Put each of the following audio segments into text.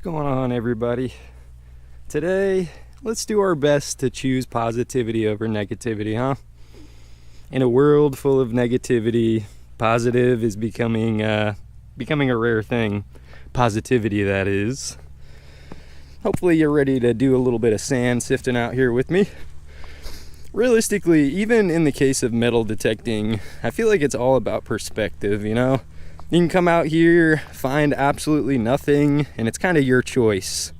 going on, everybody? Today, let's do our best to choose positivity over negativity, huh? In a world full of negativity, positive is becoming a rare thing. Positivity, that is. Hopefully you're ready to do a little bit of sand sifting out here with me. Realistically, even in the case of metal detecting, I feel like it's all about perspective, you know? You can come out here, find absolutely nothing, and it's kind of your choice.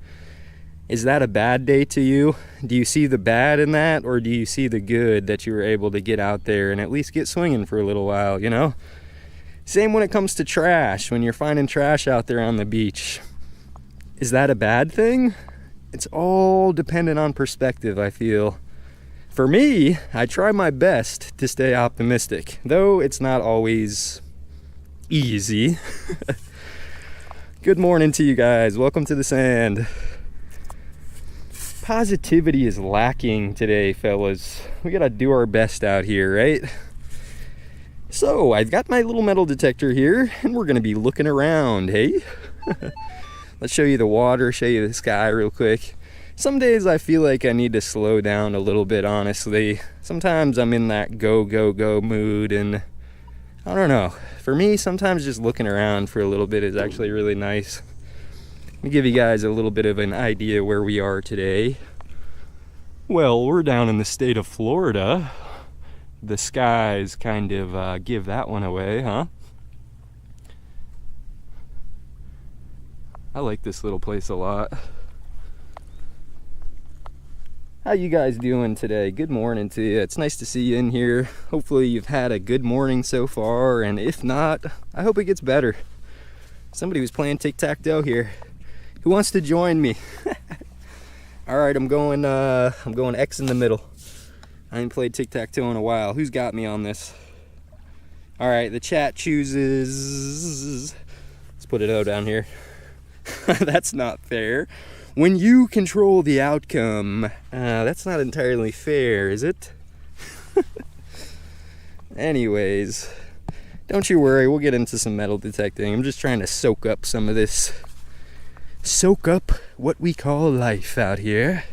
Is that a bad day to you? Do you see the bad in that, or do you see the good that you were able to get out there and at least get swinging for a little while, you know? Same when it comes to trash, when you're finding trash out there on the beach. Is that a bad thing? It's all dependent on perspective, I feel. For me, I try my best to stay optimistic, though it's not always easy. Good morning to you guys. Welcome to the sand. Positivity is lacking today, fellas. We gotta do our best out here, right? So I've got my little metal detector here, and we're gonna be looking around, hey? Let's show you the water, show you the sky real quick. Some days I feel like I need to slow down a little bit, honestly. Sometimes I'm in that go, go, go mood, and I don't know. For me, sometimes just looking around for a little bit is actually really nice. Let me give you guys a little bit of an idea where we are today. Well, we're down in the state of Florida. The skies kind of give that one away, huh? I like this little place a lot. How you guys doing today? Good morning to you. It's nice to see you in here. Hopefully you've had a good morning so far, and if not, I hope it gets better. Somebody was playing tic-tac-toe here. Who wants to join me? All right, I'm going X in the middle. I ain't played tic-tac-toe in a while. Who's got me on this? All right, the chat chooses. Let's put it O down here. That's not fair. When you control the outcome, that's not entirely fair, is it? Anyways, don't you worry, we'll get into some metal detecting. I'm just trying to soak up some of this. Soak up what we call life out here.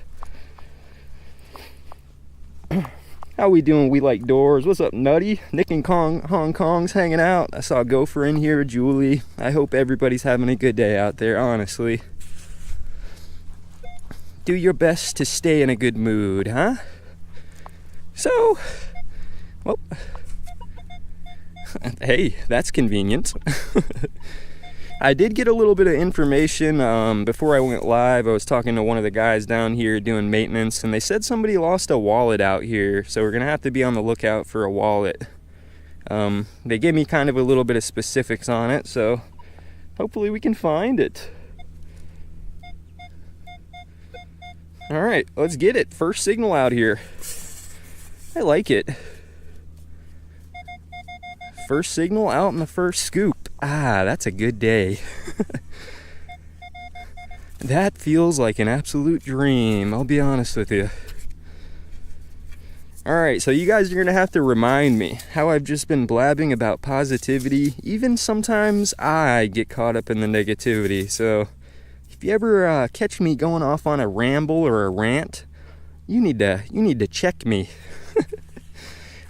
How we doing? We like doors. What's up, Nutty? Nick and Hong Kong's hanging out. I saw Gopher in here, Julie. I hope everybody's having a good day out there, honestly. Do your best to stay in a good mood, huh? So, well, hey, that's convenient. I did get a little bit of information before I went live. I was talking to one of the guys down here doing maintenance, and they said somebody lost a wallet out here, so we're gonna have to be on the lookout for a wallet. They gave me kind of a little bit of specifics on it, so hopefully we can find it. All right, let's get it. First signal out here. I like it. First signal out in the first scoop. Ah, that's a good day. That feels like an absolute dream, I'll be honest with you. All right, so you guys are gonna have to remind me how I've just been blabbing about positivity. Even sometimes I get caught up in the negativity, so if you ever catch me going off on a ramble or a rant, you need to check me.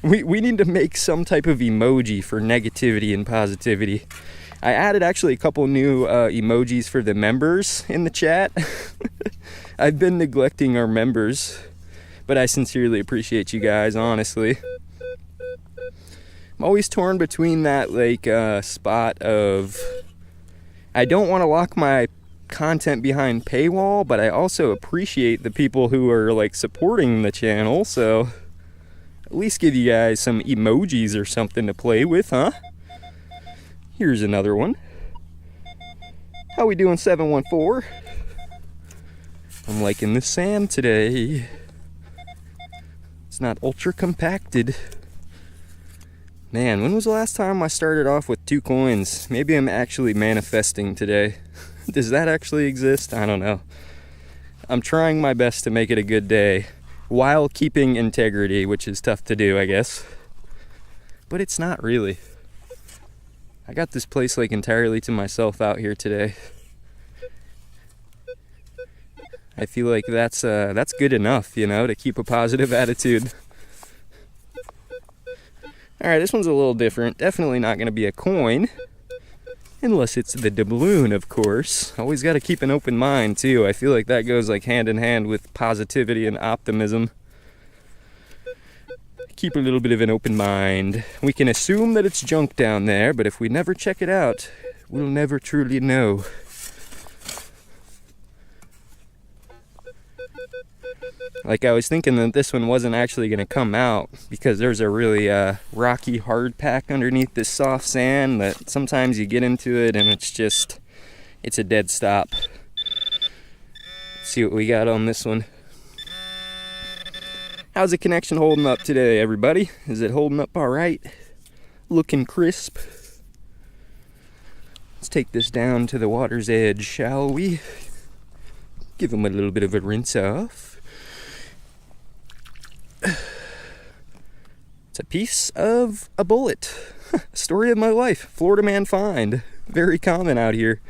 we need to make some type of emoji for negativity and positivity. I added actually a couple new emojis for the members in the chat. I've been neglecting our members, but I sincerely appreciate you guys, honestly. I'm always torn between that spot of I don't want to lock my content behind paywall, but I also appreciate the people who are supporting the channel, so at least give you guys some emojis or something to play with, huh? Here's another one. How we doing, 714? I'm liking the sand today. It's not ultra compacted. Man, when was the last time I started off with 2 coins? Maybe I'm actually manifesting today. Does that actually exist? I don't know. I'm trying my best to make it a good day while keeping integrity, which is tough to do, I guess. But it's not really. I got this place entirely to myself out here today. I feel like that's good enough, you know, to keep a positive attitude. Alright, this one's a little different. Definitely not going to be a coin. Unless it's the doubloon, of course. Always got to keep an open mind, too. I feel like that goes like hand in hand with positivity and optimism. Keep a little bit of an open mind. We can assume that it's junk down there, but if we never check it out, we'll never truly know. Like, I was thinking that this one wasn't actually going to come out because there's a really rocky hard pack underneath this soft sand that sometimes you get into it and it's a dead stop. Let's see what we got on this one. How's the connection holding up today, everybody? Is it holding up all right? Looking crisp? Let's take this down to the water's edge, shall we? Give them a little bit of a rinse off. It's a piece of a bullet. Story of my life. Florida man find. Very common out here.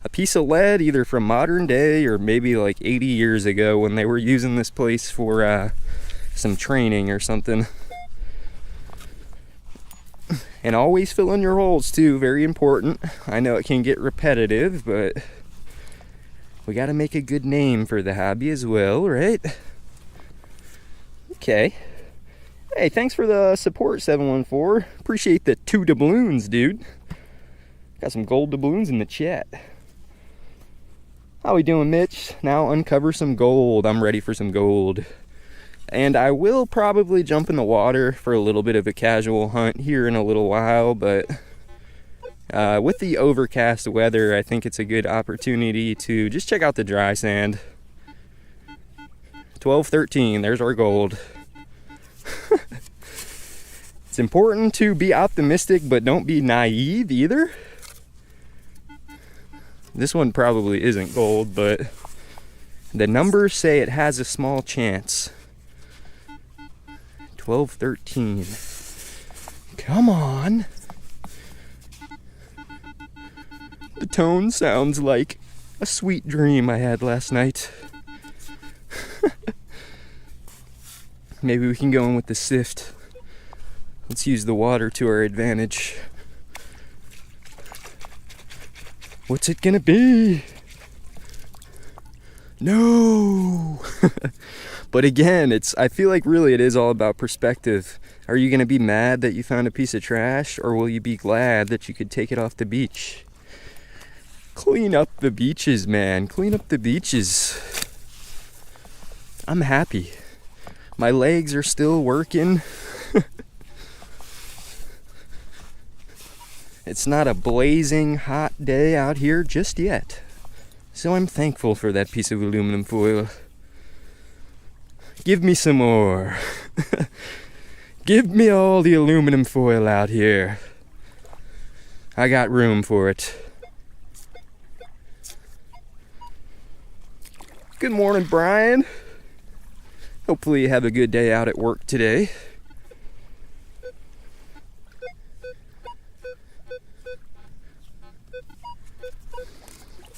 A piece of lead, either from modern day or maybe like 80 years ago when they were using this place for some training or something. And always fill in your holes too. Very important. I know it can get repetitive, but we got to make a good name for the hobby as well, right? Okay. Hey, thanks for the support, 714. Appreciate the 2 doubloons, dude. Got some gold doubloons in the chat. How we doing, Mitch? Now uncover some gold. I'm ready for some gold. And I will probably jump in the water for a little bit of a casual hunt here in a little while, but with the overcast weather, I think it's a good opportunity to just check out the dry sand. 12-13, there's our gold. It's important to be optimistic, but don't be naive either. This one probably isn't gold, but the numbers say it has a small chance. 12-13. Come on. The tone sounds like a sweet dream I had last night. Maybe we can go in with the sift. Let's use the water to our advantage. What's it gonna be? No! But again, I feel like really it is all about perspective. Are you gonna be mad that you found a piece of trash, or will you be glad that you could take it off the beach? Clean up the beaches, man. Clean up the beaches. I'm happy. My legs are still working. It's not a blazing hot day out here just yet. So I'm thankful for that piece of aluminum foil. Give me some more. Give me all the aluminum foil out here. I got room for it. Good morning, Brian. Hopefully you have a good day out at work today.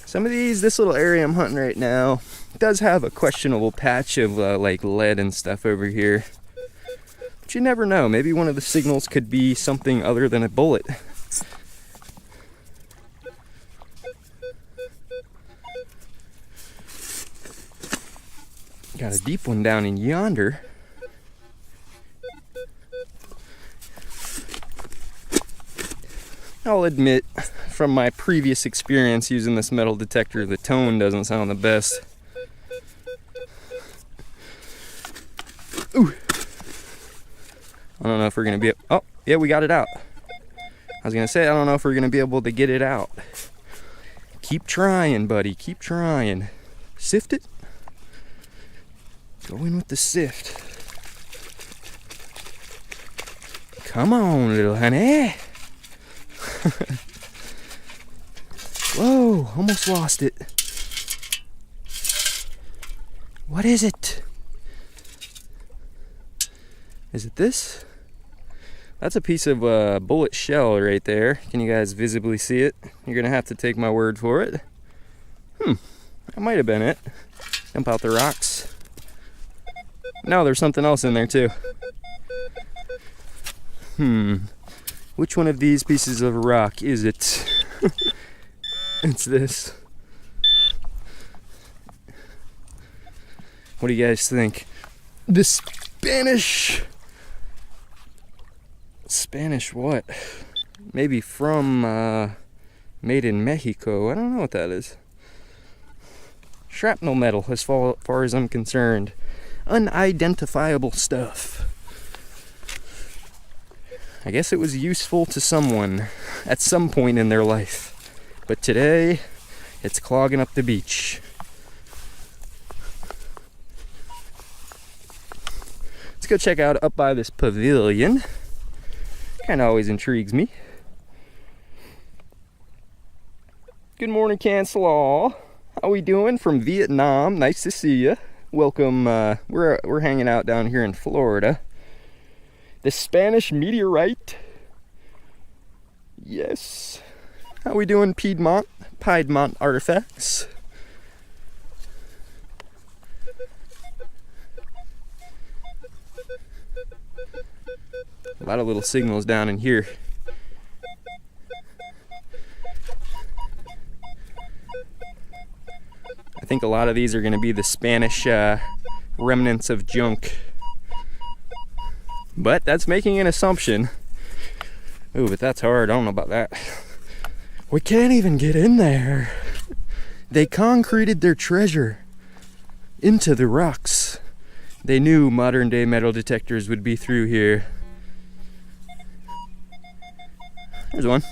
Some of this little area I'm hunting right now does have a questionable patch of like lead and stuff over here. But you never know, maybe one of the signals could be something other than a bullet. Got a deep one down in yonder. I'll admit, from my previous experience using this metal detector, the tone doesn't sound the best. Ooh. I don't know if we're gonna be, oh, yeah, we got it out. I was gonna say, I don't know if we're gonna be able to get it out. Keep trying, buddy, keep trying. Sift it. Go in with the sift. Come on, little honey. Whoa, almost lost it. What is it? Is it this? That's a piece of bullet shell right there. Can you guys visibly see it? You're gonna have to take my word for it. That might have been it. Dump out the rocks. No, there's something else in there too. Which one of these pieces of rock is it? It's this. What do you guys think? The Spanish what? Maybe from made in Mexico. I don't know what that is. Shrapnel metal, as far as I'm concerned. Unidentifiable stuff. I guess it was useful to someone at some point in their life. But today, it's clogging up the beach. Let's go check out up by this pavilion. Kind of always intrigues me. Good morning, Cancelaw. How we doing from Vietnam? Nice to see you. Welcome. We're hanging out down here in Florida. The Spanish meteorite. Yes. How we doing, Piedmont artifacts? A lot of little signals down in here. I think a lot of these are going to be the Spanish remnants of junk. But that's making an assumption. Ooh, but that's hard. I don't know about that. We can't even get in there. They concreted their treasure into the rocks. They knew modern day metal detectors would be through here. There's one.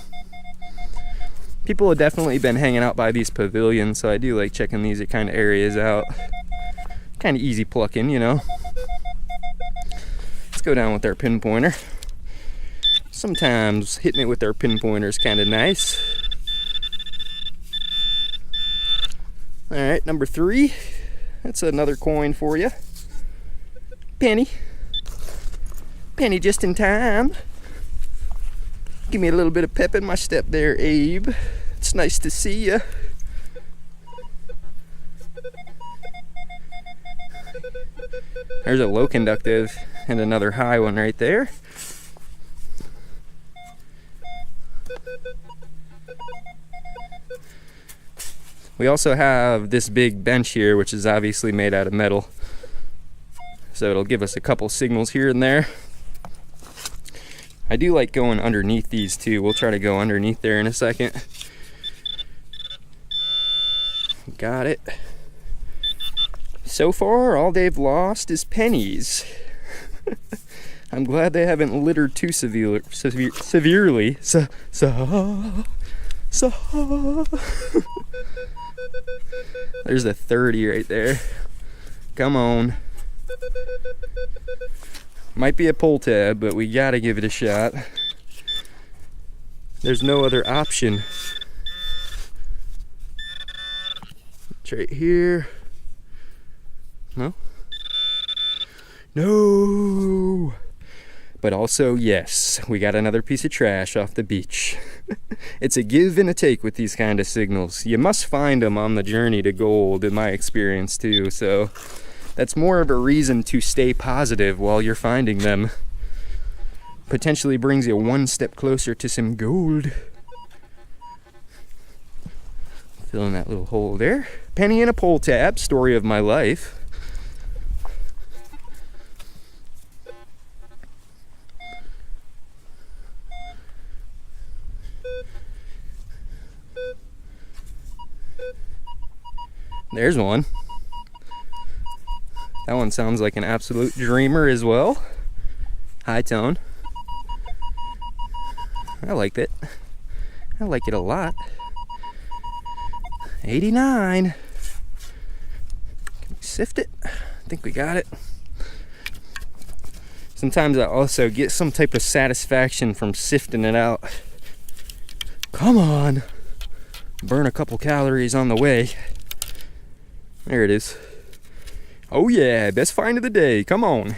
People have definitely been hanging out by these pavilions, so I do like checking these kind of areas out. Kind of easy plucking, you know. Let's go down with our pinpointer. Sometimes hitting it with our pinpointer is kind of nice. Alright, number 3. That's another coin for you. Penny. Penny just in time. Give me a little bit of pep in my step there, Abe. It's nice to see ya. There's a low conductive and another high one right there. We also have this big bench here, which is obviously made out of metal. So it'll give us a couple signals here and there. I do like going underneath these too. We'll try to go underneath there in a second. Got it. So far, all they've lost is pennies. I'm glad they haven't littered too severely. There's a 30 right there. Come on. Might be a pull tab, but we gotta give it a shot. There's no other option. It's right here. No? No! But also, yes, we got another piece of trash off the beach. It's a give and a take with these kind of signals. You must find them on the journey to gold, in my experience too, so that's more of a reason to stay positive while you're finding them. Potentially brings you one step closer to some gold. Fill in that little hole there. Penny and a pull tab, story of my life. There's one. That one sounds like an absolute dreamer as well. High tone. I liked it. I like it a lot. 89. Can we sift it? I think we got it. Sometimes I also get some type of satisfaction from sifting it out. Come on. Burn a couple calories on the way. There it is. Oh yeah, best find of the day. Come on.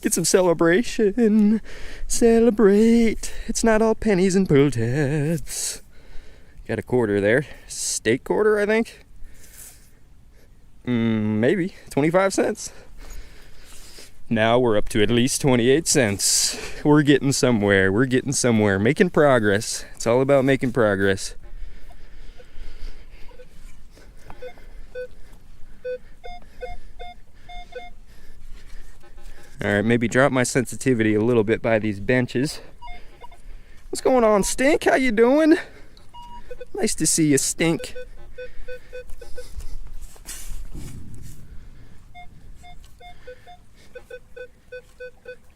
Get some celebration. Celebrate. It's not all pennies and pull tabs. Got a quarter there. Steak quarter, I think. Maybe 25 cents. Now we're up to at least 28 cents. We're getting somewhere. We're getting somewhere. Making progress. It's all about making progress. Alright, maybe drop my sensitivity a little bit by these benches. What's going on, Stink? How you doing? Nice to see you, Stink.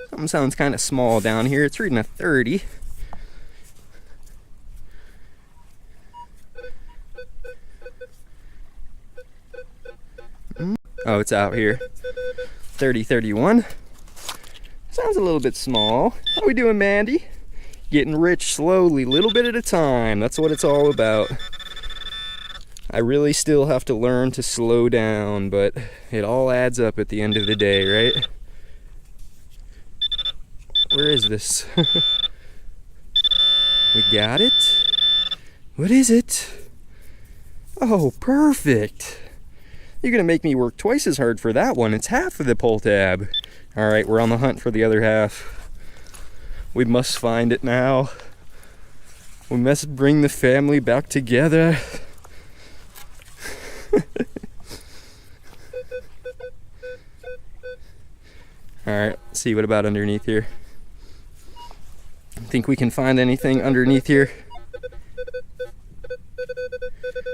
Something sounds kind of small down here. It's reading a 30. Oh, it's out here. 30, 31. Sounds a little bit small. How we doing, Mandy? Getting rich slowly, little bit at a time. That's what it's all about. I really still have to learn to slow down, but it all adds up at the end of the day, right? Where is this? We got it? What is it? Oh, perfect. You're gonna make me work twice as hard for that one. It's half of the pull tab. All right, we're on the hunt for the other half. We must find it now. We must bring the family back together. All right, let's see what about underneath here. Think we can find anything underneath here?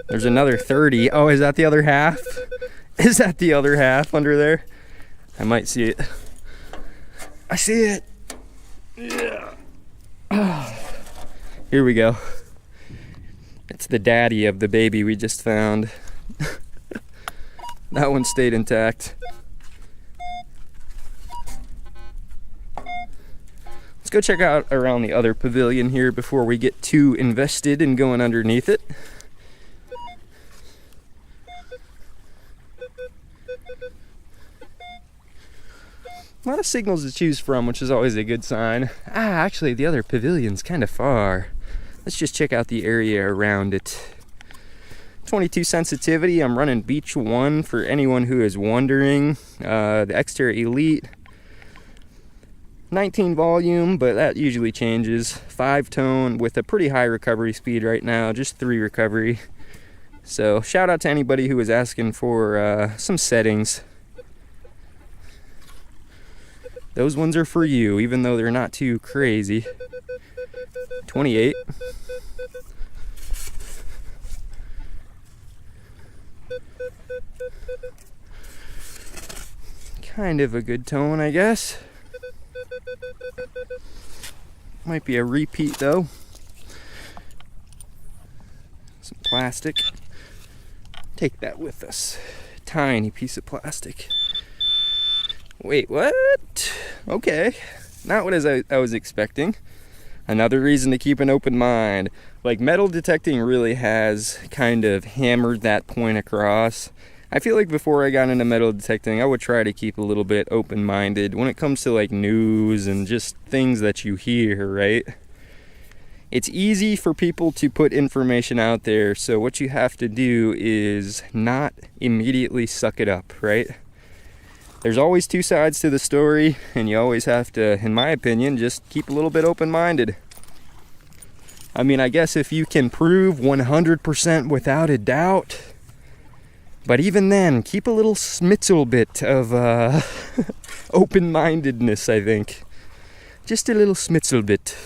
There's another 30. Oh, is that the other half? Is that the other half under there? I might see it. I see it. Yeah. Oh. Here we go. It's the daddy of the baby we just found. That one stayed intact. Let's go check out around the other pavilion here before we get too invested in going underneath it. A lot of signals to choose from, which is always a good sign. Actually, the other pavilion's kind of far. Let's just check out the area around it. 22 sensitivity. I'm running Beach 1 for anyone who is wondering. The X-Terra Elite. 19 volume, but that usually changes. 5 tone with a pretty high recovery speed right now, just 3 recovery. So shout out to anybody who was asking for some settings. Those ones are for you, even though they're not too crazy. 28. Kind of a good tone, I guess. Might be a repeat though. Some plastic. Take that with us. Tiny piece of plastic. Wait, what? Okay. Not what I was expecting. Another reason to keep an open mind. Like, metal detecting really has kind of hammered that point across. I feel like before I got into metal detecting, I would try to keep a little bit open-minded when it comes to like news and just things that you hear, right? It's easy for people to put information out there, so what you have to do is not immediately suck it up, right? There's always two sides to the story, and you always have to, in my opinion, just keep a little bit open-minded. I mean, I guess if you can prove 100% without a doubt, but even then, keep a little smitzel bit of open-mindedness, I think. Just a little smitzel bit.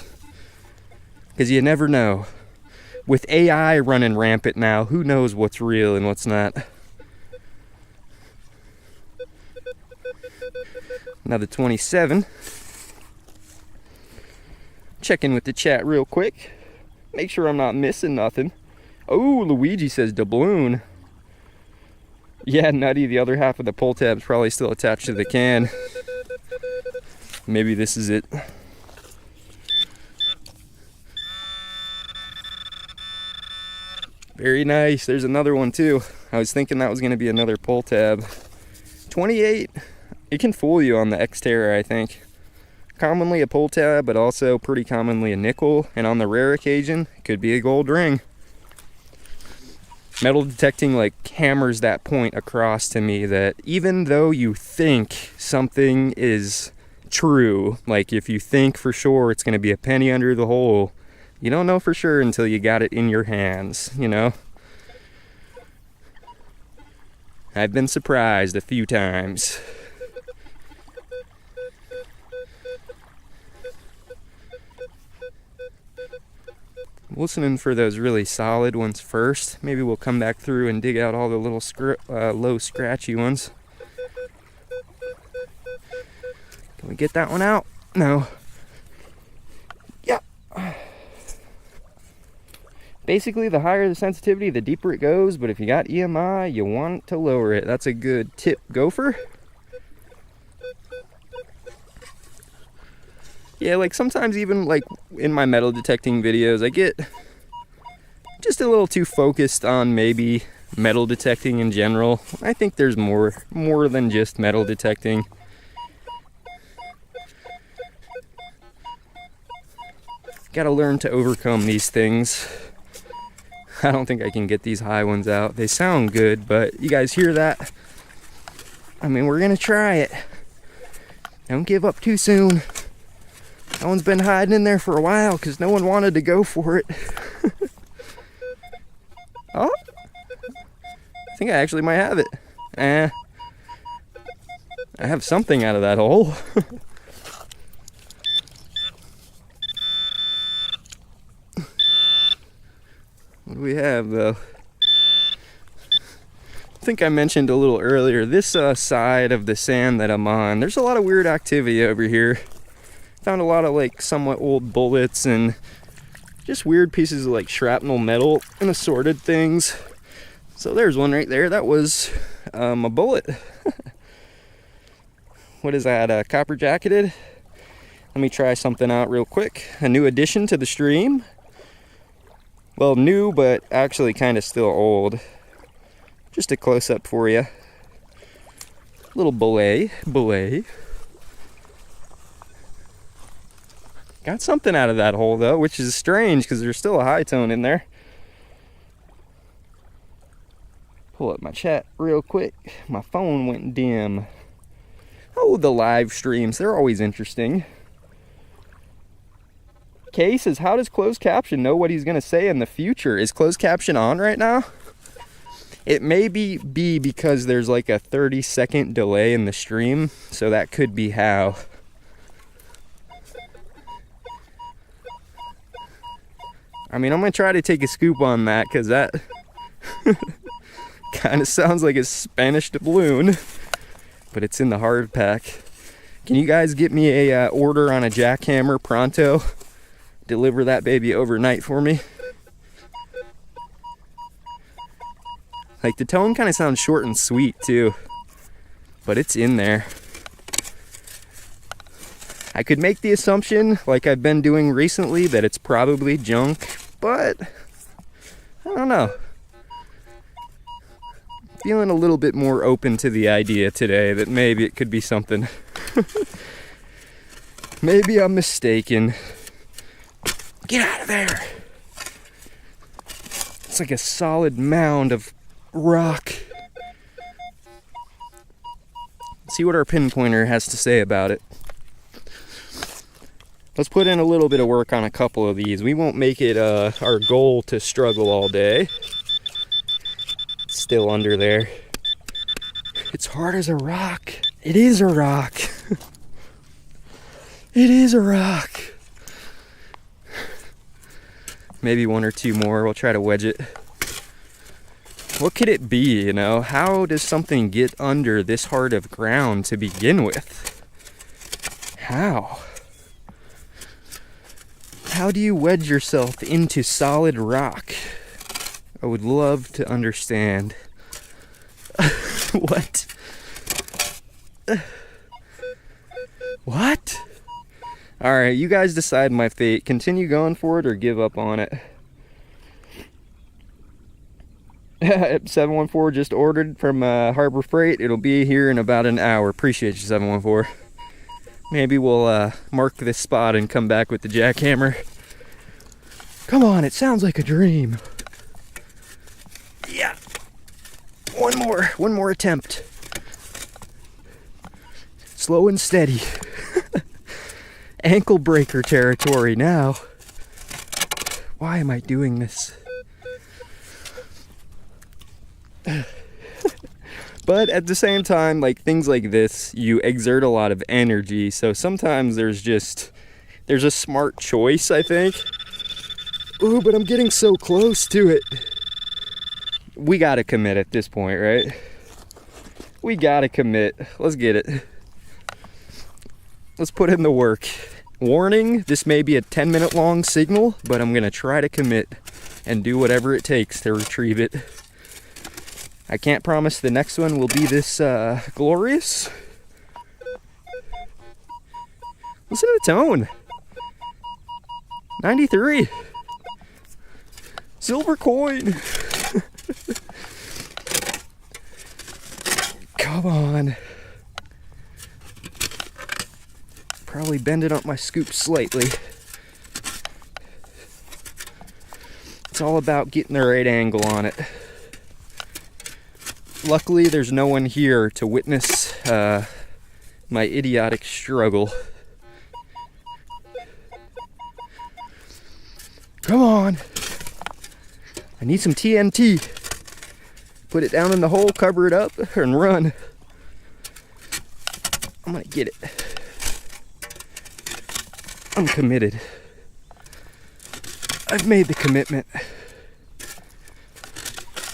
Because you never know. With AI running rampant now, who knows what's real and what's not. Another 27. Check in with the chat real quick. Make sure I'm not missing nothing. Oh, Luigi says doubloon. Yeah, Nutty, the other half of the pull tab's probably still attached to the can. Maybe this is it. Very nice. There's another one too. I was thinking that was going to be another pull tab. 28. It can fool you on the X-Terra, I think. Commonly a pull tab, but also pretty commonly a nickel. And on the rare occasion, it could be a gold ring. metal detecting like hammers that point across to me that even though you think something is true, like if you think for sure it's going to be a penny under the hole, you don't know for sure until you got it in your hands, you know? I've been surprised a few times. Listening for those really solid ones first. Maybe we'll come back through and dig out all the little low scratchy ones. Can we get that one out? No. Yeah. Basically, the higher the sensitivity, the deeper it goes, but if you got EMI, you want to lower it. That's a good tip, gopher. Yeah, like sometimes even like in my metal detecting videos, I get just a little too focused on maybe metal detecting in general. I think there's more than just metal detecting. Gotta learn to overcome these things. I don't think I can get these high ones out. They sound good, but you guys hear that? I mean, we're gonna try it. Don't give up too soon. That one's been hiding in there for a while because no one wanted to go for it. Oh, I think I actually might have it. I have something out of that hole. What do we have though? I think I mentioned a little earlier, this side of the sand that I'm on, there's a lot of weird activity over here. Found a lot of like somewhat old bullets and just weird pieces of like shrapnel metal and assorted things. So there's one right there. That was a bullet. What is that? Copper jacketed? Let me try something out real quick. A new addition to the stream. Well, new, but actually kind of still old. Just a close-up for you. Little bullet. Got something out of that hole though, which is strange because there's still a high tone in there. Pull up my chat real quick. My phone went dim. Oh, the live streams, they're always interesting. Kay says, how does closed caption know what he's gonna say in the future? Is closed caption on right now? It may be because there's like a 30-second delay in the stream, so that could be how. I mean, I'm gonna try to take a scoop on that because that kind of sounds like a Spanish doubloon, but it's in the hard pack. Can you guys get me a order on a jackhammer pronto? Deliver that baby overnight for me. Like the tone kind of sounds short and sweet too, but it's in there. I could make the assumption, like I've been doing recently, that it's probably junk, but I don't know. Feeling a little bit more open to the idea today that maybe it could be something. Maybe I'm mistaken. Get out of there! It's like a solid mound of rock. Let's see what our pinpointer has to say about it. Let's put in a little bit of work on a couple of these. We won't make it our goal to struggle all day. It's still under there. It's hard as a rock. It is a rock. It is a rock. Maybe one or two more. We'll try to wedge it. What could it be, you know? How does something get under this hard of ground to begin with? How? How do you wedge yourself into solid rock? I would love to understand. What? What? Alright, you guys decide my fate. Continue going for it or give up on it. 714 just ordered from Harbor Freight. It'll be here in about an hour. Appreciate you, 714. Maybe we'll mark this spot and come back with the jackhammer. Come on, it sounds like a dream. Yeah. One more attempt. Slow and steady. Ankle breaker territory now. Why am I doing this? But at the same time, like things like this, you exert a lot of energy. So sometimes there's a smart choice, I think. Ooh, but I'm getting so close to it. We gotta commit at this point, right? We gotta commit. Let's get it. Let's put in the work. Warning, this may be a 10-minute long signal, but I'm gonna try to commit and do whatever it takes to retrieve it. I can't promise the next one will be this glorious. Listen to the tone. 93. Silver coin. Come on. Probably bending up my scoop slightly. It's all about getting the right angle on it. Luckily, there's no one here to witness my idiotic struggle. Come on. I need some TNT. Put it down in the hole, cover it up, and run. I'm gonna get it. I'm committed. I've made the commitment.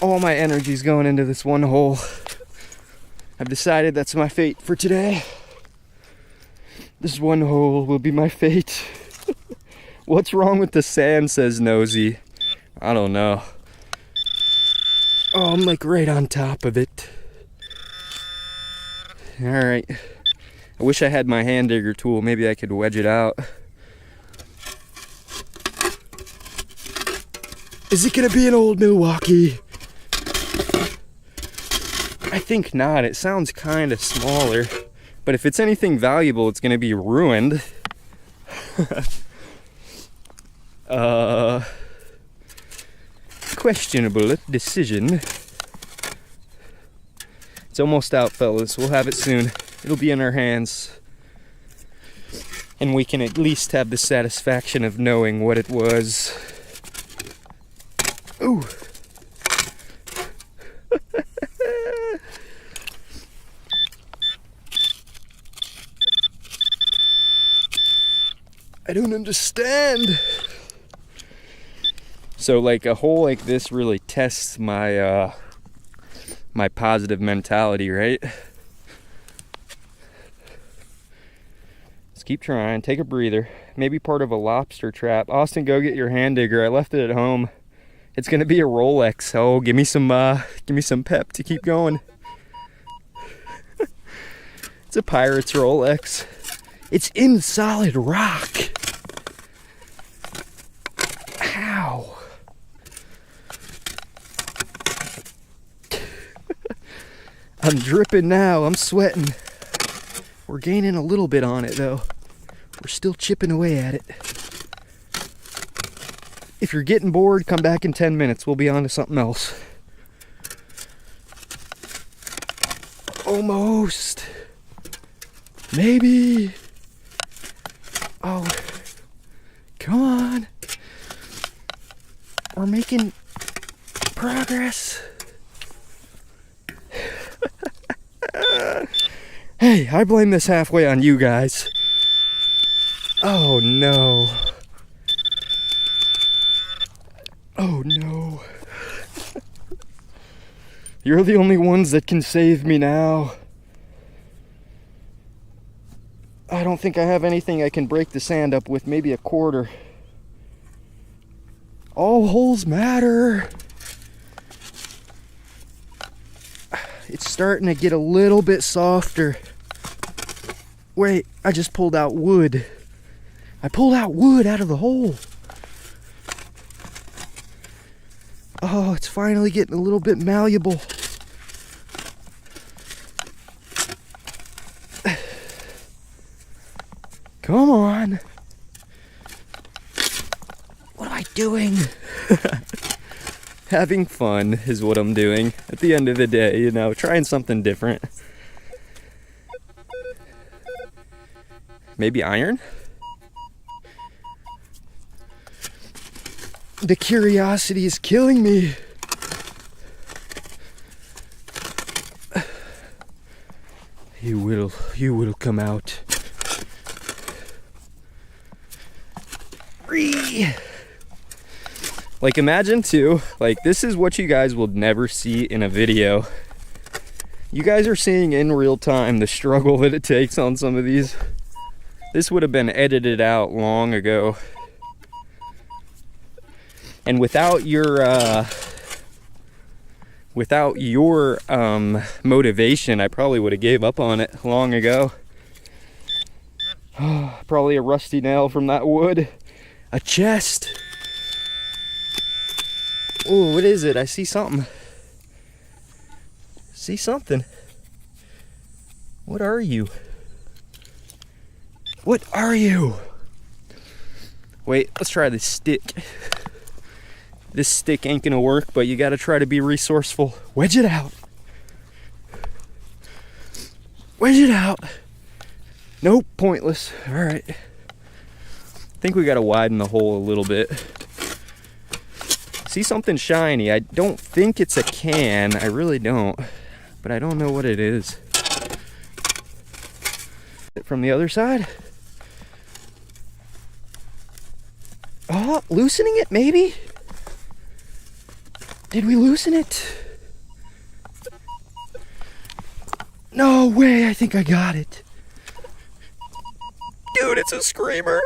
All my energy's going into this one hole. I've decided that's my fate for today. This one hole will be my fate. What's wrong with the sand, says Nosy. I don't know. Oh, I'm like right on top of it. Alright. I wish I had my hand digger tool. Maybe I could wedge it out. Is it gonna be an old Milwaukee? I think not. It sounds kind of smaller. But if it's anything valuable, it's gonna be ruined. Questionable decision. It's almost out, fellas. We'll have it soon. It'll be in our hands. And we can at least have the satisfaction of knowing what it was. Ooh. I don't understand. So like a hole like this really tests my my positive mentality, right? Let's keep trying. Take a breather. Maybe part of a lobster trap. Austin, go get your hand digger. I left it at home. It's gonna be a Rolex. Oh, give me some pep to keep going. It's a pirate's Rolex. It's in solid rock. Ow. I'm dripping now. I'm sweating. We're gaining a little bit on it though. We're still chipping away at it. If you're getting bored, come back in 10 minutes. We'll be on to something else. Almost. Maybe. Oh. Come on. We're making progress. Hey, I blame this halfway on you guys. Oh no. Oh no. You're the only ones that can save me now. I don't think I have anything I can break the sand up with, maybe a quarter. All holes matter. It's starting to get a little bit softer. Wait, I just pulled out wood. I pulled out wood out of the hole. Oh, it's finally getting a little bit malleable. Come on. What am I doing? Having fun is what I'm doing at the end of the day, you know, trying something different. Maybe iron? The curiosity is killing me. You will come out. Like, imagine too, like, this is what you guys will never see in a video. You guys are seeing in real time the struggle that it takes on some of these. This would have been edited out long ago. And without your motivation, I probably would have gave up on it long ago. Probably a rusty nail from that wood. A chest. Oh, what is it? I see something. See something. What are you? What are you? Wait, let's try this stick. This stick ain't gonna work, but you gotta try to be resourceful. Wedge it out. Wedge it out. Nope, pointless. All right. I think we gotta widen the hole a little bit. See something shiny. I don't think it's a can. I really don't. But I don't know what it is. From the other side. Oh, loosening it maybe? Did we loosen it? No way, I think I got it. Dude, it's a screamer.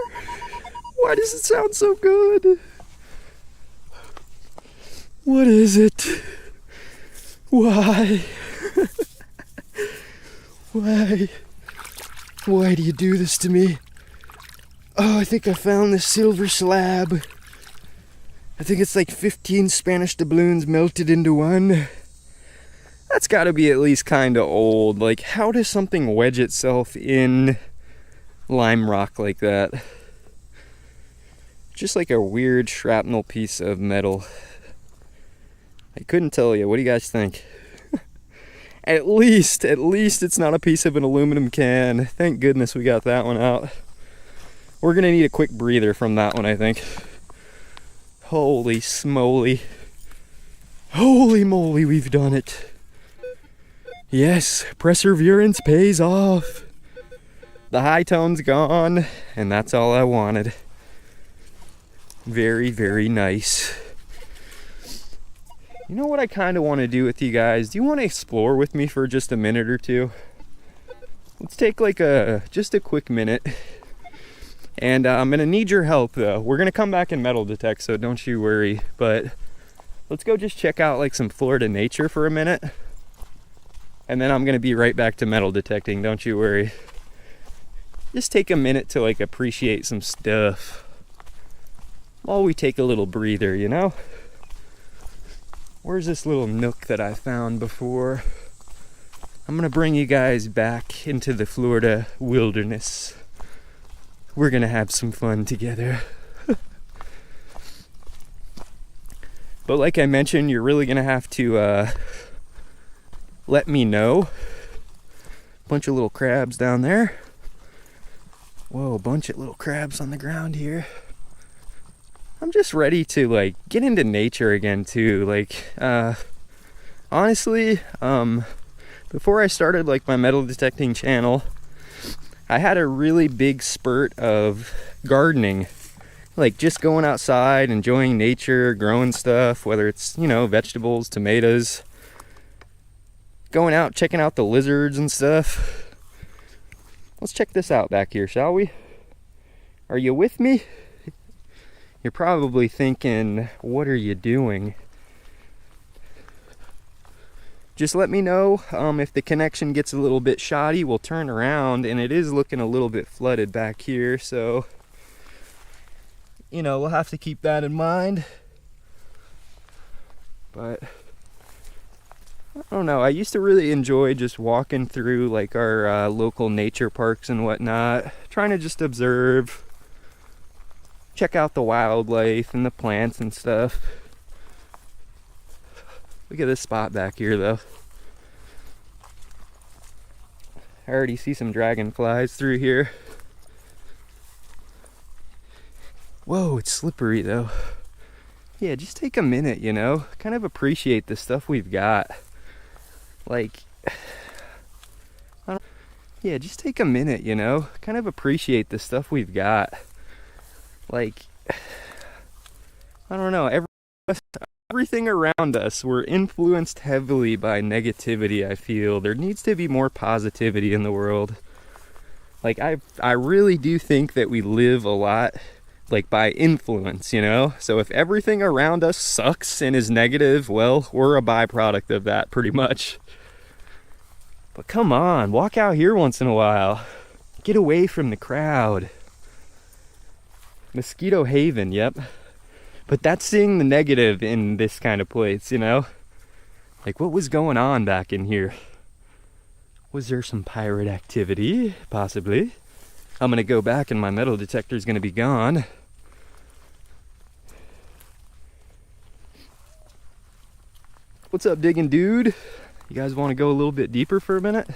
Why does it sound so good? What is it? Why? Why? Why do you do this to me? Oh, I think I found this silver slab. I think it's like 15 Spanish doubloons melted into one. That's gotta be at least kinda old. Like, how does something wedge itself in lime rock like that? Just like a weird shrapnel piece of metal. I couldn't tell you. What do you guys think? At least it's not a piece of an aluminum can. Thank goodness we got that one out. We're gonna need a quick breather from that one, I think. Holy smoly. Holy moly, we've done it. Yes, perseverance pays off. The high tone's gone, and that's all I wanted. Very, very nice. You know what I kind of want to do with you guys? Do you want to explore with me for just a minute or two? Let's take like just a quick minute. And I'm gonna need your help though. We're gonna come back and metal detect, so don't you worry. But let's go just check out like some Florida nature for a minute. And then I'm gonna be right back to metal detecting, don't you worry. Just take a minute to like appreciate some stuff while we take a little breather, you know? Where's this little nook that I found before? I'm gonna bring you guys back into the Florida wilderness. We're gonna have some fun together. But like I mentioned, you're really gonna have to let me know. Bunch of little crabs down there. Whoa, a bunch of little crabs on the ground here. I'm just ready to like get into nature again too. Like honestly, before I started like my metal detecting channel, I had a really big spurt of gardening, like just going outside, enjoying nature, growing stuff, whether it's, you know, vegetables, tomatoes, going out, checking out the lizards and stuff. Let's check this out back here, shall we? Are you with me? You're probably thinking, what are you doing? Just let me know if the connection gets a little bit shoddy. We'll turn around, and it is looking a little bit flooded back here, so you know, we'll have to keep that in mind. But I don't know, I used to really enjoy just walking through like our local nature parks and whatnot, trying to just observe, check out the wildlife and the plants and stuff. Look at this spot back here though. I already see some dragonflies through here. Whoa, it's slippery though. Yeah, just take a minute, you know? Kind of appreciate the stuff we've got. Like, yeah, just take a minute, you know? Kind of appreciate the stuff we've got. Like, I don't know, everything around us, we're influenced heavily by negativity, I feel. There needs to be more positivity in the world. Like, I really do think that we live a lot, like, by influence, you know? So if everything around us sucks and is negative, well, we're a byproduct of that, pretty much. But come on, walk out here once in a while. Get away from the crowd. Mosquito Haven, yep. But that's seeing the negative in this kind of place, you know? Like, what was going on back in here? Was there some pirate activity? Possibly. I'm gonna go back and my metal detector is gonna be gone. What's up, digging dude? You guys want to go a little bit deeper for a minute?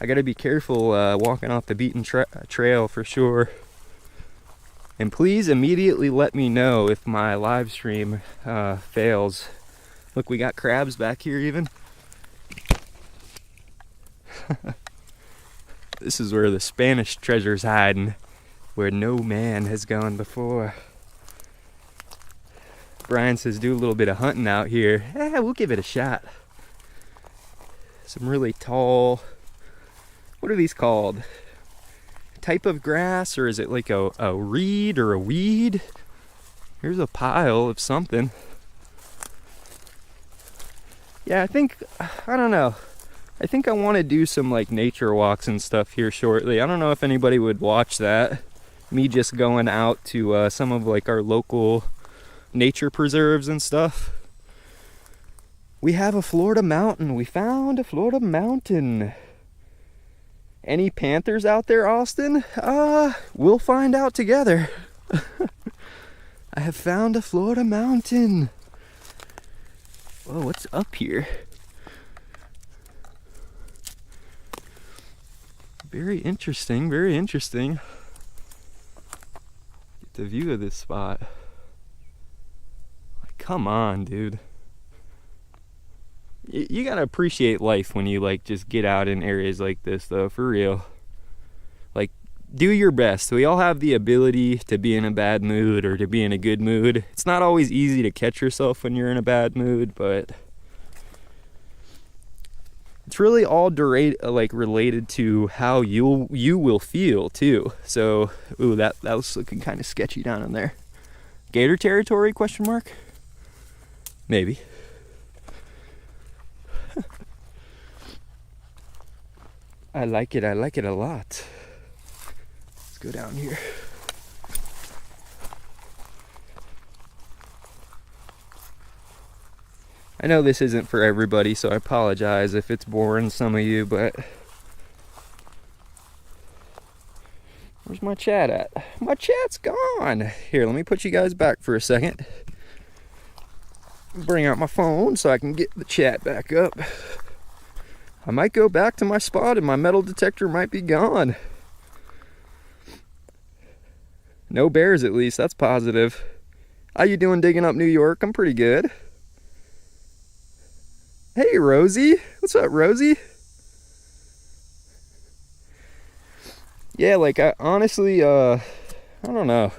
I gotta be careful walking off the beaten trail for sure. And please immediately let me know if my live stream fails. Look, we got crabs back here even. This is where the Spanish treasure's hiding, where no man has gone before. Brian says do a little bit of hunting out here. Yeah, we'll give it a shot. Some really tall, what are these called? Type of grass, or is it like a reed or a weed? Here's a pile of something. Yeah, I don't know. I think I want to do some like nature walks and stuff here shortly. I don't know if anybody would watch that. Me just going out to some of like our local nature preserves and stuff. We have a Florida mountain. We found a Florida mountain. Any panthers out there, Austin? We'll find out together. I have found a Florida mountain. Whoa, what's up here? Very interesting, very interesting. Get the view of this spot. Like, come on, dude. You gotta appreciate life when you like just get out in areas like this though, for real. Like, do your best. We all have the ability to be in a bad mood or to be in a good mood. It's not always easy to catch yourself when you're in a bad mood, but it's really all related to how you will feel too. So, ooh, that was looking kind of sketchy down in there. Gator territory, question mark? Maybe. I like it a lot. Let's go down here. I know this isn't for everybody, so I apologize if it's boring some of you, but where's my chat at? My chat's gone. Here, let me put you guys back for a second. Bring out my phone so I can get the chat back up. I might go back to my spot and my metal detector might be gone. No bears at least, that's positive. How you doing digging up New York? I'm pretty good. Hey Rosie, what's up Rosie? Yeah, like I honestly, I don't know.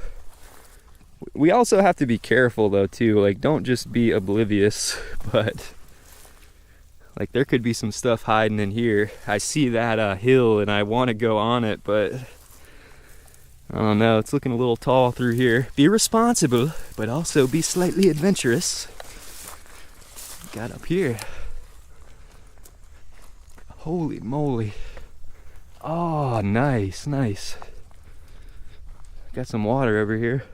We also have to be careful though too, like don't just be oblivious, but like there could be some stuff hiding in here. I see that hill and I want to go on it, but I don't know, it's looking a little tall through here. Be responsible, but also be slightly adventurous. Got up here. Holy moly. Oh, nice, nice. Got some water over here.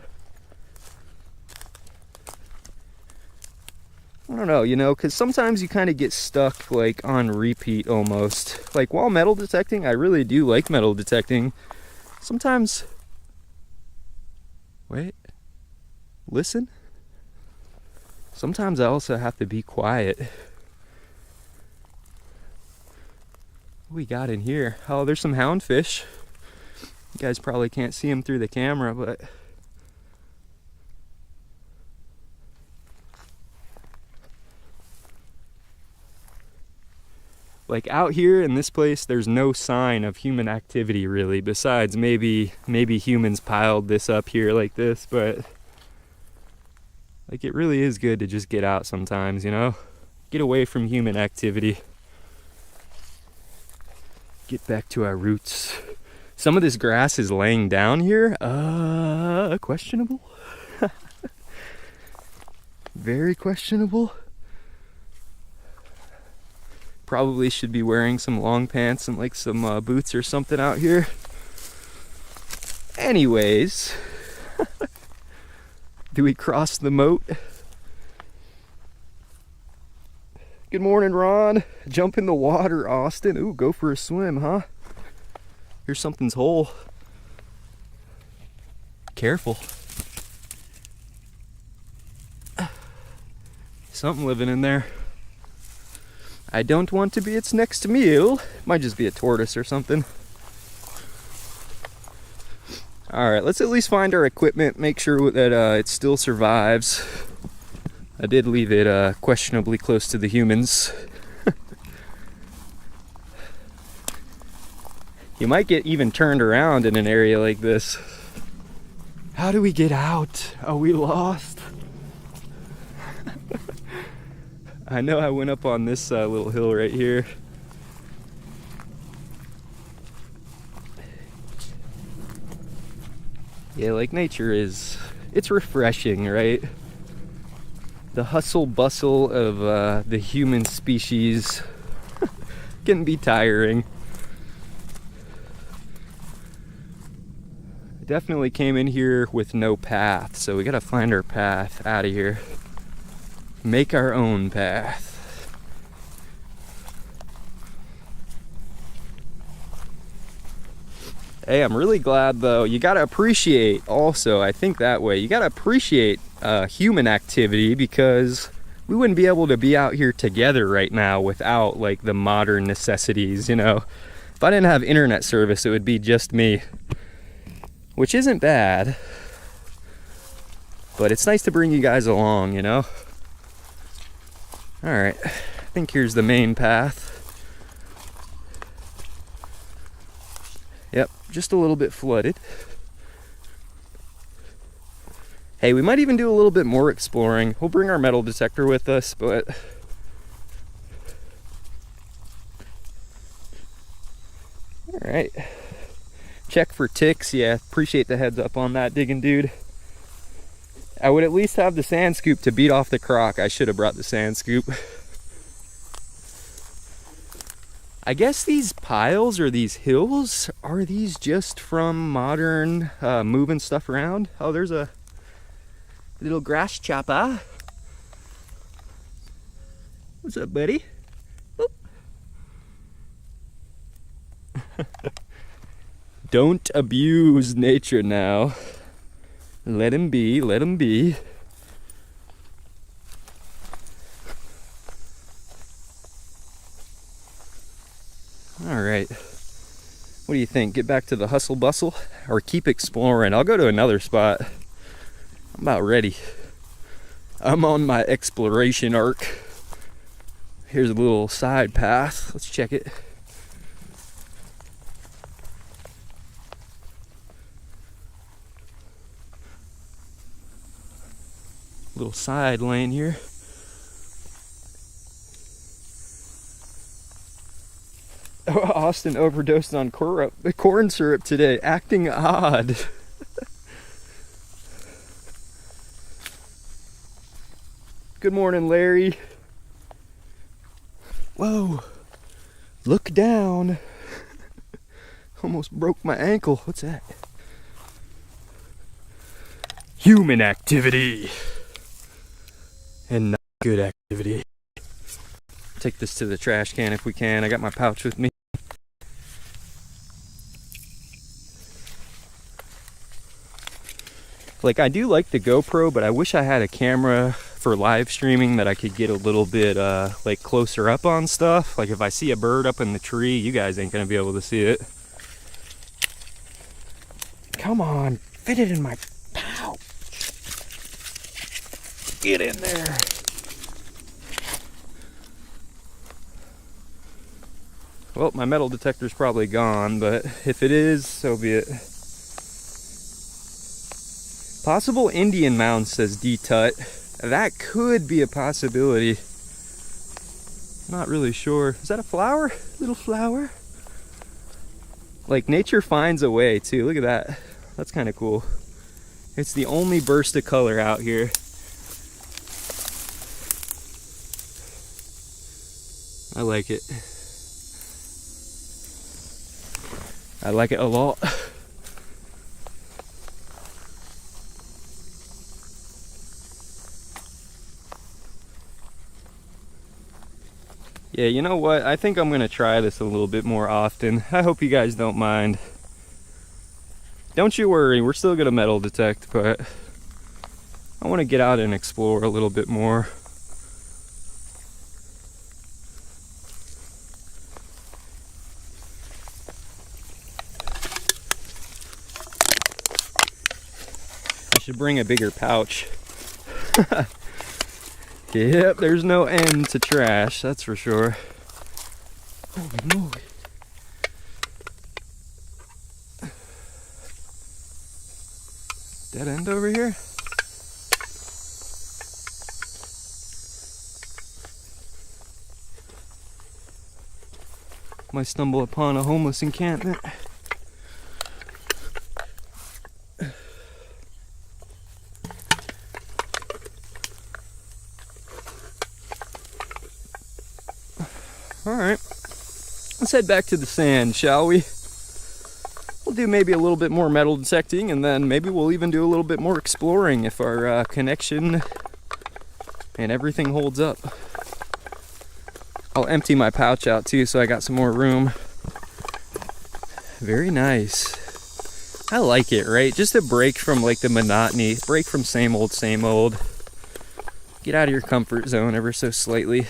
I don't know, you know, because sometimes you kind of get stuck like on repeat almost. Like while metal detecting, I really do like metal detecting. Sometimes, wait, listen. Sometimes I also have to be quiet. What we got in here? Oh, there's some houndfish. You guys probably can't see them through the camera, but like out here in this place, there's no sign of human activity really, besides maybe humans piled this up here like this, but like it really is good to just get out sometimes, you know? Get away from human activity. Get back to our roots. Some of this grass is laying down here. Questionable. Very questionable. Probably should be wearing some long pants and like some boots or something out here. Anyways, do we cross the moat? Good morning, Ron. Jump in the water, Austin. Ooh, go for a swim, huh? Here's something's hole. Careful. Something living in there. I don't want to be its next meal. Might just be a tortoise or something. Alright, let's at least find our equipment, make sure that it still survives. I did leave it questionably close to the humans. You might get even turned around in an area like this. How do we get out? Are we lost? I know I went up on this little hill right here. Yeah, like nature is, it's refreshing, right? The hustle bustle of the human species can be tiring. Definitely came in here with no path, so we gotta find our path out of here. Make our own path. Hey, I'm really glad though. You gotta appreciate also, I think that way, you gotta appreciate human activity, because we wouldn't be able to be out here together right now without like the modern necessities, you know. If I didn't have internet service, it would be just me. Which isn't bad, but it's nice to bring you guys along, you know? Alright, I think here's the main path. Yep, just a little bit flooded. Hey, we might even do a little bit more exploring. We'll bring our metal detector with us, but alright. Check for ticks. Yeah, appreciate the heads up on that, digging dude. I would at least have the sand scoop to beat off the croc. I should have brought the sand scoop. I guess these piles or these hills, are these just from modern moving stuff around? Oh, there's a little grass chopper. What's up, buddy? Oh. Don't abuse nature now. Let him be, let him be. All right. What do you think? Get back to the hustle bustle or keep exploring? I'll go to another spot. I'm about ready. I'm on my exploration arc. Here's a little side path. Let's check it. Little side lane here. Austin overdosed on corn syrup today, acting odd. Good morning, Larry. Whoa, look down. Almost broke my ankle. What's that? Human activity. And not good activity. Take this to the trash can if we can. I got my pouch with me. Like, I do like the GoPro, but I wish I had a camera for live streaming that I could get a little bit like closer up on stuff. Like if I see a bird up in the tree, you guys ain't gonna be able to see it. Come on, fit it in my pouch. Get in there. Well, my metal detector's probably gone, but if it is, so be it. Possible Indian mound, says D-Tut. That could be a possibility. Not really sure. Is that a flower? Little flower? Like, nature finds a way, too. Look at that. That's kind of cool. It's the only burst of color out here. I like it. I like it a lot. Yeah, you know what? I think I'm gonna try this a little bit more often. I hope you guys don't mind. Don't you worry, we're still gonna metal detect, but I want to get out and explore a little bit more. I should bring a bigger pouch. Yep, there's no end to trash, that's for sure. Holy moly. Dead end over here? Might stumble upon a homeless encampment. Alright, let's head back to the sand, shall we? We'll do maybe a little bit more metal detecting, and then maybe we'll even do a little bit more exploring if our connection and everything holds up. I'll empty my pouch out too, so I got some more room. Very nice. I like it, right? Just a break from like the monotony, break from same old, same old. Get out of your comfort zone ever so slightly.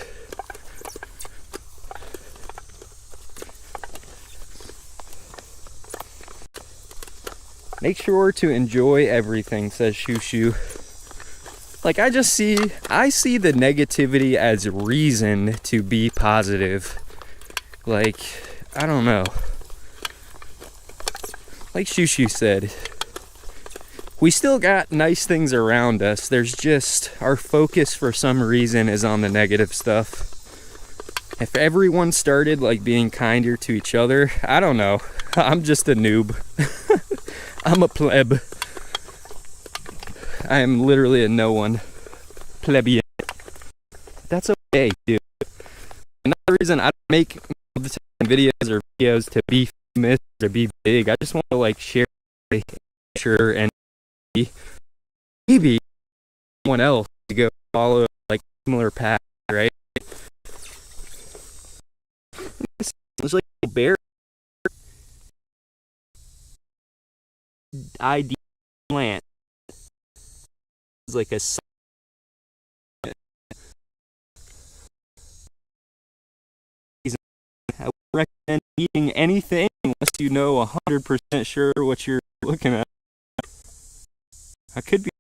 Make sure to enjoy everything, says Shoo Shoo. Like, I see the negativity as reason to be positive. Like, I don't know. Like Shoo Shoo said, we still got nice things around us. There's just, our focus for some reason is on the negative stuff. If everyone started like being kinder to each other, I don't know. I'm just a noob. I'm a pleb. I am literally a no one. Plebeian. That's okay, dude. Another reason I don't make videos or videos to be famous or to be big. I just want to like share and maybe someone else to go follow like similar path, right? It's like a bear ID plant. It's like a I would recommend eating anything unless you know 100% sure what you're looking at. I could be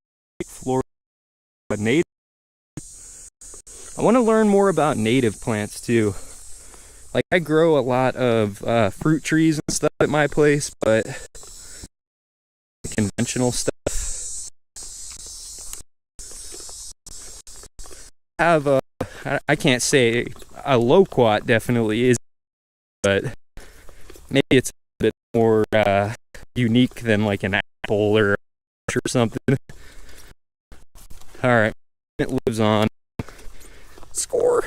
Florida, but native. I want to learn more about native plants too. Like, I grow a lot of fruit trees and stuff at my place, but conventional stuff. I have a, I can't say a loquat definitely is, but maybe it's a bit more unique than like an apple or something. All right, it lives on. Score.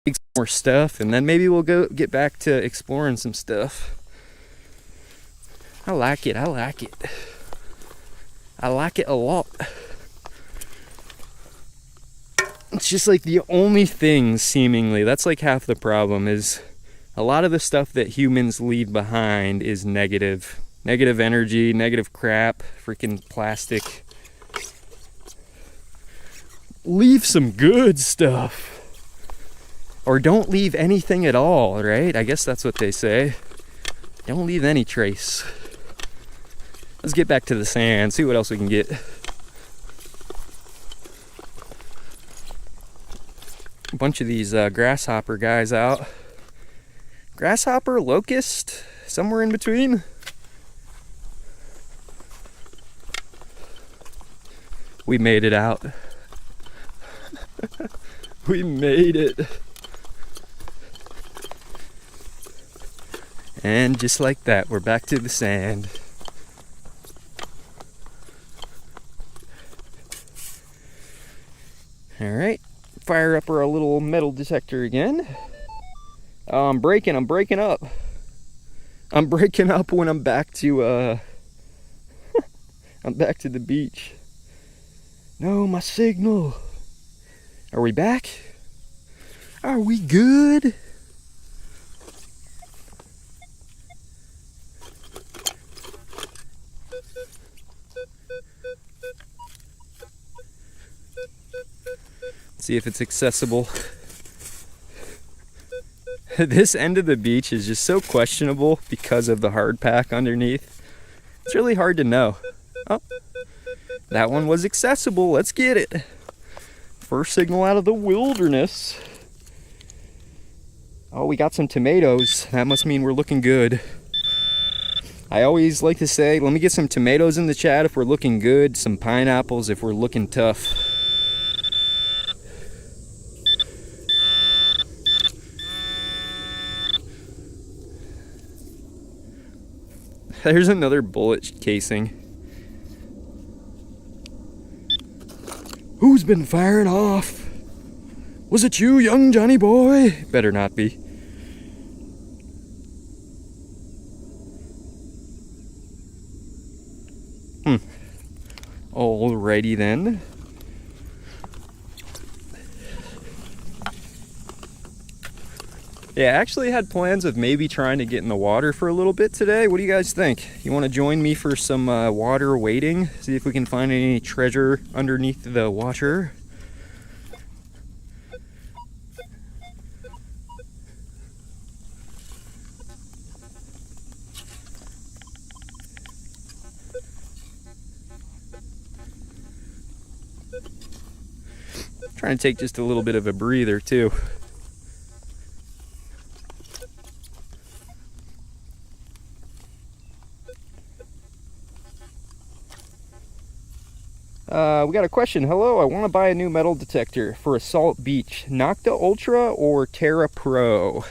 Some more stuff, and then maybe we'll go get back to exploring some stuff. I like it. I like it. I like it a lot. It's just like the only thing seemingly, that's like half the problem, is a lot of the stuff that humans leave behind is negative. Negative energy, negative crap, freaking plastic, leave some good stuff. Or don't leave anything at all, right? I guess that's what they say. Don't leave any trace. Let's get back to the sand, see what else we can get. A bunch of these grasshopper guys out. Grasshopper, locust, somewhere in between. We made it out. We made it. And just like that, we're back to the sand. All right, fire up our little metal detector again. Oh, I'm breaking up. I'm breaking up when I'm back to, I'm back to the beach. No, my signal. Are we back? Are we good? See if it's accessible. This end of the beach is just so questionable because of the hard pack underneath. It's really hard to know. Oh, that one was accessible. Let's get it. First signal out of the wilderness. Oh, we got some tomatoes. That must mean we're looking good. I always like to say, let me get some tomatoes in the chat if we're looking good, some pineapples if we're looking tough. There's another bullet casing. Who's been firing off? Was it you, young Johnny boy? Better not be. Alrighty then. Yeah, I actually had plans of maybe trying to get in the water for a little bit today. What do you guys think? You want to join me for some water wading? See if we can find any treasure underneath the water. Trying to take just a little bit of a breather too. We got a question. Hello, I want to buy a new metal detector for Assault Beach. Nocta Ultra or Terra Pro?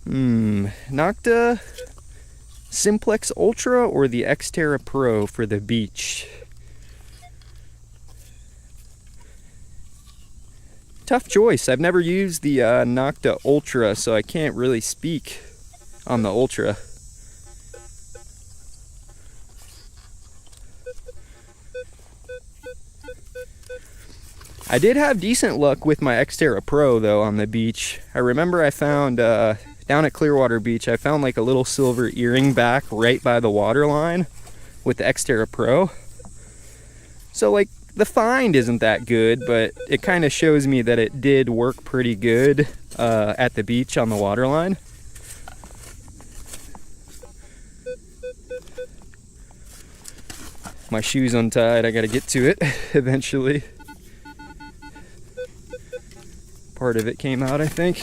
Nocta, Simplex Ultra, or the X-Terra Pro for the beach? Tough choice. I've never used the Nocta Ultra, so I can't really speak on the Ultra. I did have decent luck with my X-Terra Pro though on the beach. I remember I found down at Clearwater Beach, I found like a little silver earring back right by the water line with the X-Terra Pro. So like the find isn't that good, but it kind of shows me that it did work pretty good at the beach on the water line. My shoe's untied, I gotta get to it eventually. Part of it came out, I think.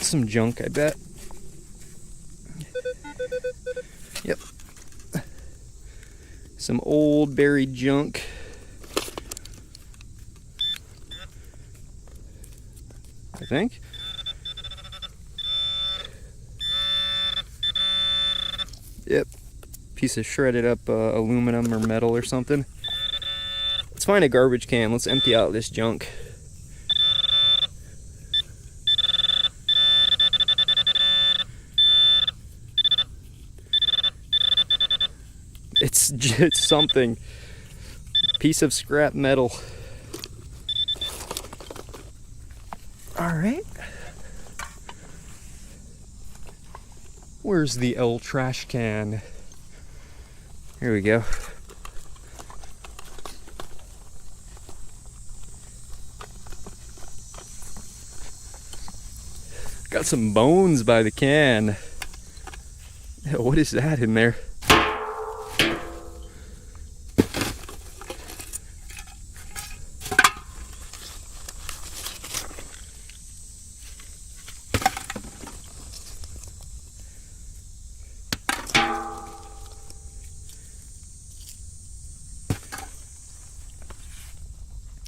Some junk, I bet. Yep. Some old buried junk. I think. Yep. Piece of shredded up aluminum or metal or something. Let's find a garbage can. Let's empty out this junk. It's something. Piece of scrap metal. All right. Where's the old trash can? Here we go. Got some bones by the can. What is that in there?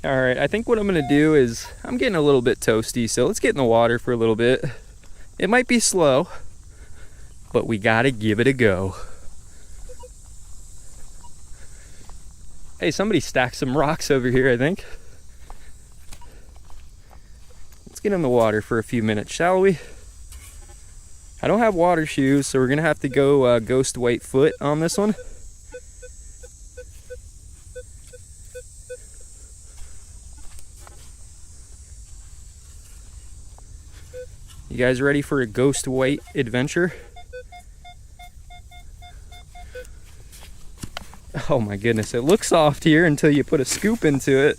All right, I think what I'm gonna do is, I'm getting a little bit toasty, so let's get in the water for a little bit. It might be slow, but we gotta give it a go. Hey, somebody stacked some rocks over here, I think. Let's get in the water for a few minutes, shall we? I don't have water shoes, so we're gonna have to go ghost white foot on this one. You guys ready for a ghost white adventure? Oh my goodness, it looks soft here until you put a scoop into it,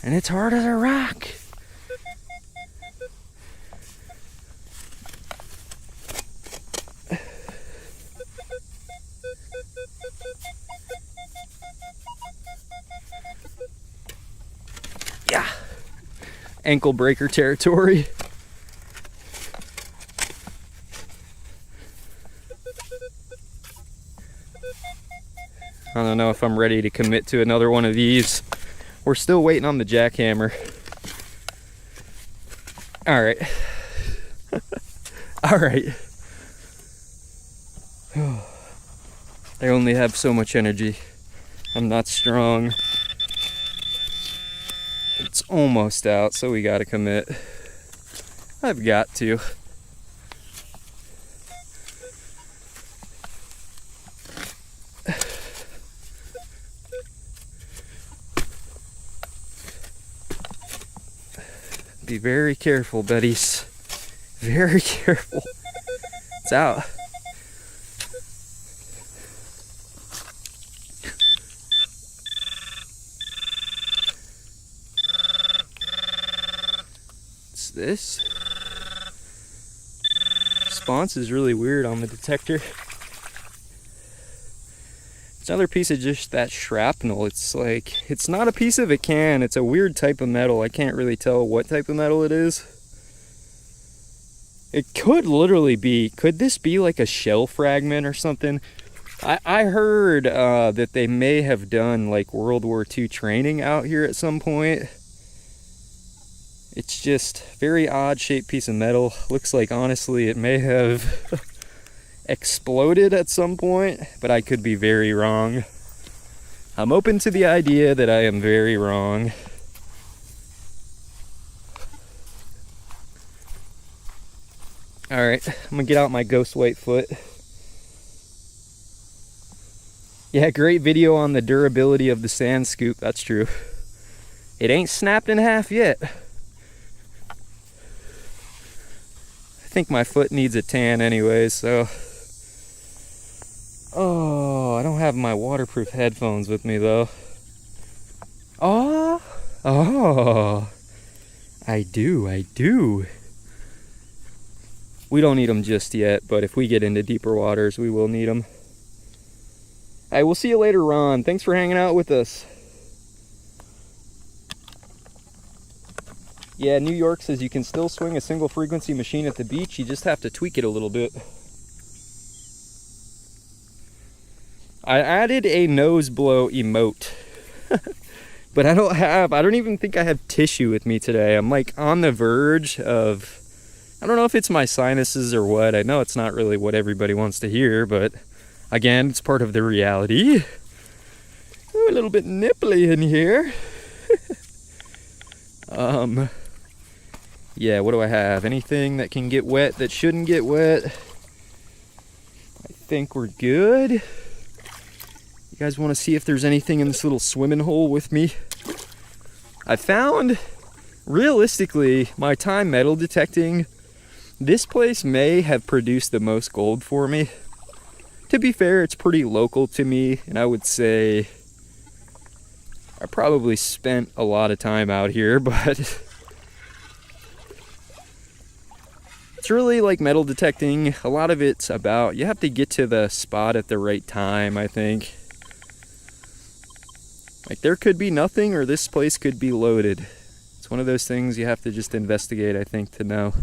and it's hard as a rock. Yeah, ankle breaker territory. I don't know if I'm ready to commit to another one of these. We're still waiting on the jackhammer. All right. All right. I only have so much energy. I'm not strong. It's almost out, so we gotta commit. I've got to. Be very careful, buddies. Very careful. It's out. What's this? Response is really weird on the detector. It's another piece of just that shrapnel. It's like, it's not a piece of a can, it's a weird type of metal. I can't really tell what type of metal it is. It could literally be, could this be like a shell fragment or something? I heard that they may have done like World War II training out here at some point. It's just very odd shaped piece of metal. Looks like honestly it may have exploded at some point, but I could be very wrong. I'm open to the idea that I am very wrong. All right, I'm gonna get out my ghost white foot. Yeah, great video on the durability of the sand scoop, that's true. It ain't snapped in half yet. I think my foot needs a tan anyways, so. Oh, I don't have my waterproof headphones with me though. Oh, I do. We don't need them just yet, but if we get into deeper waters, we will need them. All right, we'll see you later, Ron. Thanks for hanging out with us. Yeah, New York says you can still swing a single frequency machine at the beach. You just have to tweak it a little bit. I added a nose blow emote, but I don't even think I have tissue with me today. I'm like on the verge of, I don't know if it's my sinuses or what. I know it's not really what everybody wants to hear, but again, it's part of the reality. Ooh, a little bit nipply in here. Yeah, what do I have? Anything that can get wet that shouldn't get wet? I think we're good. You guys want to see if there's anything in this little swimming hole with me? I found, realistically, my time metal detecting, this place may have produced the most gold for me. To be fair, it's pretty local to me, and I would say I probably spent a lot of time out here, but It's really like metal detecting. A lot of it's about, you have to get to the spot at the right time, I think. Like there could be nothing, or this place could be loaded. It's one of those things you have to just investigate, I think, to know.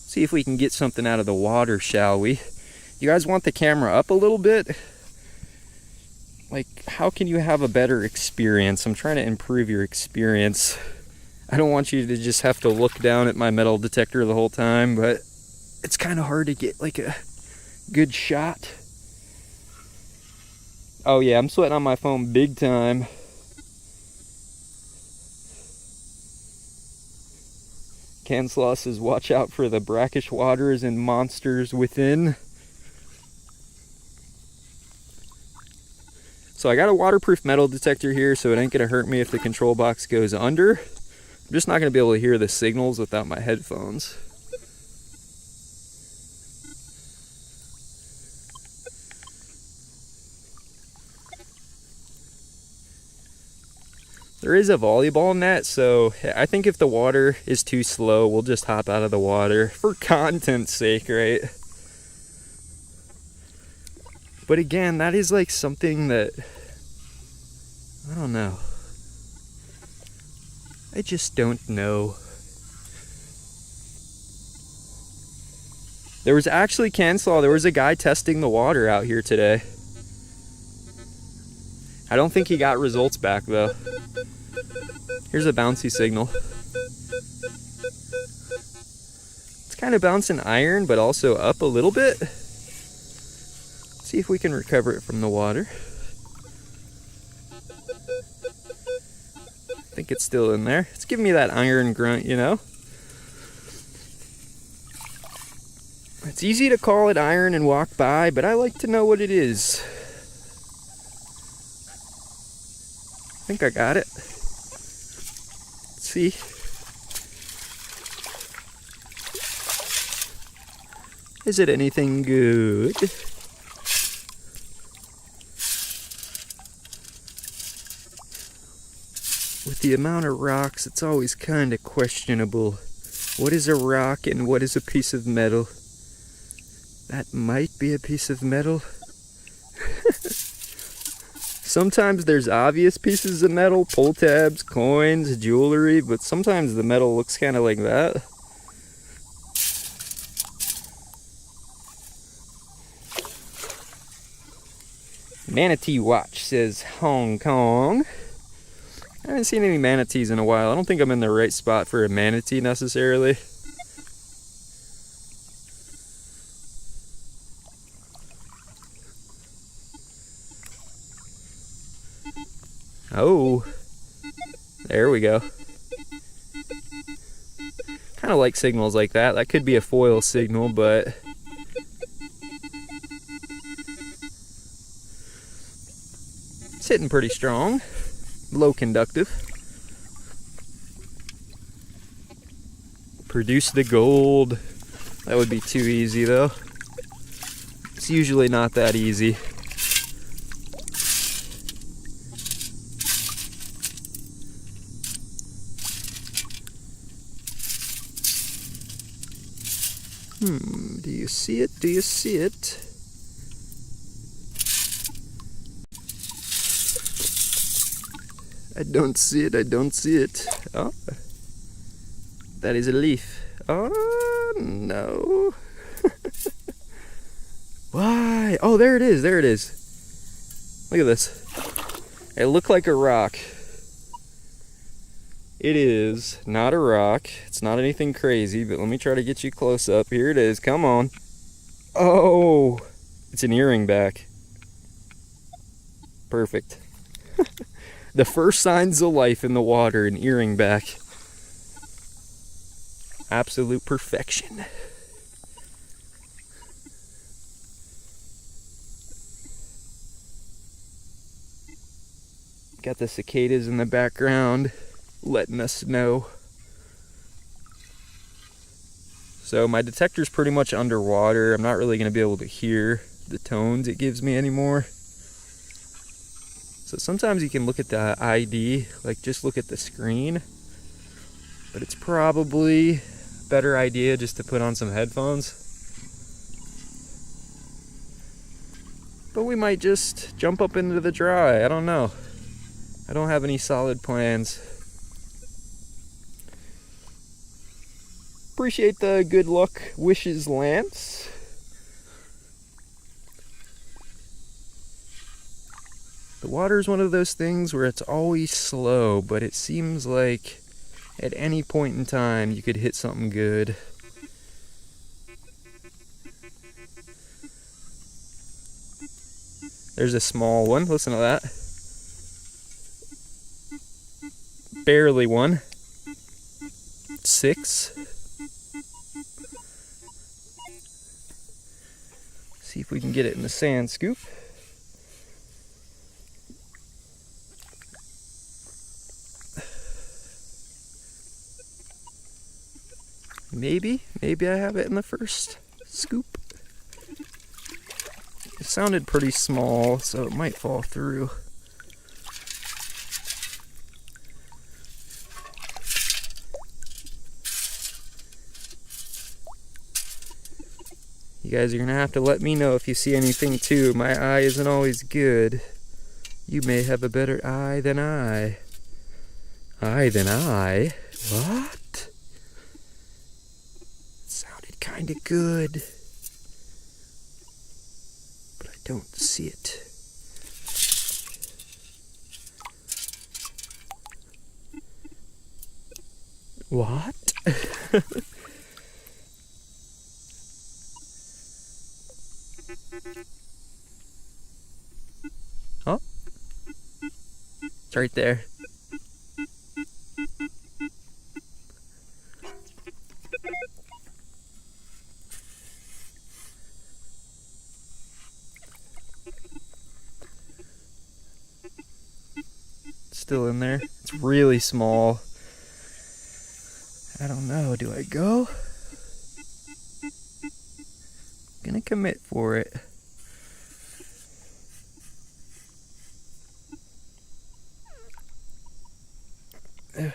See if we can get something out of the water, shall we? You guys want the camera up a little bit? Like, how can you have a better experience? I'm trying to improve your experience. I don't want you to just have to look down at my metal detector the whole time, but it's kind of hard to get like a good shot. Oh yeah, I'm sweating on my phone big time. Canslaw says, watch out for the brackish waters and monsters within. So I got a waterproof metal detector here, so it ain't gonna hurt me if the control box goes under. I'm just not gonna be able to hear the signals without my headphones. There is a volleyball net, so I think if the water is too slow, we'll just hop out of the water for content's sake, right? But again, that is like something that, I don't know. I just don't know. There was actually, Canslaw, there was a guy testing the water out here today. I don't think he got results back though. Here's a bouncy signal. It's kind of bouncing iron, but also up a little bit. See if we can recover it from the water. I think it's still in there. It's giving me that iron grunt, you know? It's easy to call it iron and walk by, but I like to know what it is. I think I got it. Let's see. Is it anything good? With the amount of rocks, it's always kind of questionable. What is a rock and what is a piece of metal? That might be a piece of metal. Sometimes there's obvious pieces of metal, pull tabs, coins, jewelry, but sometimes the metal looks kind of like that. Manatee Watch says Hong Kong. I haven't seen any manatees in a while. I don't think I'm in the right spot for a manatee necessarily. Oh, there we go. Kind of like signals like that. That could be a foil signal, but it's hitting pretty strong. Low conductive. Produce the gold. That would be too easy though. It's usually not that easy. Do you see it? Do you see it? I don't see it, I don't see it. Oh, that is a leaf. Oh, no. Why? Oh, there it is, there it is. Look at this. It looked like a rock. It is not a rock. It's not anything crazy, but let me try to get you close up. Here it is, come on. Oh, it's an earring back. Perfect. The first signs of life in the water, an earring back. Absolute perfection. Got the cicadas in the background letting us know. So my detector's pretty much underwater. I'm not really going to be able to hear the tones it gives me anymore. So sometimes you can look at the ID, like just look at the screen, but it's probably a better idea just to put on some headphones. But we might just jump up into the dry. I don't know. I don't have any solid plans. Appreciate the good luck wishes, Lance. The water is one of those things where it's always slow, but it seems like at any point in time you could hit something good. There's a small one. Listen to that. Barely one. 6. See if we can get it in the sand scoop. Maybe I have it in the first scoop. It sounded pretty small, so it might fall through. You guys are gonna have to let me know if you see anything too. My eye isn't always good. You may have a better eye than I. Eye than I? What? Sounded kinda good. But I don't see it. What? Oh, it's right there. Still in there. It's really small. I don't know. Do I go? Gonna commit for it. I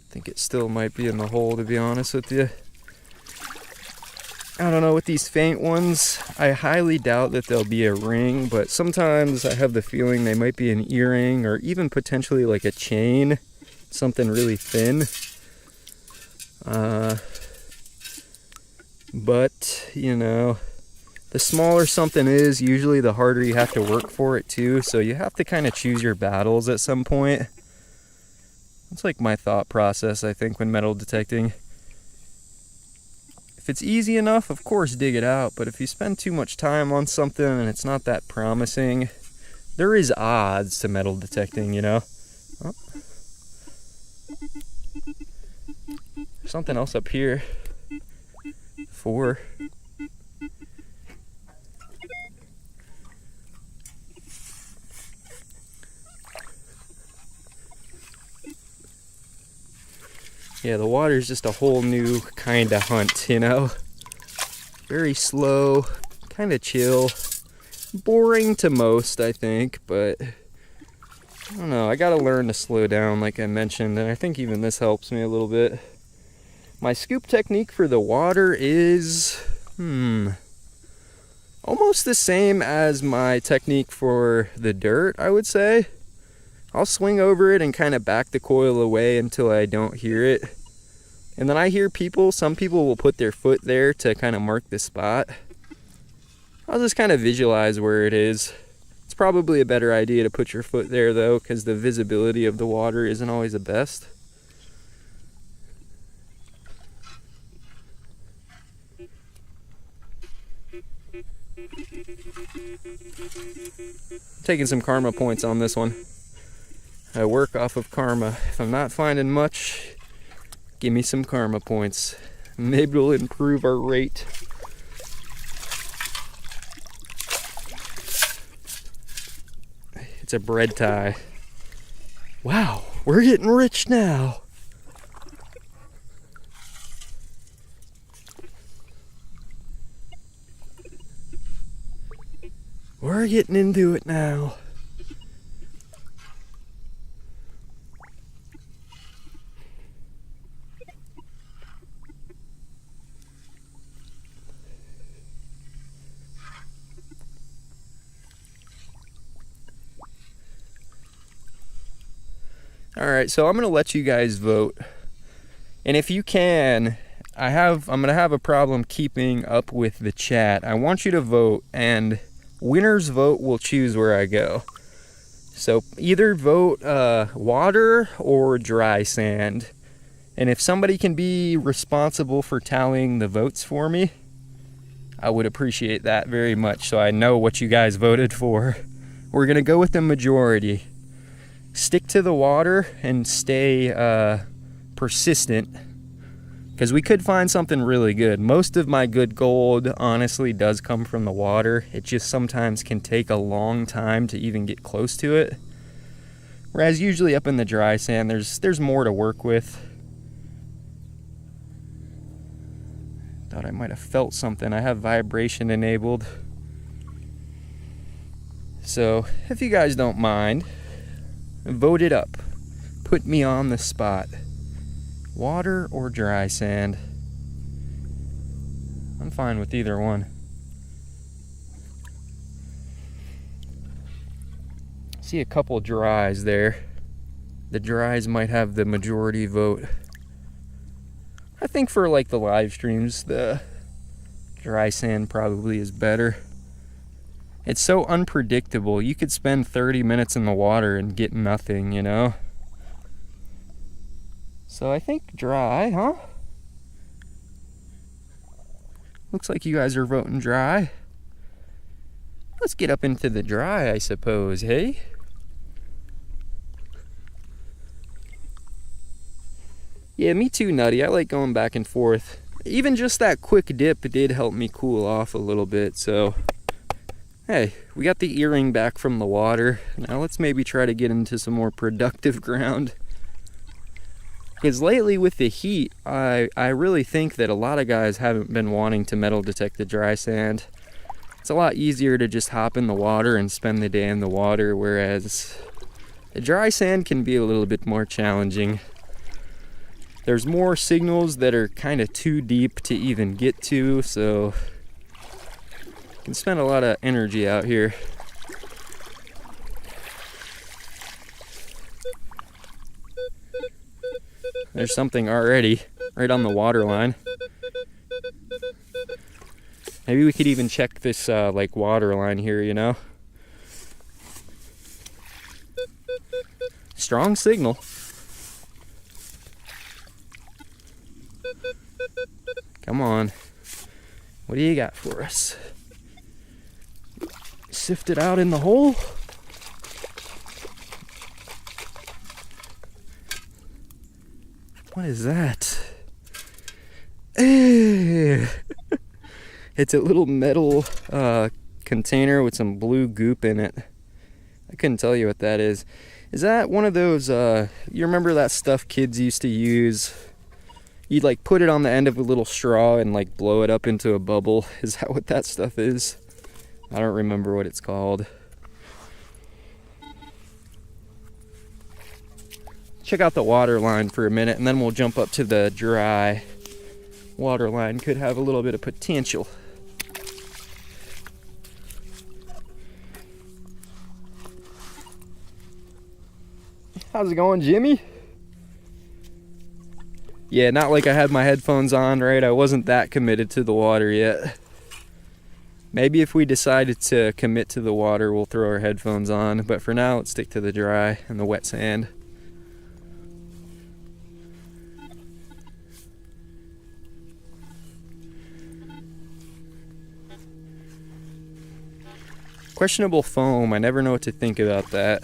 think it still might be in the hole, to be honest with you. I don't know, with these faint ones, I highly doubt that there'll be a ring, but sometimes I have the feeling they might be an earring or even potentially like a chain, something really thin. But, you know, the smaller something is, usually the harder you have to work for it too, so you have to kind of choose your battles at some point. It's like my thought process, I think, when metal detecting. If it's easy enough, of course, dig it out, but if you spend too much time on something and it's not that promising, there is odds to metal detecting, you know? Oh. Something else up here. 4. Yeah, the water's just a whole new kind of hunt, you know? Very slow, kind of chill. Boring to most, I think, but I don't know. I gotta learn to slow down, like I mentioned, and I think even this helps me a little bit. My scoop technique for the water is, almost the same as my technique for the dirt, I would say. I'll swing over it and kind of back the coil away until I don't hear it. And then I hear some people will put their foot there to kind of mark the spot. I'll just kind of visualize where it is. It's probably a better idea to put your foot there though, because the visibility of the water isn't always the best. Taking some karma points on this one. I work off of karma. If I'm not finding much, give me some karma points. Maybe it'll improve our rate. It's a bread tie. Wow, we're getting rich now. We're getting into it now. Alright, so I'm going to let you guys vote. And if you can, I'm going to have a problem keeping up with the chat. I want you to vote, and winner's vote will choose where I go. So either vote water or dry sand. And if somebody can be responsible for tallying the votes for me, I would appreciate that very much, so I know what you guys voted for. We're going to go with the majority. Stick to the water and stay persistent, because we could find something really good. Most of my good gold honestly does come from the water. It just sometimes can take a long time to even get close to it. Whereas usually up in the dry sand, there's more to work with. Thought I might have felt something. I have vibration enabled. So if you guys don't mind, vote it up. Put me on the spot. Water or dry sand? I'm fine with either one. See a couple dries there. The dries might have the majority vote. I think for like the live streams, the dry sand probably is better. It's so unpredictable. You could spend 30 minutes in the water and get nothing, you know? So I think dry, huh? Looks like you guys are voting dry. Let's get up into the dry, I suppose, hey? Yeah, me too, Nutty. I like going back and forth. Even just that quick dip did help me cool off a little bit, so... Hey, we got the earring back from the water. Now let's maybe try to get into some more productive ground. Because lately with the heat, I really think that a lot of guys haven't been wanting to metal detect the dry sand. It's a lot easier to just hop in the water and spend the day in the water, whereas the dry sand can be a little bit more challenging. There's more signals that are kind of too deep to even get to, so you can spend a lot of energy out here. There's something already right on the water line. Maybe we could even check this like water line here, you know? Strong signal. Come on. What do you got for us? Sift it out in the hole. What is that? It's a little metal container with some blue goop in it. I couldn't tell you what that is. Is that one of those, you remember that stuff kids used to use? You'd like put it on the end of a little straw and like blow it up into a bubble. Is that what that stuff is? I don't remember what it's called. Check out the water line for a minute and then we'll jump up to the dry. Water line could have a little bit of potential. How's it going, Jimmy? Yeah, not like I had my headphones on, right? I wasn't that committed to the water yet. Maybe if we decided to commit to the water, we'll throw our headphones on. But for now, let's stick to the dry and the wet sand. Questionable foam. I never know what to think about that.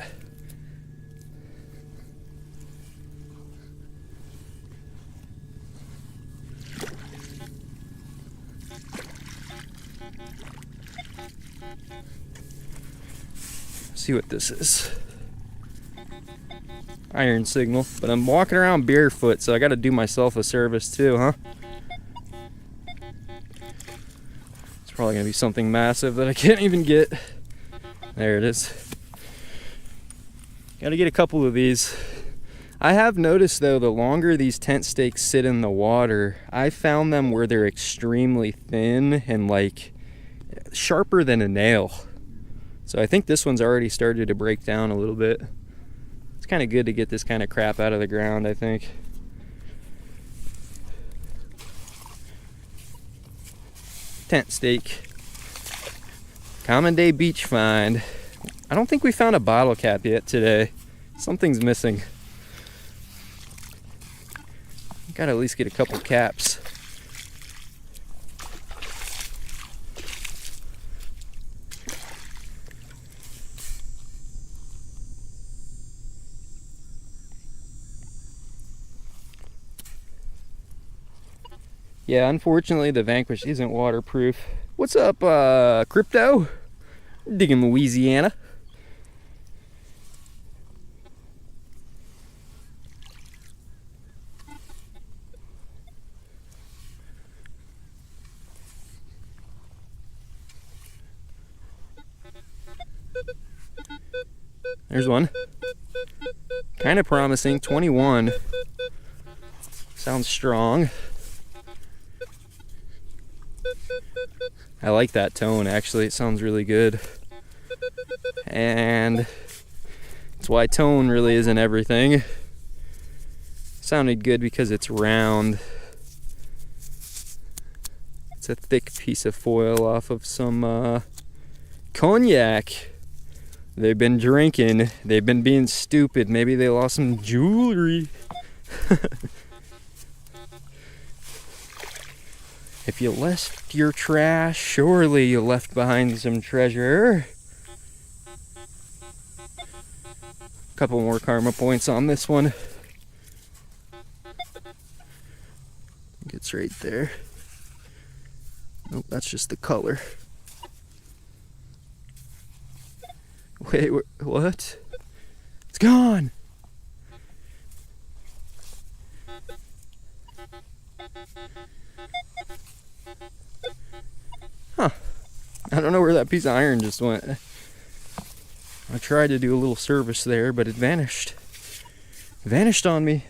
See what this is. Iron signal, but I'm walking around barefoot, so I got to do myself a service too, huh? It's probably gonna be something massive that I can't even get. There it is. Got to get a couple of these. I have noticed though, the longer these tent stakes sit in the water, I found them where they're extremely thin and like sharper than a nail. So I think this one's already started to break down a little bit. Let's It's kind of good to get this kind of crap out of the ground, I think. Tent stake. Common day beach find. I don't think we found a bottle cap yet today. Something's missing. Gotta at least get a couple caps. Yeah, unfortunately the Vanquish isn't waterproof. What's up, Crypto? Digging Louisiana. There's one. Kind of promising, 21. Sounds strong. I like that tone, actually. It sounds really good. And that's why tone really isn't everything. Sounded good because it's round. It's a thick piece of foil off of some cognac. They've been drinking. They've been being stupid. Maybe they lost some jewelry. If you left your trash, surely you left behind some treasure. Couple more karma points on this one. It's right there. Nope, that's just the color. Wait, what? It's gone! Huh. I don't know where that piece of iron just went. I tried to do a little service there, but it vanished. Vanished on me.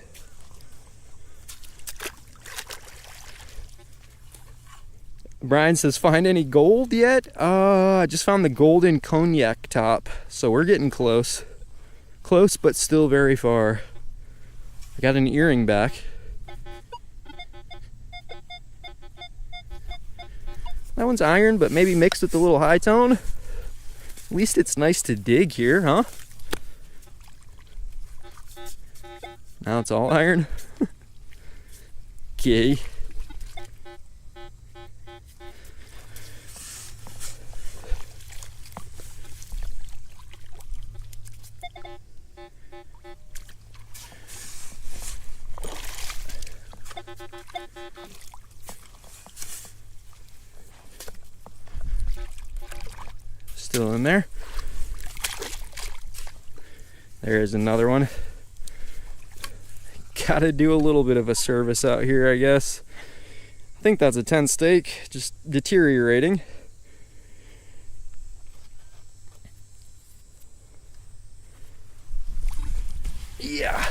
Brian says, find any gold yet? I just found the golden cognac top, so we're getting close. Close, but still very far. I got an earring back. That one's iron, but maybe mixed with a little high tone. At least it's nice to dig here, huh? Now it's all iron. Okay. Still in there. There's another one. Gotta do a little bit of a service out here, I guess. I think that's a 10 stake, just deteriorating. Yeah.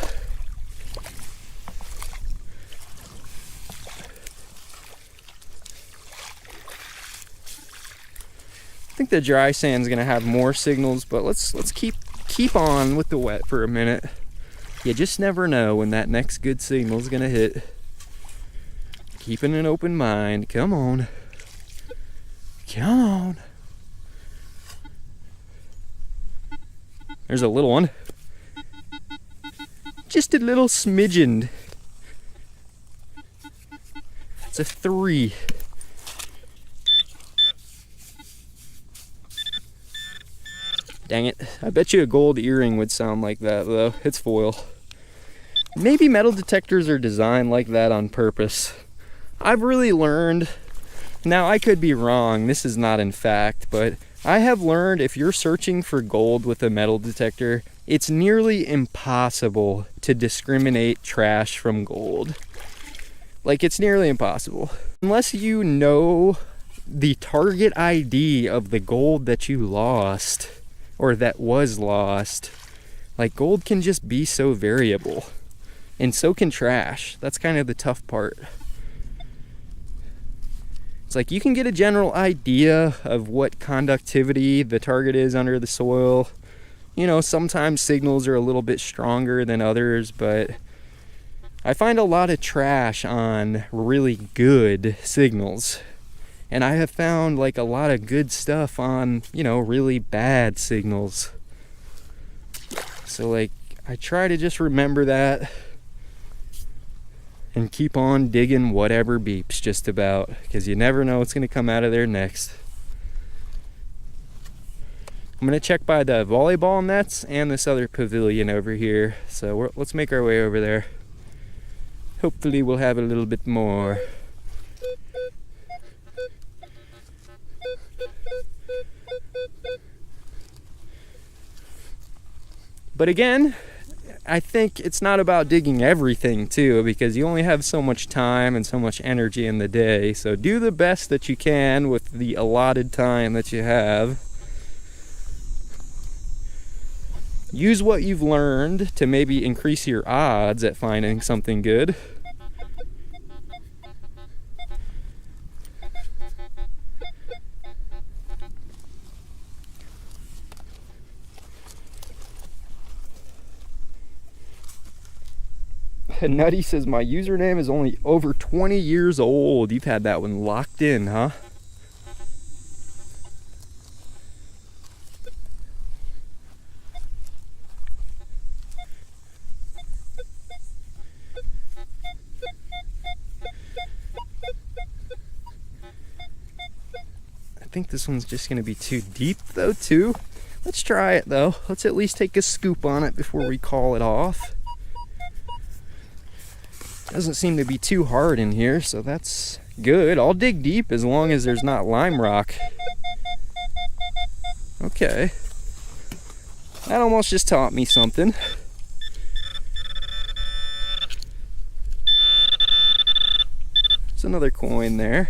I think the dry sand's gonna have more signals, but let's keep on with the wet for a minute. You just never know when that next good signal's gonna hit. Keeping an open mind. Come on. Come on. There's a little one. Just a little smidgen. It's a 3. Dang it. I bet you a gold earring would sound like that, though. It's foil. Maybe metal detectors are designed like that on purpose. I've really learned, now I could be wrong, this is not in fact, but I have learned if you're searching for gold with a metal detector, it's nearly impossible to discriminate trash from gold. Like, it's nearly impossible. Unless you know the target ID of the gold that you lost, or that was lost. Like, gold can just be so variable, and so can trash. That's kind of the tough part. It's like you can get a general idea of what conductivity the target is under the soil, You know, sometimes signals are a little bit stronger than others, but I find a lot of trash on really good signals. And I have found like a lot of good stuff on, you know, really bad signals. So like, I try to just remember that and keep on digging whatever beeps just about, because you never know what's going to come out of there next. I'm going to check by the volleyball nets and this other pavilion over here. So let's make our way over there. Hopefully we'll have a little bit more. But again, I think it's not about digging everything too, because you only have so much time and so much energy in the day. So do the best that you can with the allotted time that you have. Use what you've learned to maybe increase your odds at finding something good. Nutty says, my username is only over 20 years old. You've had that one locked in, huh? I think this one's just going to be too deep though, too. Let's try it though. Let's at least take a scoop on it before we call it off. Doesn't seem to be too hard in here, so that's good. I'll dig deep as long as there's not lime rock. Okay. That almost just taught me something. There's another coin there.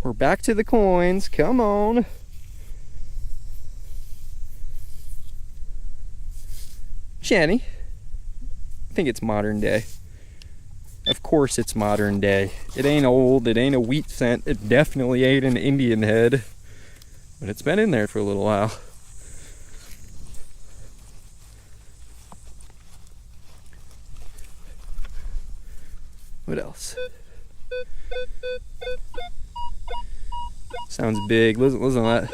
We're back to the coins. Come on. Jenny. I think it's modern day. Of course it's modern day. It ain't old, it ain't a wheat cent, it definitely ain't an Indian head. But it's been in there for a little while. What else? Sounds big. Listen to that.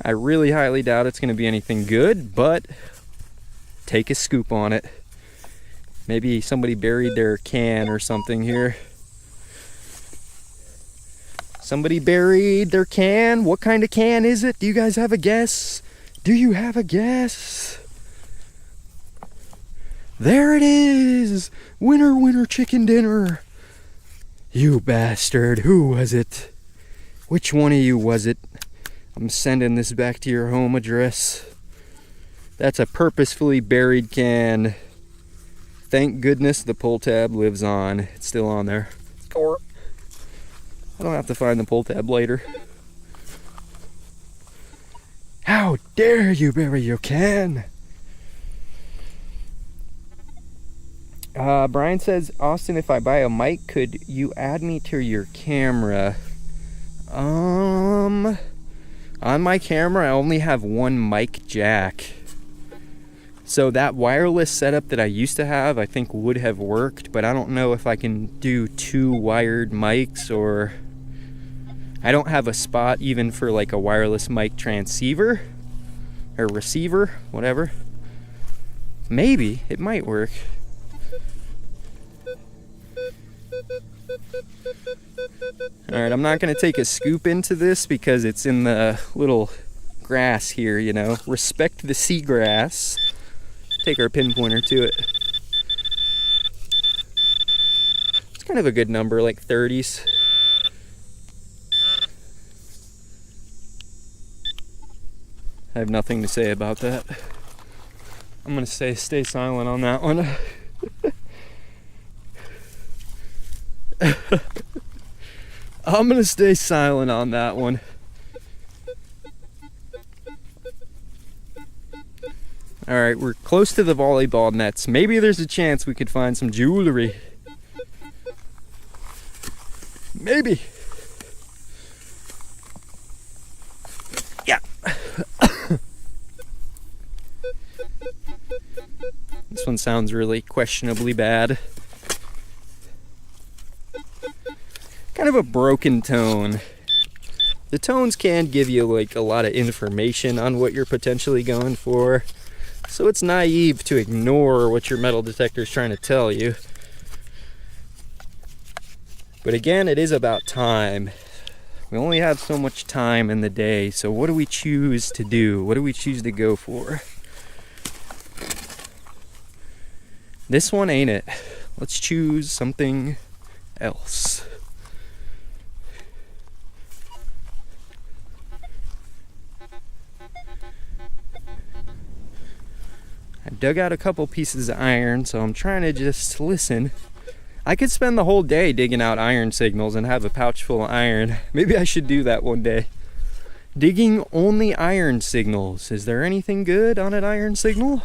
I really highly doubt it's going to be anything good, but take a scoop on it. Maybe somebody buried their can or something here. Somebody buried their can. What kind of can is it? Do you guys have a guess? Do you have a guess? There it is! Winner, winner, chicken dinner. You bastard, who was it? Which one of you was it? I'm sending this back to your home address. That's a purposefully buried can. Thank goodness the pull tab lives on. It's still on there. Or I don't have to find the pull tab later. How dare you bury your can? Brian says, Austin, if I buy a mic, could you add me to your camera? On my camera, I only have one mic jack. So that wireless setup that I used to have, I think would have worked, but I don't know if I can do 2 wired mics, or I don't have a spot even for like a wireless mic transceiver or receiver, whatever. Maybe it might work. Alright, I'm not going to take a scoop into this because it's in the little grass here, you know. Respect the seagrass. Take our pinpointer to it. It's kind of a good number, like 30s. I have nothing to say about that. I'm going to stay silent on that one. I'm going to stay silent on that one. Alright, we're close to the volleyball nets. Maybe there's a chance we could find some jewelry. Maybe. Yeah. sounds really questionably bad. Kind of a broken tone. The tones can give you like a lot of information on what you're potentially going for, so it's naive to ignore what your metal detector is trying to tell you. But again, it is about time. We only have so much time in the day, so what do we choose to do? What do we choose to go for? This one ain't it. Let's choose something else. I dug out a couple pieces of iron, so I'm trying to just listen. I could spend the whole day digging out iron signals and have a pouch full of iron. Maybe I should do that one day. Digging only iron signals. Is there anything good on an iron signal?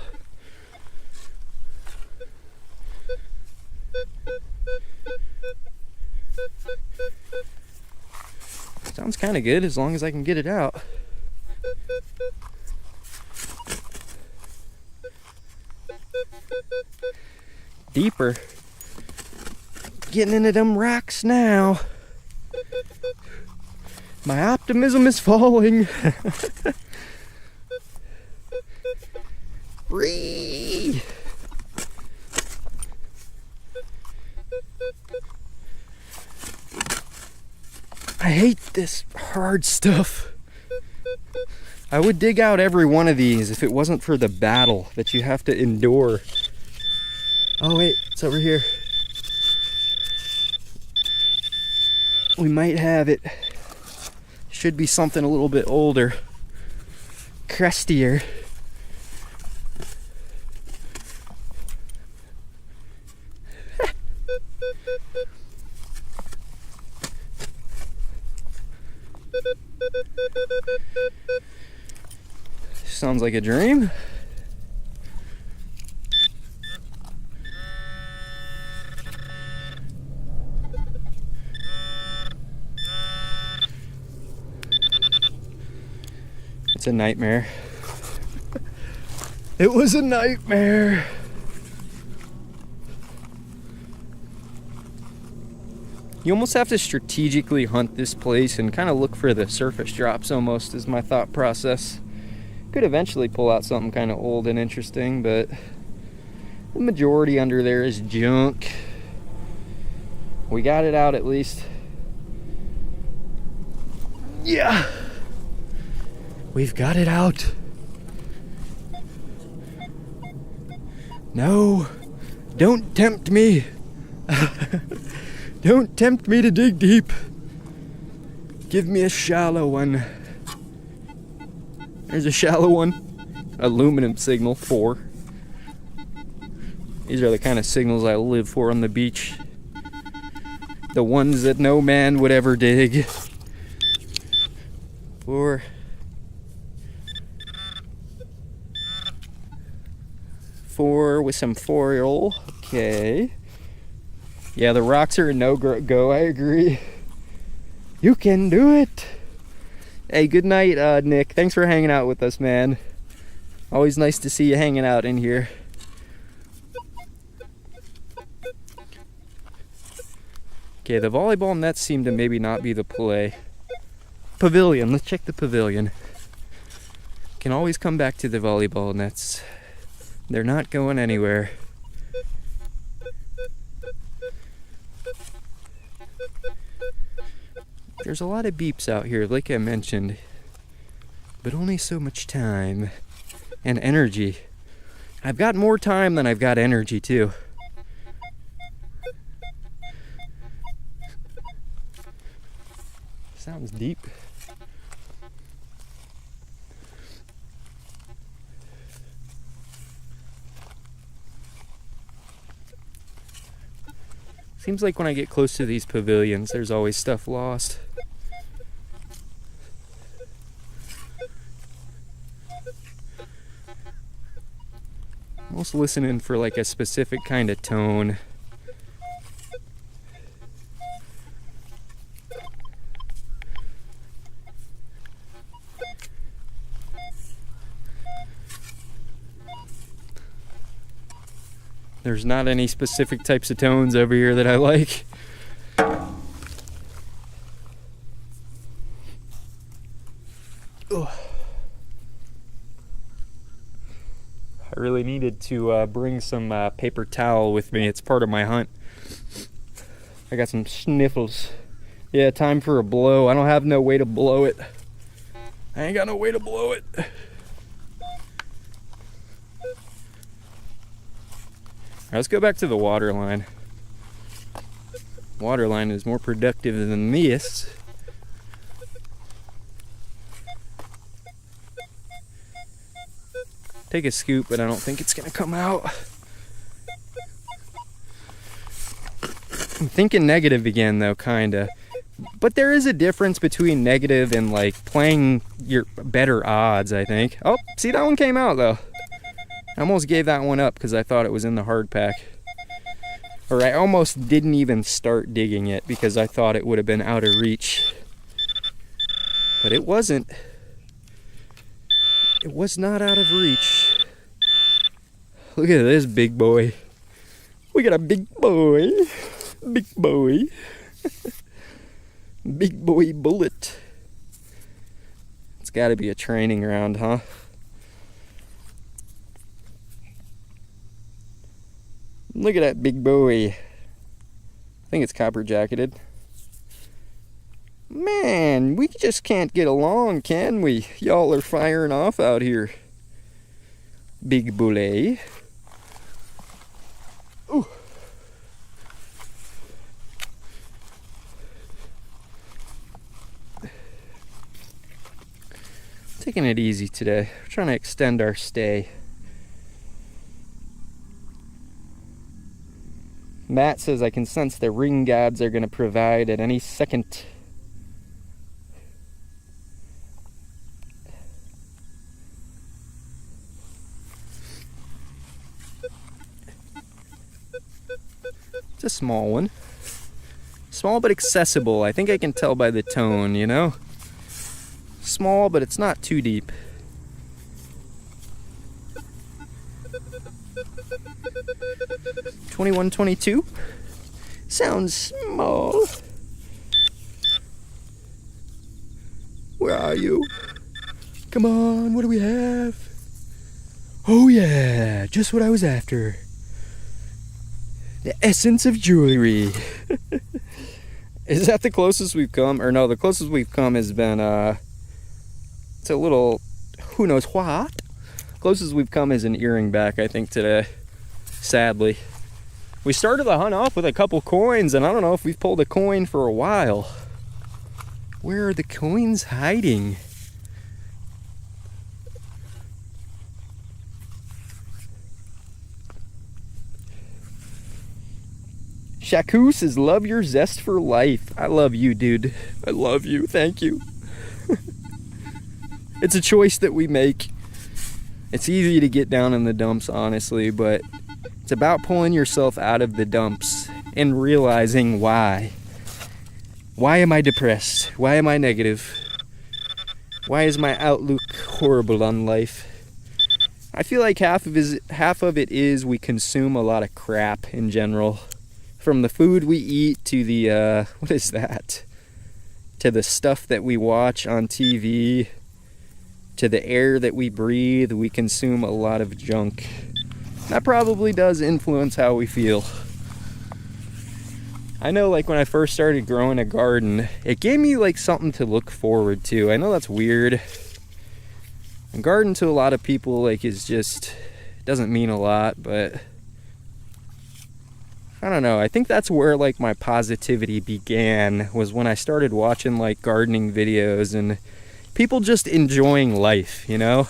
Sounds kind of good as long as I can get it out. Deeper. Getting into them rocks now. My optimism is falling. Ree. I hate this hard stuff. I would dig out every one of these if it wasn't for the battle that you have to endure. Oh wait, it's over here. We might have it. Should be something a little bit older, crustier. Sounds like a dream. It's a nightmare. It was a nightmare. You almost have to strategically hunt this place and kind of look for the surface drops almost, is my thought process. Could eventually pull out something kind of old and interesting, but the majority under there is junk. We got it out at least. Yeah. We've got it out. No, don't tempt me. Don't tempt me to dig deep. Give me a shallow one. There's a shallow one. Aluminum signal 4. These are the kind of signals I live for on the beach. The ones that no man would ever dig. 4. 4 with some foil. Okay. Yeah, the rocks are a no-go, I agree. You can do it. Hey, good night, Nick. Thanks for hanging out with us, man. Always nice to see you hanging out in here. Okay, the volleyball nets seem to maybe not be the play. Pavilion, let's check the pavilion. Can always come back to the volleyball nets. They're not going anywhere. There's a lot of beeps out here, like I mentioned, but only so much time and energy. I've got more time than I've got energy, too. Sounds deep. Seems like when I get close to these pavilions, there's always stuff lost. Almost listening for like a specific kind of tone. There's not any specific types of tones over here that I like. Ugh. I really needed to bring some paper towel with me. It's part of my hunt. I got some sniffles. Yeah, time for a blow. I don't have no way to blow it. I ain't got no way to blow it. Let's go back to the water line. Water line is more productive than this. Take a scoop, but I don't think it's gonna come out. I'm thinking negative again though, kinda. But there is a difference between negative and like playing your better odds, I think. Oh, see, that one came out though. I almost gave that one up because I thought it was in the hard pack. Or I almost didn't even start digging it because I thought it would have been out of reach. But it wasn't. It was not out of reach. Look at this big boy. We got a big boy. Big boy. Big boy bullet. It's got to be a training round, huh? Look at that big boy. I think it's copper jacketed. Man, we just can't get along, can we? Y'all are firing off out here. Big bullet. Ooh. Taking it easy today. We're trying to extend our stay. Matt says I can sense the ring gods are going to provide at any second. It's a small one. Small but accessible. I think I can tell by the tone, you know? Small, but it's not too deep. $21.22 sounds small. Where are you? Come on, what do we have? Oh yeah, just what I was after. The essence of jewelry. Is that the closest we've come? Or no, the closest we've come has been it's a little who knows what. Closest we've come is an earring back, I think, today. Sadly. We started the hunt off with a couple coins, and I don't know if we've pulled a coin for a while. Where are the coins hiding? Shaku says, love your zest for life. I love you, dude. I love you. Thank you. It's a choice that we make. It's easy to get down in the dumps, honestly, but it's about pulling yourself out of the dumps and realizing why. Why am I depressed? Why am I negative? Why is my outlook horrible on life? I feel like half of it is we consume a lot of crap in general. From the food we eat to the, what is that? To the stuff that we watch on TV, to the air that we breathe, we consume a lot of junk. That probably does influence how we feel. I know, like, when I first started growing a garden, it gave me like something to look forward to. I know that's weird. A garden to a lot of people, like, is just, doesn't mean a lot, but I don't know. I think that's where like my positivity began, was when I started watching like gardening videos and people just enjoying life, you know?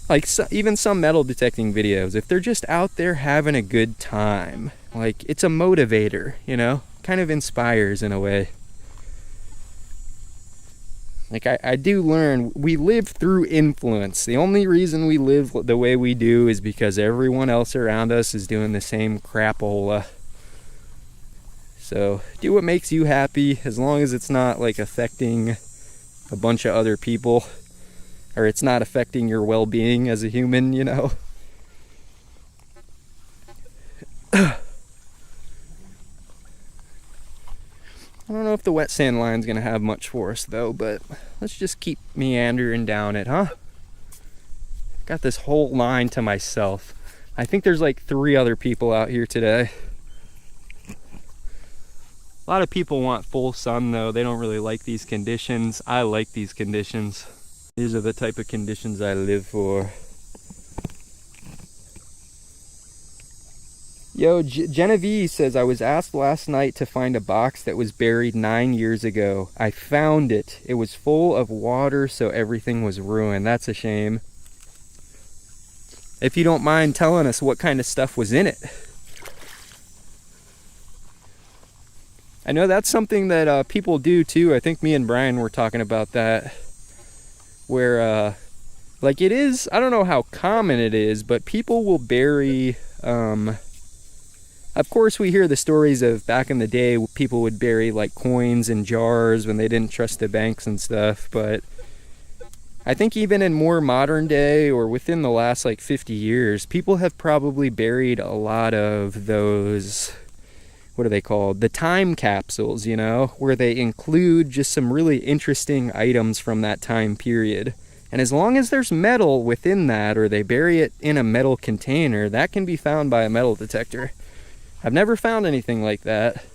Like even some metal detecting videos, if they're just out there having a good time, like it's a motivator, you know? Kind of inspires in a way. Like I do learn, we live through influence. The only reason we live the way we do is because everyone else around us is doing the same crapola. So do what makes you happy, as long as it's not like affecting a bunch of other people, or it's not affecting your well-being as a human, you know. I don't know if the wet sand line's gonna have much for us though, but let's just keep meandering down it, huh? Got this whole line to myself. I think there's like 3 other people out here today. A lot of people want full sun though. They don't really like these conditions. I like these conditions. These are the type of conditions I live for. Yo, Genevieve says, I was asked last night to find a box that was buried 9 years ago. I found it. It was full of water, so everything was ruined. That's a shame. If you don't mind telling us what kind of stuff was in it. I know that's something that people do too. I think me and Brian were talking about that. Where, like it is, I don't know how common it is, but people will bury, of course we hear the stories of back in the day, people would bury like coins in jars when they didn't trust the banks and stuff, but I think even in more modern day or within the last like 50 years, people have probably buried a lot of those, what are they called? The time capsules, you know, where they include just some really interesting items from that time period. And as long as there's metal within that, or they bury it in a metal container, that can be found by a metal detector. I've never found anything like that.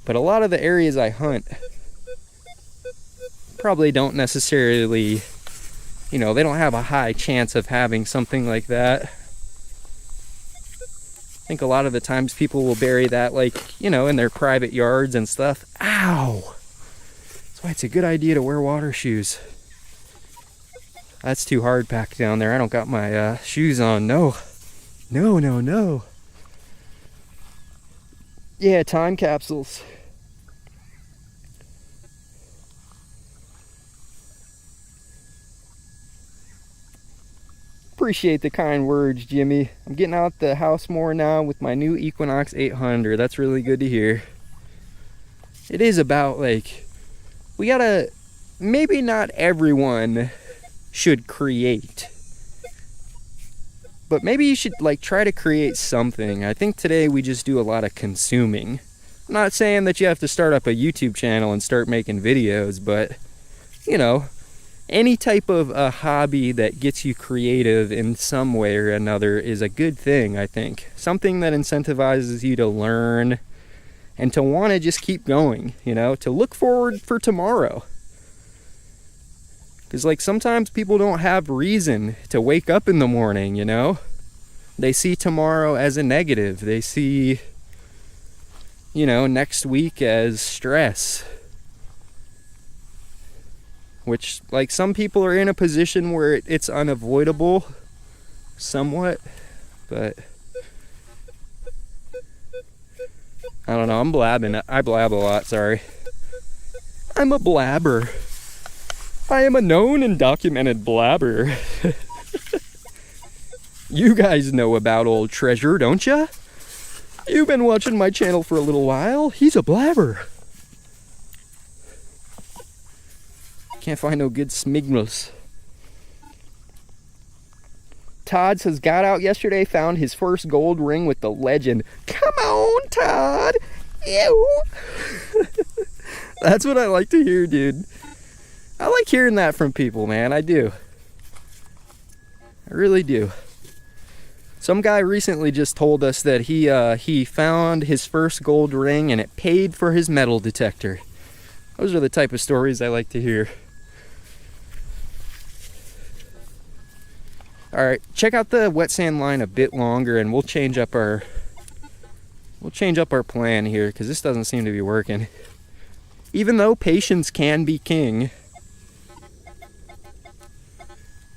But a lot of the areas I hunt probably don't necessarily, you know, they don't have a high chance of having something like that. I think a lot of the times people will bury that, like, you know, in their private yards and stuff. Ow! That's why it's a good idea to wear water shoes. That's too hard packed down there. I don't got my shoes on. No. No, no, no. Yeah, time capsules. Appreciate the kind words, Jimmy. I'm getting out the house more now with my new Equinox 800. That's really good to hear. It is about, like, we gotta, maybe not everyone should create, but maybe you should like try to create something. I think today we just do a lot of consuming. I'm not saying that you have to start up a YouTube channel and start making videos, but you know, any type of a hobby that gets you creative in some way or another is a good thing, I think. Something that incentivizes you to learn and to want to just keep going, you know, to look forward for tomorrow. Because, like, sometimes people don't have reason to wake up in the morning, you know? They see tomorrow as a negative. They see, you know, next week as stress. Which, like, some people are in a position where it's unavoidable, somewhat. But, I don't know, I'm blabbing. I blab a lot, sorry. I'm a blabber. I am a known and documented blabber. You guys know about old Treasure, don't ya? You've been watching my channel for a little while. He's a blabber. Can't find no good smignals. Todd says, got out yesterday, found his first gold ring with the legend. Come on, Todd. Ew. That's what I like to hear, dude. I like hearing that from people, man. I do. I really do. Some guy recently just told us that he found his first gold ring and it paid for his metal detector. Those are the type of stories I like to hear. All right, check out the wet sand line a bit longer and we'll change up our plan here because this doesn't seem to be working. Even though patience can be king,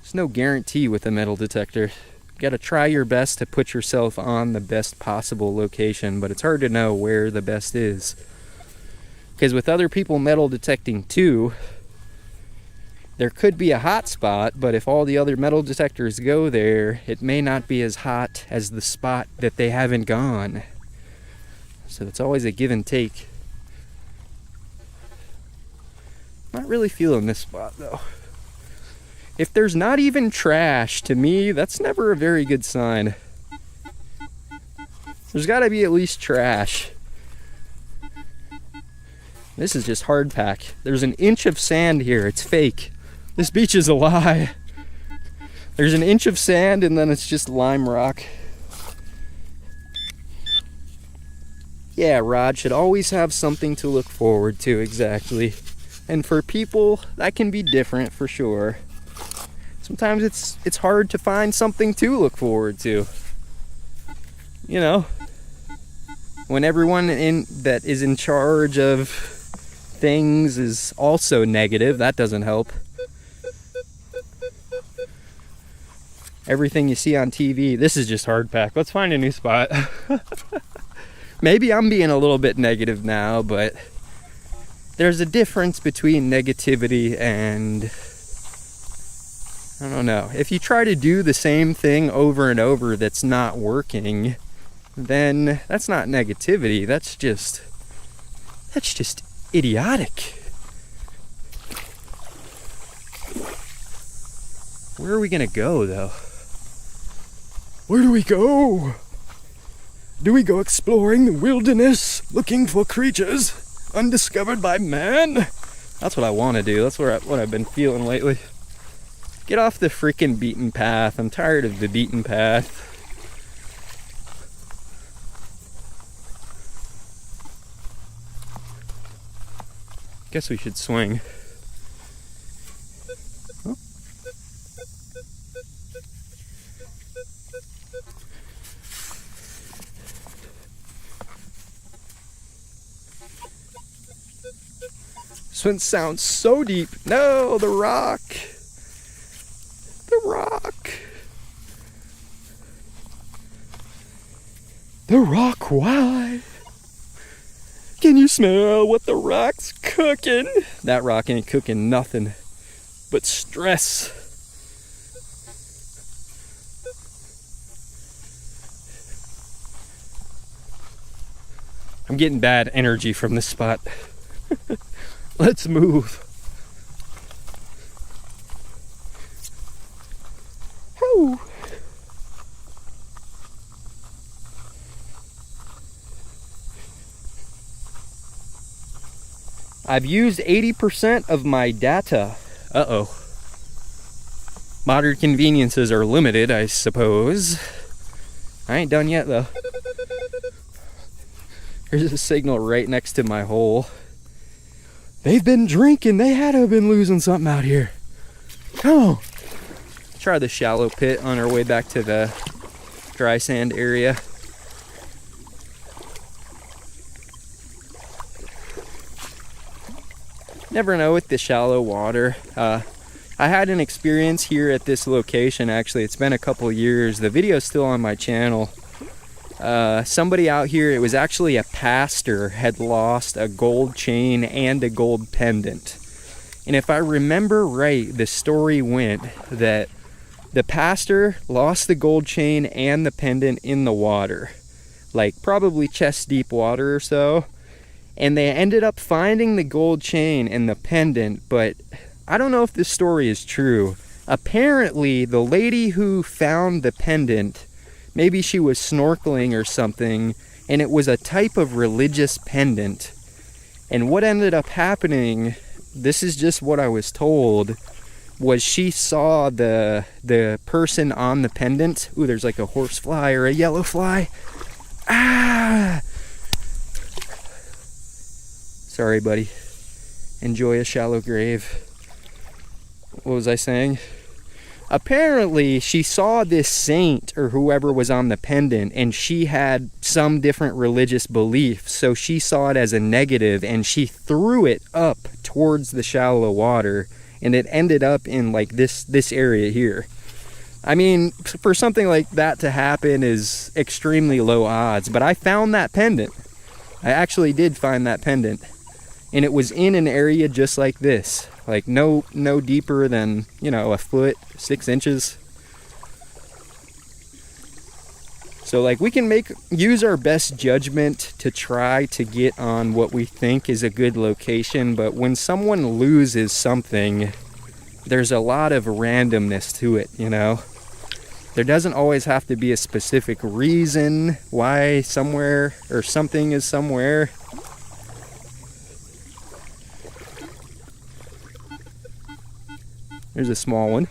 there's no guarantee with a metal detector. You gotta try your best to put yourself on the best possible location, but it's hard to know where the best is. Because with other people metal detecting too, there could be a hot spot, but if all the other metal detectors go there, it may not be as hot as the spot that they haven't gone. So it's always a give and take. Not really feeling this spot though. If there's not even trash, to me, that's never a very good sign. There's gotta be at least trash. This is just hard pack. There's an inch of sand here. It's fake. This beach is a lie. There's an inch of sand and then it's just lime rock. Yeah, Rod should always have something to look forward to, exactly. And for people, that can be different for sure. Sometimes it's hard to find something to look forward to. You know, when everyone that is in charge of things is also negative, that doesn't help. Everything you see on TV, this is just hard pack. Let's find a new spot. Maybe I'm being a little bit negative now, but there's a difference between negativity and, I don't know. If you try to do the same thing over and over that's not working, then that's not negativity. That's just idiotic. Where are we gonna go, though? Where do we go? Do we go exploring the wilderness, looking for creatures undiscovered by man? That's what I want to do. That's what I've been feeling lately. Get off the freaking beaten path. I'm tired of the beaten path. Guess we should swing. Oh. This one sounds so deep. No, the rock. The rock. The rock, why? Can you smell what the rock's cooking? That rock ain't cooking nothing but stress. I'm getting bad energy from this spot. Let's move. Whew. I've used 80% of my data. Uh-oh. Modern conveniences are limited, I suppose. I ain't done yet, though. There's a signal right next to my hole. They've been drinking. They had to have been losing something out here. Come on. Try the shallow pit on our way back to the dry sand area. Never know with the shallow water. I had an experience here at this location, actually. It's been a couple years. The video's still on my channel. Somebody out here, it was actually a pastor, had lost a gold chain and a gold pendant. And if I remember right, the story went that the pastor lost the gold chain and the pendant in the water, like probably chest deep water or so. And they ended up finding the gold chain and the pendant, but I don't know if this story is true. Apparently, the lady who found the pendant, maybe she was snorkeling or something, and it was a type of religious pendant. And what ended up happening, this is just what I was told, was she saw the person on the pendant. Ooh, there's like a horsefly or a yellow fly. Ah! Sorry, buddy. Enjoy a shallow grave. What was I saying? Apparently, she saw this saint or whoever was on the pendant, and she had some different religious belief, so she saw it as a negative, and she threw it up towards the shallow water, and it ended up in like this area here. I mean, for something like that to happen is extremely low odds, but I found that pendant. I actually did find that pendant. And it was in an area just like this, like no deeper than, you know, a foot, 6 inches. So like we can use our best judgment to try to get on what we think is a good location, but when someone loses something, there's a lot of randomness to it, you know. There doesn't always have to be a specific reason why somewhere or something is somewhere. There's a small one.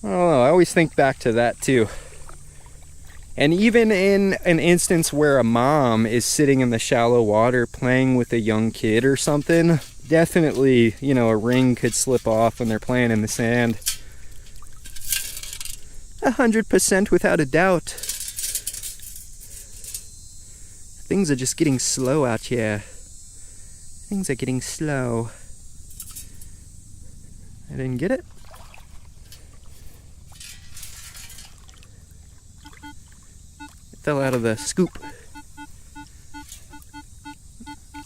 I don't know, I always think back to that too. And even in an instance where a mom is sitting in the shallow water playing with a young kid or something, definitely, you know, a ring could slip off when they're playing in the sand. 100% without a doubt. Things are just getting slow out here. Things are getting slow. I didn't get it. It fell out of the scoop.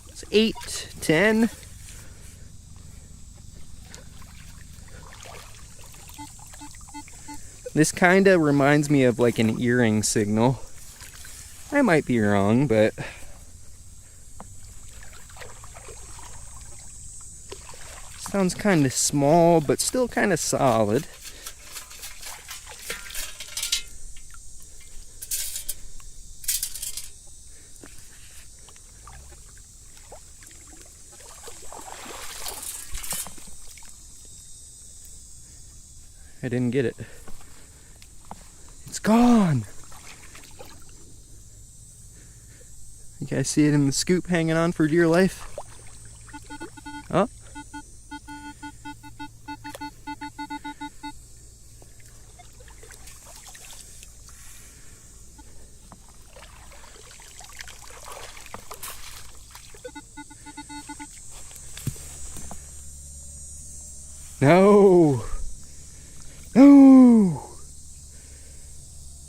It's 8, 10. This kind of reminds me of like an earring signal. I might be wrong, but sounds kind of small, but still kind of solid. I didn't get it. It's gone! You guys see it in the scoop hanging on for dear life? Oh. No! No!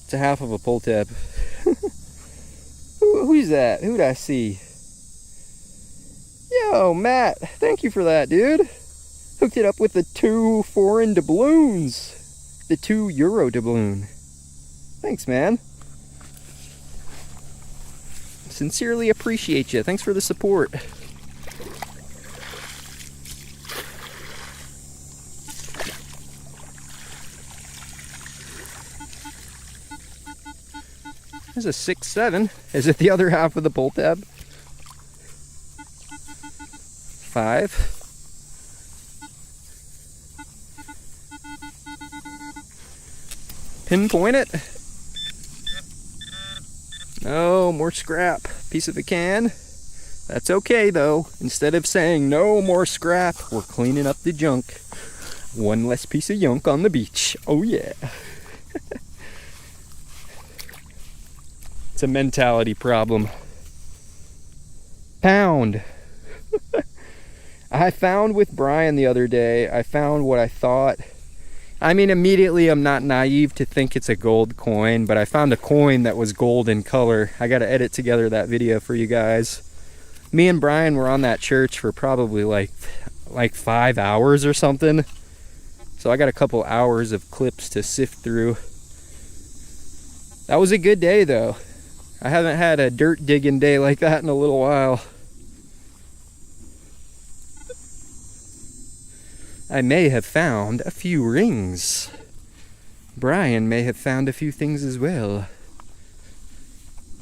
It's a half of a pull tab. Who's that? Who'd I see? Yo, Matt, thank you for that, dude. Hooked it up with the 2 foreign doubloons. The 2 euro doubloon. Thanks, man. Sincerely appreciate you. Thanks for the support. There's a 6-7. Is it the other half of the pull tab? 5. Pinpoint it. No, more scrap. Piece of a can. That's okay though. Instead of saying no more scrap, we're cleaning up the junk. One less piece of junk on the beach. Oh yeah. It's a mentality problem. Pound. I found with Brian the other day, I found what I thought. I mean, immediately I'm not naive to think it's a gold coin, but I found a coin that was gold in color. I got to edit together that video for you guys. Me and Brian were on that church for probably like 5 hours or something. So I got a couple hours of clips to sift through. That was a good day though. I haven't had a dirt digging day like that in a little while. I may have found a few rings. Brian may have found a few things as well.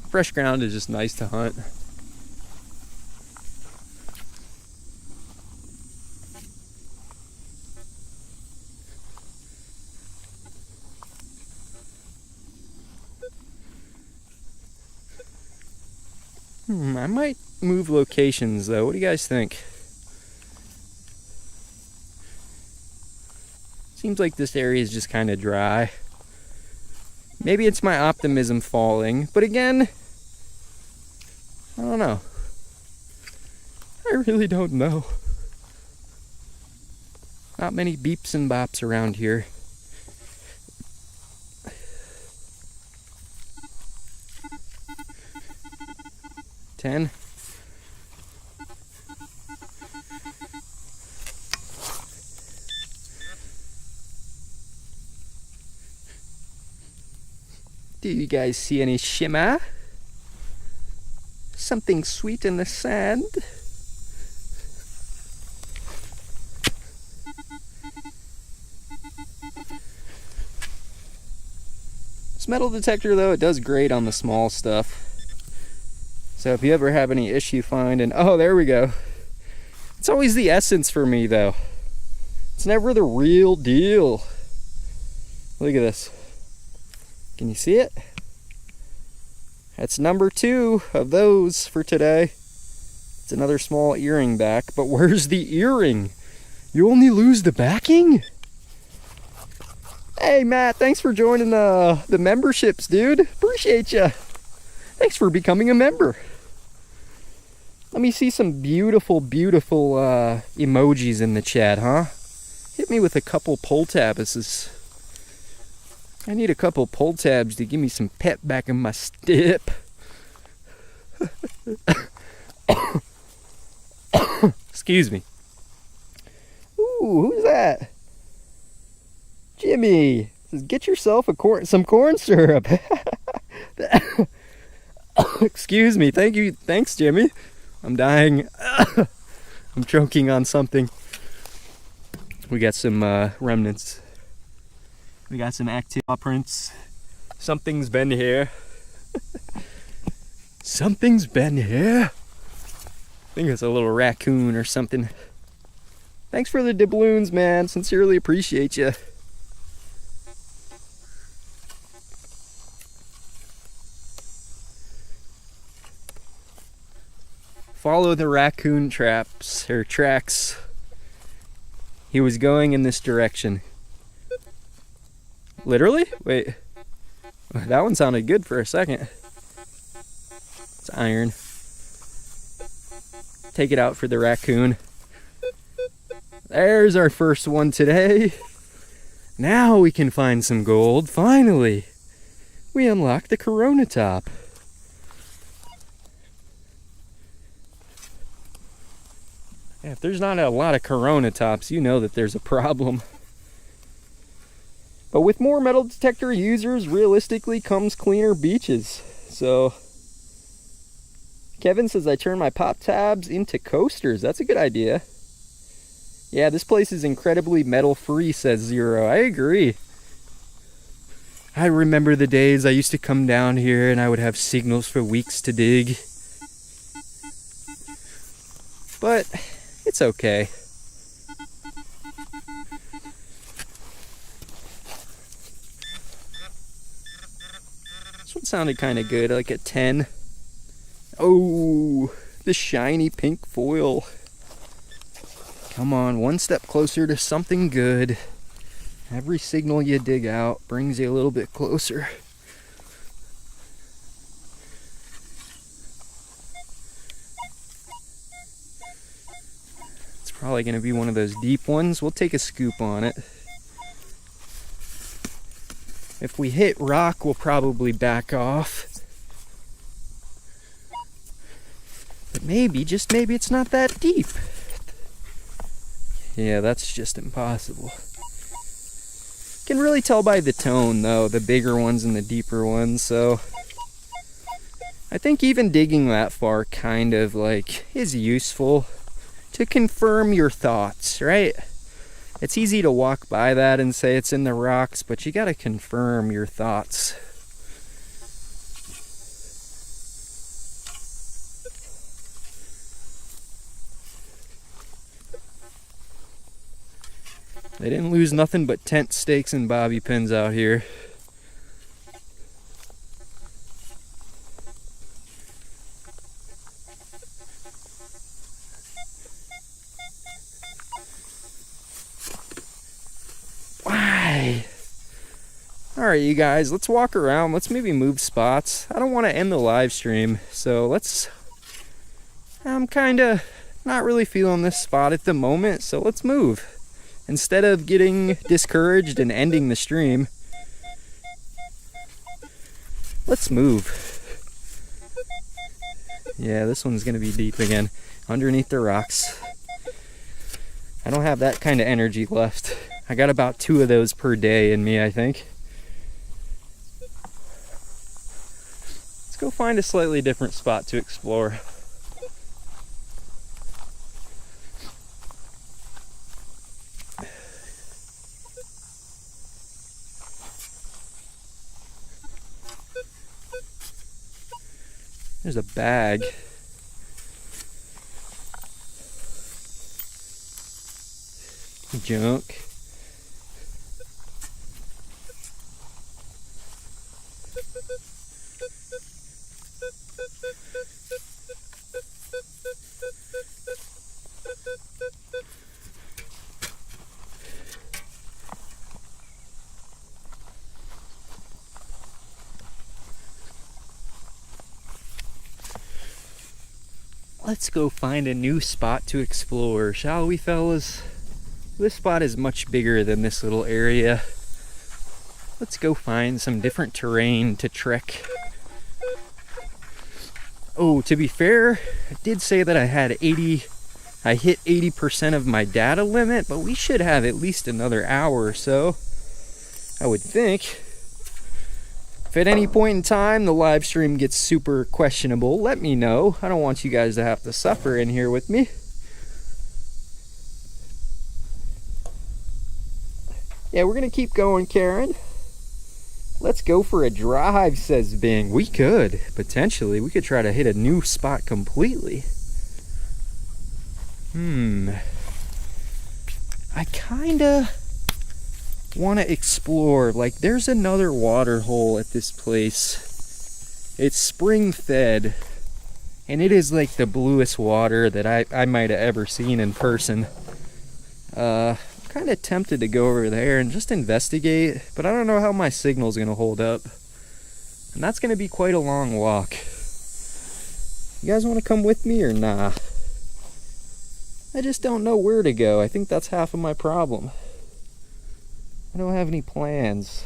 Fresh ground is just nice to hunt. I might move locations though. What do you guys think? Seems like this area is just kind of dry. Maybe it's my optimism falling, but again, I don't know. I really don't know. Not many beeps and bops around here. $10. Do you guys see any shimmer? Something sweet in the sand? This metal detector though, it does great on the small stuff. So if you ever have any issue finding, oh, there we go. It's always the essence for me, though. It's never the real deal. Look at this. Can you see it? That's number 2 of those for today. It's another small earring back, but where's the earring? You only lose the backing? Hey Matt, thanks for joining the memberships, dude. Appreciate you. Thanks for becoming a member. Let me see some beautiful, beautiful emojis in the chat, huh? Hit me with a couple pull tabs. I need a couple pull tabs to give me some pep back in my step. Excuse me. Ooh, who's that? Jimmy says, get yourself some corn syrup. Excuse me. Thank you. Thanks, Jimmy. I'm dying. I'm choking on something. We got some remnants. We got some active prints. Something's been here. Something's been here. I think it's a little raccoon or something. Thanks for the doubloons, man. Sincerely appreciate you. Follow the raccoon tracks. He was going in this direction. Literally? Wait. That one sounded good for a second. It's iron. Take it out for the raccoon. There's our first one today. Now we can find some gold. Finally. We unlocked the Corona top. Yeah, if there's not a lot of Corona tops, you know that there's a problem. But with more metal detector users, realistically comes cleaner beaches. So, Kevin says I turn my pop tabs into coasters. That's a good idea. Yeah, this place is incredibly metal free, says Zero. I agree. I remember the days I used to come down here and I would have signals for weeks to dig. But it's okay. This one sounded kind of good, like a 10. Oh, the shiny pink foil. Come on, one step closer to something good. Every signal you dig out brings you a little bit closer. It's probably going to be one of those deep ones. We'll take a scoop on it. If we hit rock, we'll probably back off. But maybe, just maybe, it's not that deep. Yeah, that's just impossible. Can really tell by the tone, though, the bigger ones and the deeper ones, so I think even digging that far kind of like is useful to confirm your thoughts, right? It's easy to walk by that and say it's in the rocks, but you gotta confirm your thoughts. They didn't lose nothing but tent stakes and bobby pins out here. Why? Alright, you guys, let's walk around. Let's maybe move spots. I don't want to end the live stream, so I'm kind of not really feeling this spot at the moment, so let's move. Instead of getting discouraged and ending the stream, let's move. Yeah, this one's gonna be deep again, underneath the rocks. I don't have that kind of energy left. I got about 2 of those per day in me, I think. Let's go find a slightly different spot to explore. There's a bag. junk. Let's go find a new spot to explore, shall we, fellas? This spot is much bigger than this little area. Let's go find some different terrain to trek. Oh, to be fair, I did say that I hit 80% of my data limit, but we should have at least another hour or so, I would think. If at any point in time the live stream gets super questionable, let me know. I don't want you guys to have to suffer in here with me. Yeah, we're gonna keep going, Karen. Let's go for a drive, says Bing. We could, potentially. We could try to hit a new spot completely. I kinda want to explore. Like, there's another water hole at this place. It's spring fed, and it is like the bluest water that I might have ever seen in person. I'm kind of tempted to go over there and just investigate, but I don't know how my signal's gonna hold up, and that's gonna be quite a long walk. You guys want to come with me or nah? I just don't know where to go. I think that's half of my problem. I don't have any plans.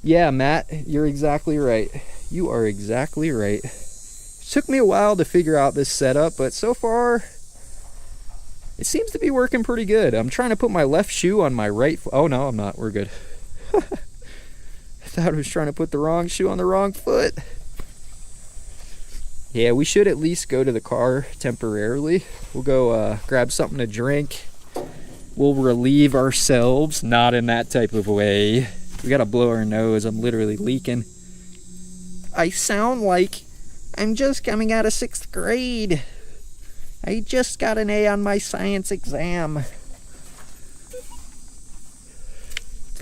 Yeah, Matt, you're exactly right. You are exactly right. It took me a while to figure out this setup, but so far, it seems to be working pretty good. I'm trying to put my left shoe on my right foot. Oh, no, I'm not. We're good. I thought I was trying to put the wrong shoe on the wrong foot. Yeah, we should at least go to the car temporarily. We'll go grab something to drink. We'll relieve ourselves, not in that type of way. We gotta blow our nose. I'm literally leaking. I sound like I'm just coming out of 6th grade. I just got an A on my science exam.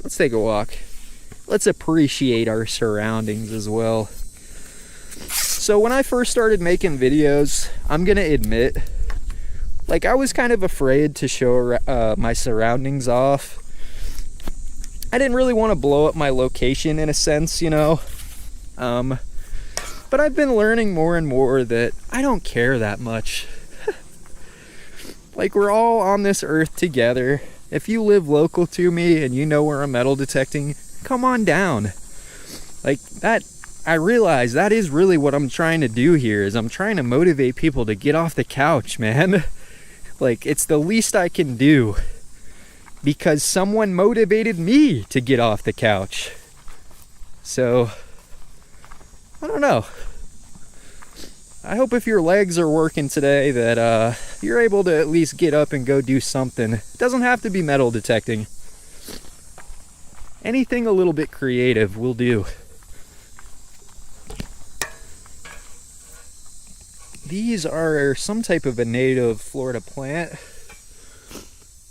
Let's take a walk. Let's appreciate our surroundings as well. So when I first started making videos, I'm gonna admit, like, I was kind of afraid to show my surroundings off. I didn't really want to blow up my location in a sense, you know. But I've been learning more and more that I don't care that much. Like, we're all on this earth together. If you live local to me and you know where I'm metal detecting, come on down. Like, that, I realize that is really what I'm trying to do here, is I'm trying to motivate people to get off the couch, man. Like, it's the least I can do because someone motivated me to get off the couch. So, I don't know. I hope if your legs are working today that you're able to at least get up and go do something. It doesn't have to be metal detecting. Anything a little bit creative will do. These are some type of a native Florida plant.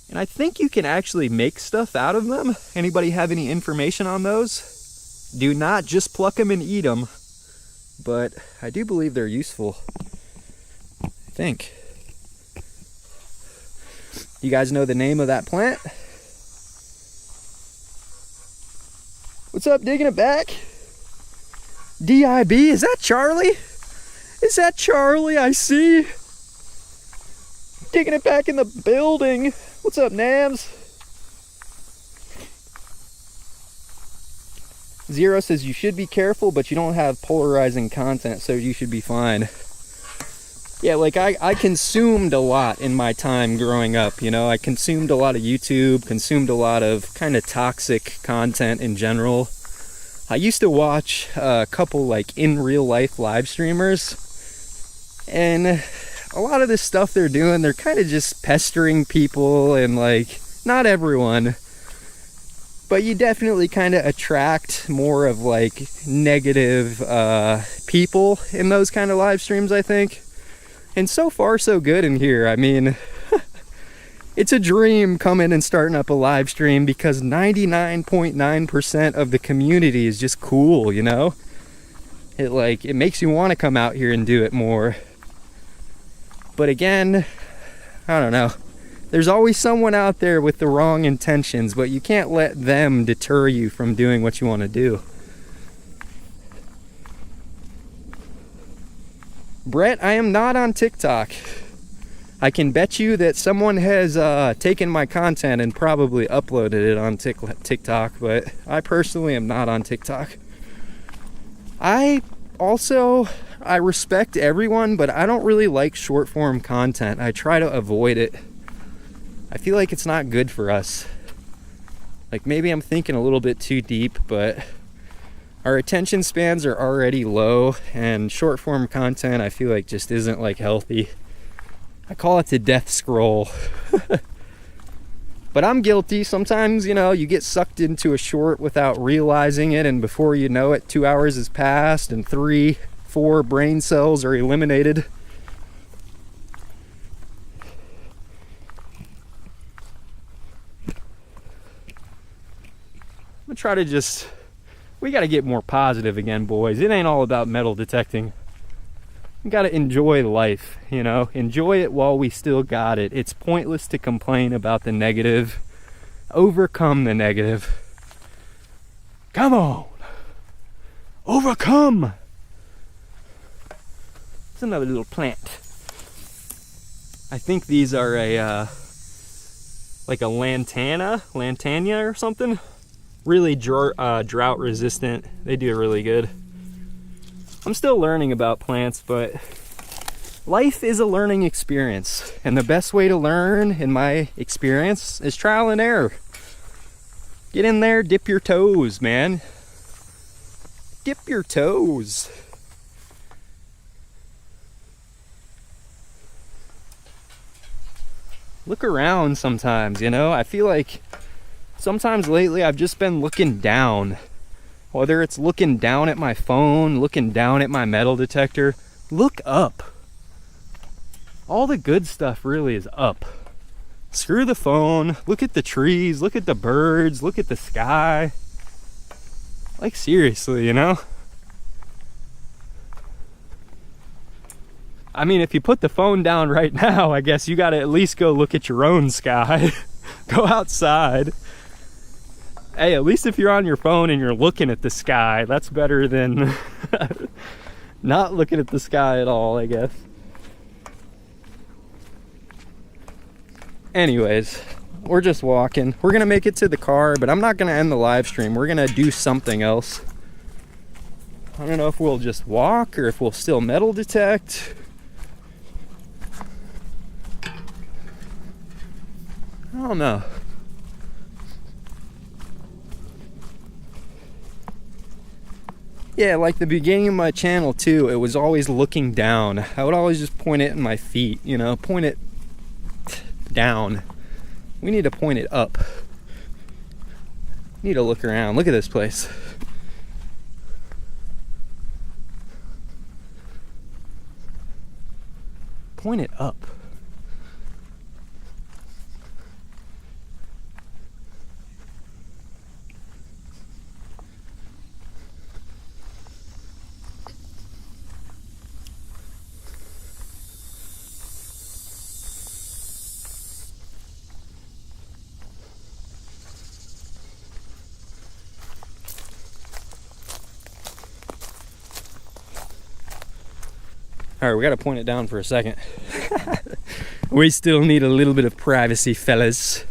And I think you can actually make stuff out of them. Anybody have any information on those? Do not just pluck them and eat them. But I do believe they're useful. I think. You guys know the name of that plant? What's up, digging it back? DIB, is that Charlie? Is that Charlie? I see. Digging it back in the building. What's up, Nams? Zero says you should be careful, but you don't have polarizing content, so you should be fine. Yeah, like I consumed a lot in my time growing up, you know. I consumed a lot of YouTube, consumed a lot of kind of toxic content in general. I used to watch a couple like in real life live streamers, and a lot of this stuff they're doing, they're kind of just pestering people, and like, not everyone, but you definitely kind of attract more of like negative people in those kind of live streams, I think. And so far so good in here. I mean, It's a dream coming and starting up a live stream because 99.9% of the community is just cool, you know? It makes you want to come out here and do it more. But again, I don't know. There's always someone out there with the wrong intentions, but you can't let them deter you from doing what you want to do. Brett, I am not on TikTok. I can bet you that someone has taken my content and probably uploaded it on TikTok, but I personally am not on TikTok. I respect everyone, but I don't really like short form content. I try to avoid it. I feel like it's not good for us. Like maybe I'm thinking a little bit too deep, but our attention spans are already low, and short form content I feel like just isn't like healthy. I call it the death scroll. But I'm guilty. Sometimes, you know, you get sucked into a short without realizing it, and before you know it, 2 hours has passed and 3-4 brain cells are eliminated. I'm gonna try to we gotta get more positive again, boys. It ain't all about metal detecting. You gotta enjoy life, you know? Enjoy it while we still got it. It's pointless to complain about the negative. Overcome the negative. Come on! Overcome! It's another little plant. I think these are like a lantana or something. Really drought resistant. They do really good. I'm still learning about plants, but life is a learning experience. And the best way to learn, in my experience, is trial and error. Get in there, dip your toes, man. Dip your toes. Look around sometimes, you know? I feel like sometimes lately I've just been looking down. Whether it's looking down at my phone, looking down at my metal detector, look up. All the good stuff really is up. Screw the phone, look at the trees, look at the birds, look at the sky. Like seriously, you know? I mean, if you put the phone down right now, I guess you gotta at least go look at your own sky. Go outside. Hey, at least if you're on your phone and you're looking at the sky, that's better than not looking at the sky at all, I guess. Anyways, we're just walking. We're gonna make it to the car, but I'm not gonna end the live stream. We're gonna do something else. I don't know if we'll just walk or if we'll still metal detect. I don't know. Yeah, like the beginning of my channel too, it was always looking down. I would always just point it in my feet, you know, point it down. We need to point it up. Need to look around. Look at this place. Point it up. All right, we gotta point it down for a second. We still need a little bit of privacy, fellas.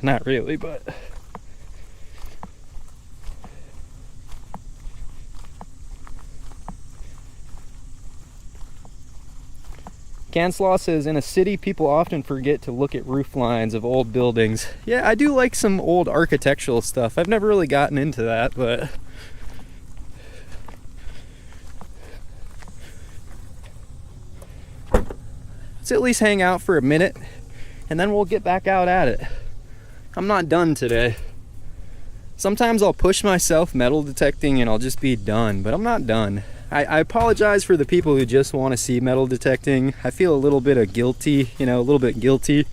Not really, but Canslaw says, in a city, people often forget to look at roof lines of old buildings. Yeah, I do like some old architectural stuff. I've never really gotten into that, but let's at least hang out for a minute and then we'll get back out at it. I'm not done today. Sometimes I'll push myself metal detecting and I'll just be done, but I'm not done. I apologize for the people who just want to see metal detecting. I feel a little bit of guilty, you know, a little bit guilty.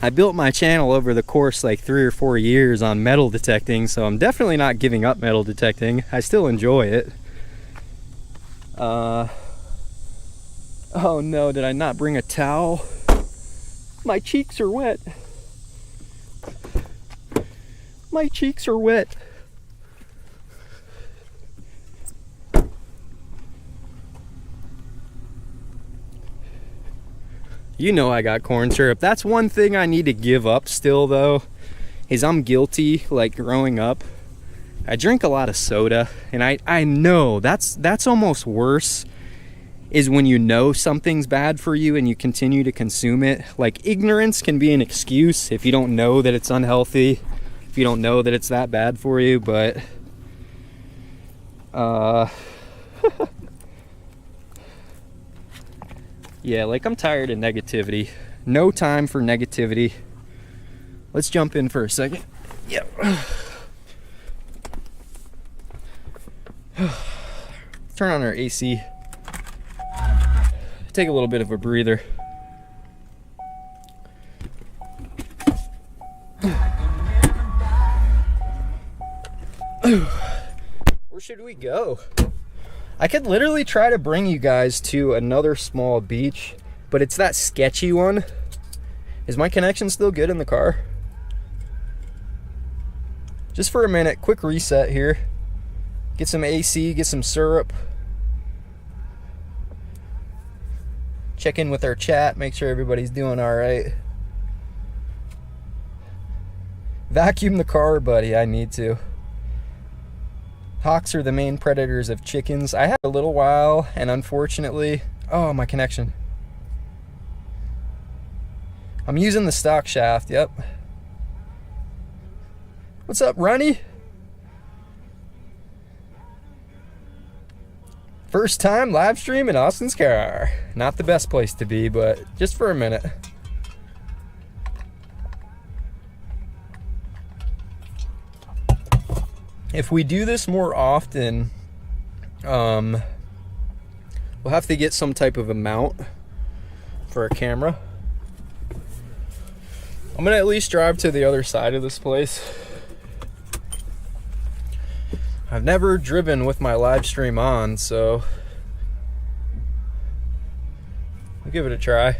I built my channel over the course like 3 or 4 years on metal detecting, so I'm definitely not giving up metal detecting. I still enjoy it. Oh no, did I not bring a towel? My cheeks are wet. My cheeks are wet. You know I got corn syrup. That's one thing I need to give up still though, is I'm guilty, like growing up. I drink a lot of soda, and I know that's almost worse, is when you know something's bad for you and you continue to consume it. Like, ignorance can be an excuse if you don't know that it's unhealthy, if you don't know that it's that bad for you, but yeah, like, I'm tired of negativity. No time for negativity. Let's jump in for a second. Yep. Turn on our AC. Take a little bit of a breather. Where should we go? I could literally try to bring you guys to another small beach, but it's that sketchy one. Is my connection still good in the car? Just for a minute, quick reset here. Get some AC, get some syrup. Check in with our chat, make sure everybody's doing all right. Vacuum the car, buddy, I need to. Hawks are the main predators of chickens. I had a little while, and unfortunately, oh, my connection. I'm using the stock shaft, yep. What's up, Ronnie? First time live stream in Austin's car. Not the best place to be, but just for a minute. If we do this more often, we'll have to get some type of a mount for a camera. I'm gonna at least drive to the other side of this place. I've never driven with my live stream on, so we'll give it a try.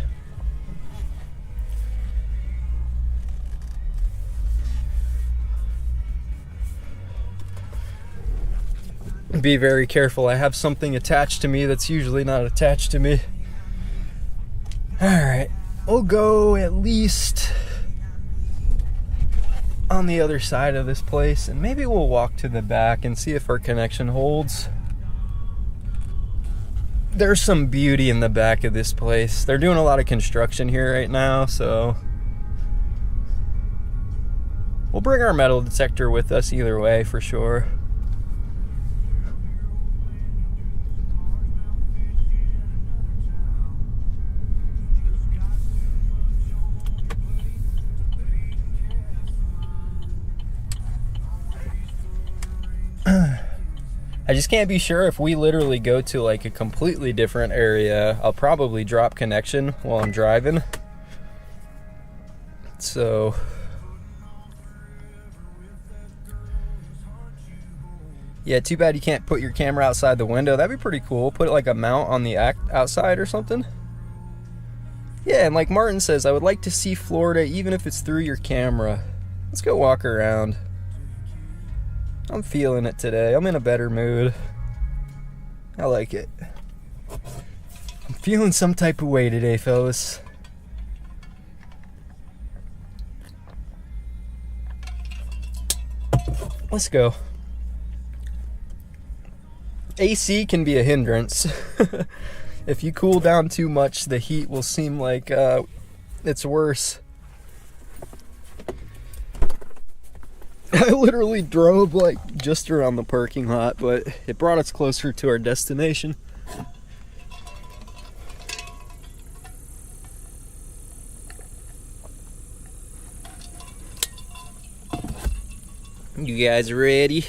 Be very careful. I have something attached to me that's usually not attached to me. Alright, we'll go at least on the other side of this place, and maybe we'll walk to the back and see if our connection holds. There's some beauty in the back of this place. They're doing a lot of construction here right now, so we'll bring our metal detector with us either way for sure. I just can't be sure if we literally go to like a completely different area. I'll probably drop connection while I'm driving. So yeah, too bad you can't put your camera outside the window. That'd be pretty cool. Put like a mount on the outside or something. Yeah, and like Martin says, I would like to see Florida even if it's through your camera. Let's go walk around. I'm feeling it today. I'm in a better mood. I like it. I'm feeling some type of way today, fellas. Let's go. AC can be a hindrance. If you cool down too much, the heat will seem like it's worse. I literally drove like just around the parking lot, but it brought us closer to our destination. You guys ready?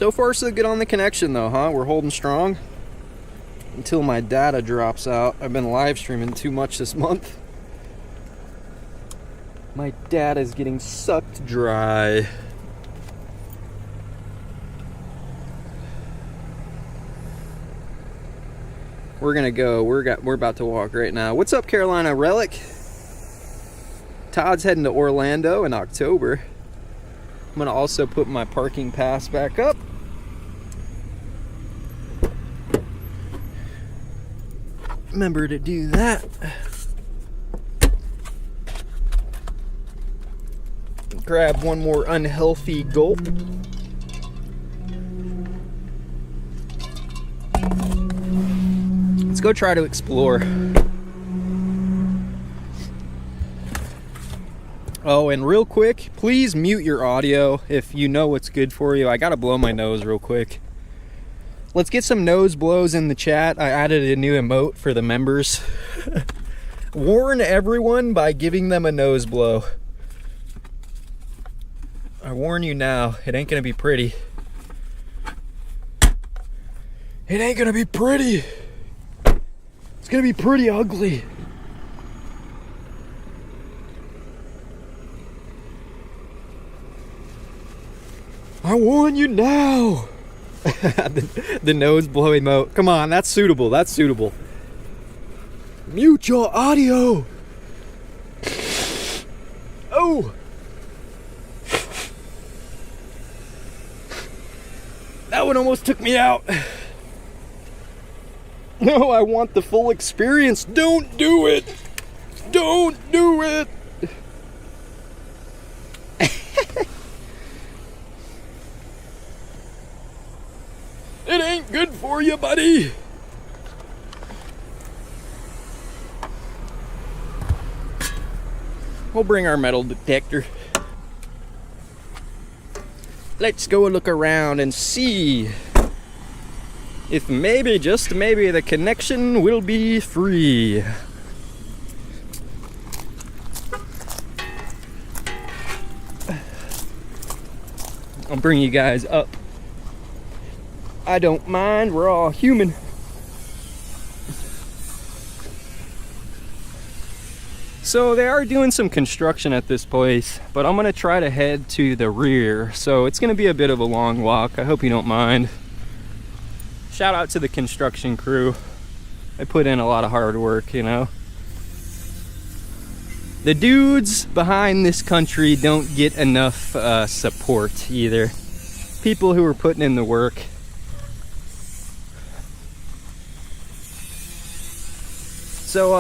So far so good on the connection though, huh? We're holding strong until my data drops out. I've been live streaming too much this month. My data is getting sucked dry. We're gonna go. We're about to walk right now. What's up, Carolina Relic? Todd's heading to Orlando in October. I'm gonna also put my parking pass back up. Remember to do that. Grab one more unhealthy gulp. Let's go try to explore. Oh, and real quick, please mute your audio if you know what's good for you. I gotta blow my nose real quick. Let's get some nose blows in the chat. I added a new emote for the members. Warn everyone by giving them a nose blow. I warn you now, it ain't gonna be pretty. It ain't gonna be pretty. It's gonna be pretty ugly. I warn you now. the nose blow emote. Come on, that's suitable. That's suitable. Mute your audio. Oh. That one almost took me out. No, I want the full experience. Don't do it. Don't do it. It ain't good for you, buddy. We'll bring our metal detector. Let's go look around and see if maybe, just maybe, the connection will be free. I'll bring you guys up. I don't mind, we're all human. So they are doing some construction at this place, but I'm gonna try to head to the rear. So it's gonna be a bit of a long walk. I hope you don't mind. Shout out to the construction crew. They put in a lot of hard work, you know. The dudes behind this country don't get enough support either. People who are putting in the work. So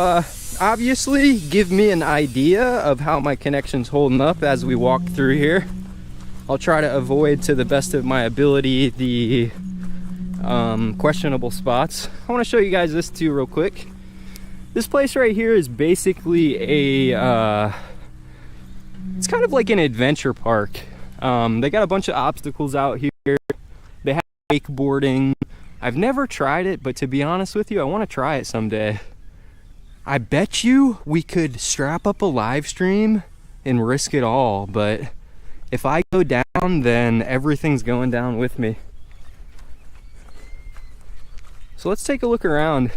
obviously give me an idea of how my connection's holding up as we walk through here. I'll try to avoid to the best of my ability the questionable spots. I want to show you guys this too real quick. This place right here is basically a it's kind of like an adventure park. They got a bunch of obstacles out here. They have wakeboarding. I've never tried it, but to be honest with you, I want to try it someday. I bet you we could strap up a live stream and risk it all, but if I go down, then everything's going down with me. So let's take a look around.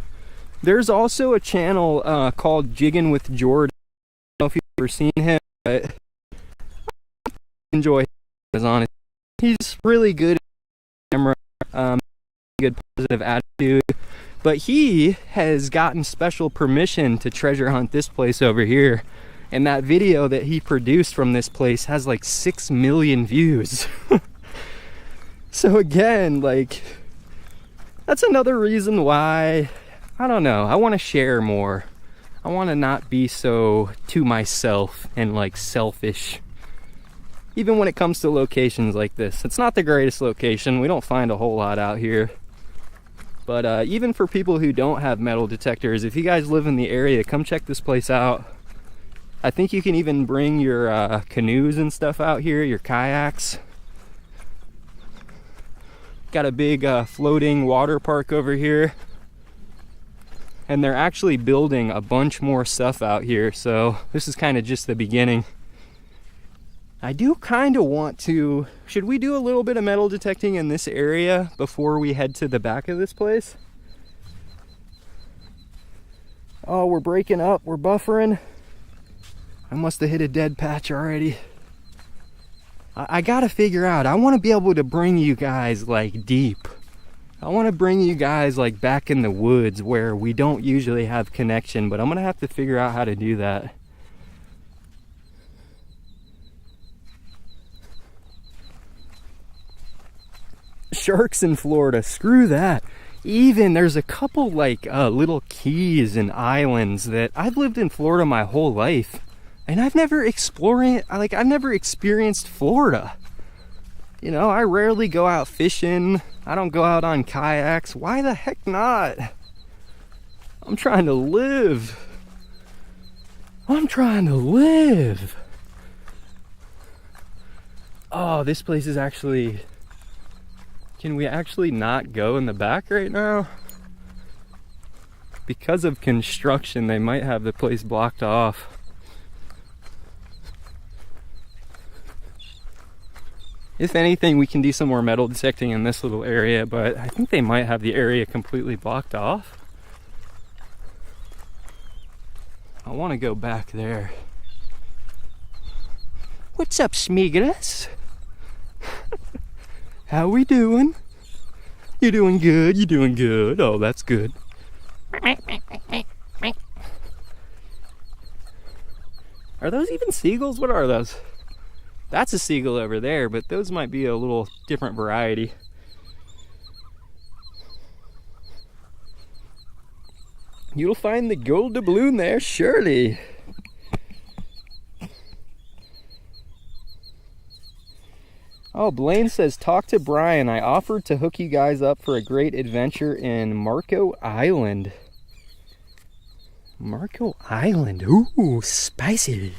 There's also a channel called Jiggin' with Jordan. I don't know if you've ever seen him, but I enjoy him, honest. He's really good at camera, good positive attitude. But he has gotten special permission to treasure hunt this place over here. And that video that he produced from this place has like 6 million views. So again, like, that's another reason why, I don't know, I want to share more. I want to not be so to myself and like selfish. Even when it comes to locations like this. It's not the greatest location. We don't find a whole lot out here. But even for people who don't have metal detectors, if you guys live in the area, come check this place out. I think you can even bring your canoes and stuff out here, your kayaks. Got a big floating water park over here. And they're actually building a bunch more stuff out here, so this is kind of just the beginning. I do kind of want to, should we do a little bit of metal detecting in this area before we head to the back of this place? Oh, we're breaking up, we're buffering. I must have hit a dead patch already. I gotta figure out, I want to be able to bring you guys like deep. I want to bring you guys like back in the woods where we don't usually have connection, but I'm gonna have to figure out how to do that. Sharks in Florida, screw that. Even there's a couple like little keys and islands that I've lived in Florida my whole life, and I've never experienced Florida. You know, I rarely go out fishing. I don't go out on kayaks. Why the heck not? I'm trying to live. I'm trying to live. Oh, this place is actually... Can we actually not go in the back right now? Because of construction, they might have the place blocked off. If anything, we can do some more metal detecting in this little area, but I think they might have the area completely blocked off. I want to go back there. What's up, Smeagolus? How we doing? You doing good? You doing good? Oh, that's good. Are those even seagulls? What are those? That's a seagull over there, but those might be a little different variety. You'll find the gold doubloon there, surely. Oh, Blaine says, talk to Brian. I offered to hook you guys up for a great adventure in Marco Island. Marco Island. Ooh, spicy.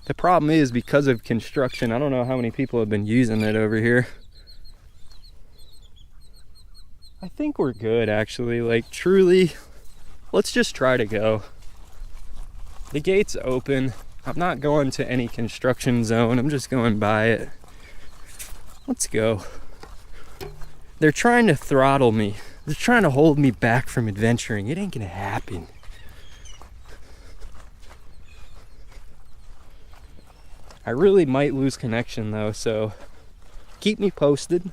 The problem is, because of construction, I don't know how many people have been using it over here. I think we're good, actually. Like, truly, let's just try to go. The gate's open. I'm not going to any construction zone. I'm just going by it. Let's go. They're trying to throttle me. They're trying to hold me back from adventuring. It ain't gonna happen. I really might lose connection though, so keep me posted.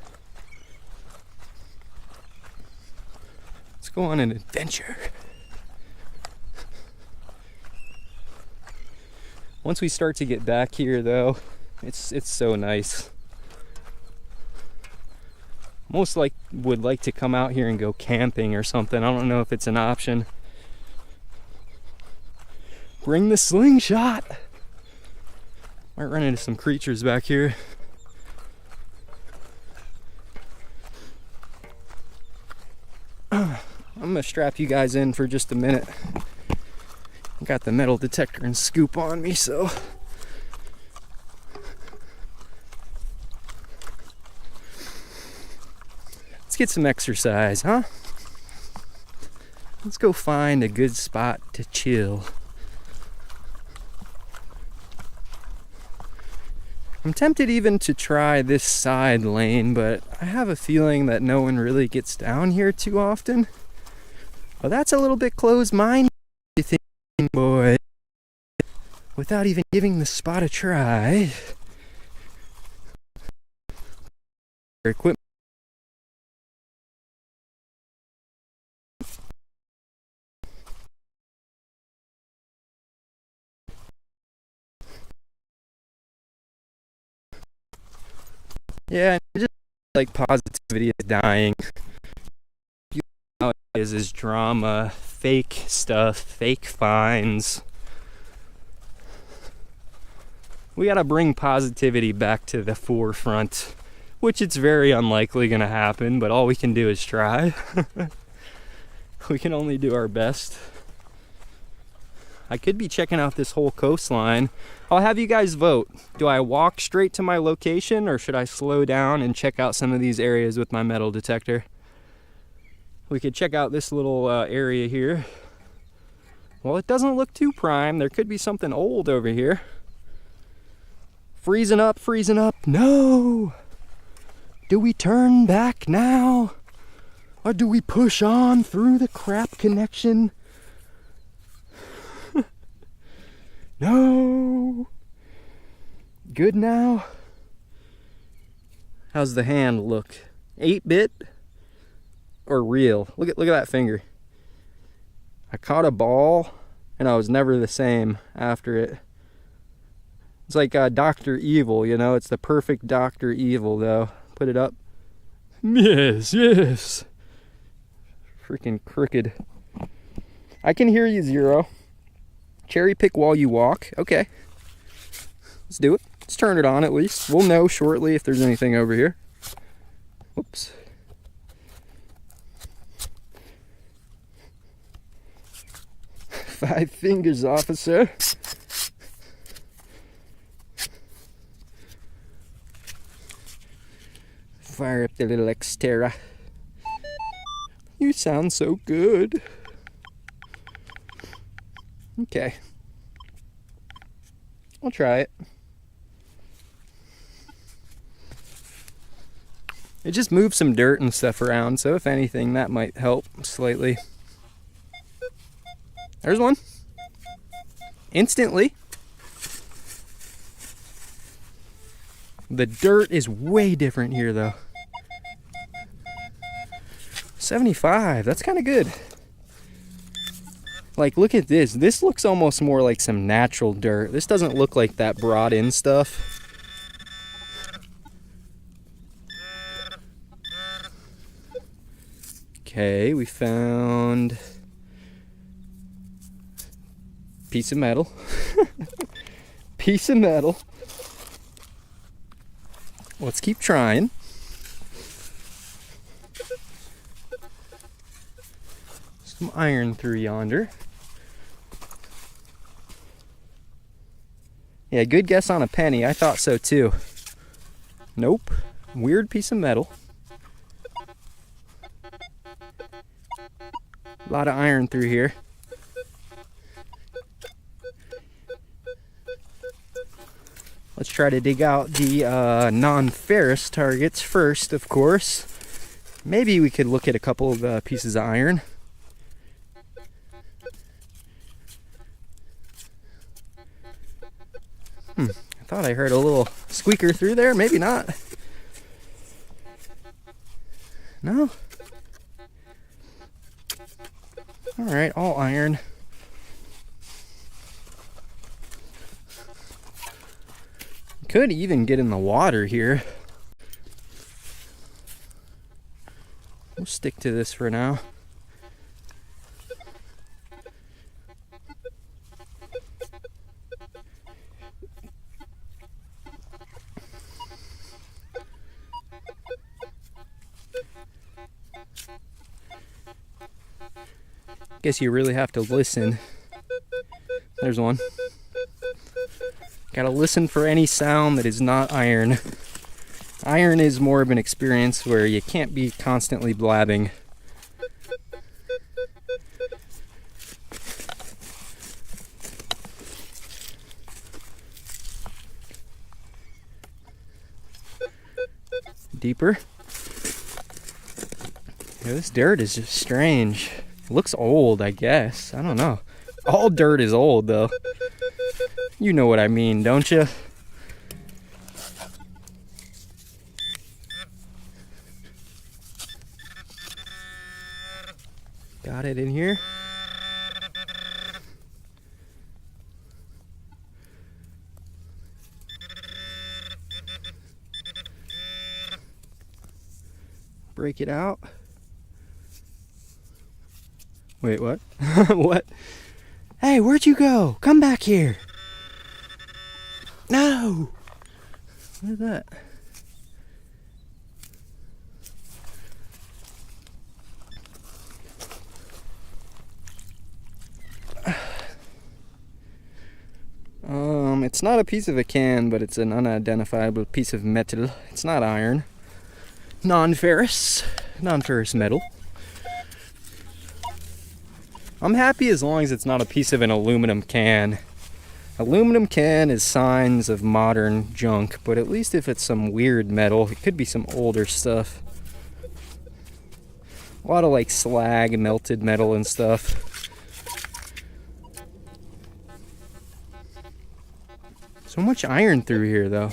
Let's go on an adventure. Once we start to get back here though, it's so nice. Most would like to come out here and go camping or something. I don't know if it's an option. Bring the slingshot. Might run into some creatures back here. I'm gonna strap you guys in for just a minute. Got the metal detector and scoop on me, so let's get some exercise, huh? Let's go find a good spot to chill. I'm tempted even to try this side lane, but I have a feeling that no one really gets down here too often. Well, that's a little bit closed-minded, you think, boy, without even giving the spot a try. Equipment. Yeah, just like positivity is dying. Nowadays is drama, fake stuff, fake finds. We gotta bring positivity back to the forefront, which it's very unlikely gonna happen, but all we can do is try. We can only do our best. I could be checking out this whole coastline. I'll have you guys vote. Do I walk straight to my location, or should I slow down and check out some of these areas with my metal detector? We could check out this little area here. Well, it doesn't look too prime. There could be something old over here. Freezing up, freezing up. No! Do we turn back now? Or do we push on through the crap connection? No! Good now? How's the hand look? 8-bit or real? Look at that finger. I caught a ball and I was never the same after it. It's like Dr. Evil, you know? It's the perfect Dr. Evil, though. Put it up. Yes, yes. Freaking crooked. I can hear you, Zero. Cherry pick while you walk. Okay. Let's do it. Let's turn it on at least. We'll know shortly if there's anything over here. Whoops. Five fingers, officer. Fire up the little X-Terra. You sound so good. Okay. I'll try it. It just moved some dirt and stuff around, so if anything, that might help slightly. There's one. Instantly. The dirt is way different here, though. 75, that's kind of good. Like, look at this. This looks almost more like some natural dirt. This doesn't look like that brought in stuff. Okay, we found piece of metal. Piece of metal. Let's keep trying. Some iron through yonder. Yeah, good guess on a penny. I thought so too. Nope. Weird piece of metal. A lot of iron through here. Let's try to dig out the non-ferrous targets first, of course. Maybe we could look at a couple of pieces of iron. I thought I heard a little squeaker through there. Maybe not. No? Alright, all iron. Could even get in the water here. We'll stick to this for now. Guess you really have to listen. There's one. Gotta listen for any sound that is not iron. Iron is more of an experience where you can't be constantly blabbing. Deeper. Yeah, this dirt is just strange. It looks old, I guess. I don't know. All dirt is old, though. You know what I mean, don't you? Got it in here. Break it out. Wait, what? What? Hey, where'd you go? Come back here. No! What is that? It's not a piece of a can, but it's an unidentifiable piece of metal. It's not iron. Non-ferrous metal. I'm happy as long as it's not a piece of an aluminum can. Aluminum can is signs of modern junk, but at least if it's some weird metal, it could be some older stuff. A lot of like slag, melted metal and stuff. So much iron through here though.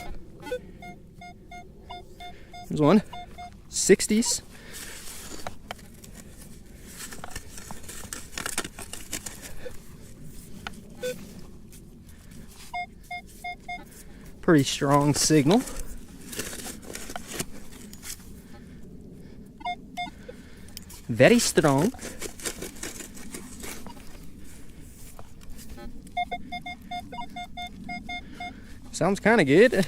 There's one. 60s. Pretty strong signal. Very strong. Sounds kind of good.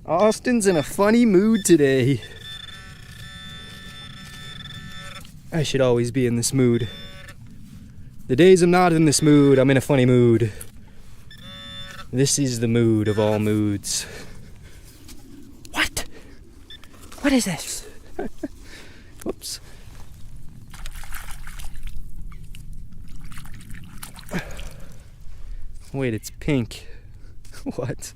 Austin's in a funny mood today. I should always be in this mood. The days I'm not in this mood, I'm in a funny mood. This is the mood of all moods. What? What is this? Whoops. Wait, it's pink. What?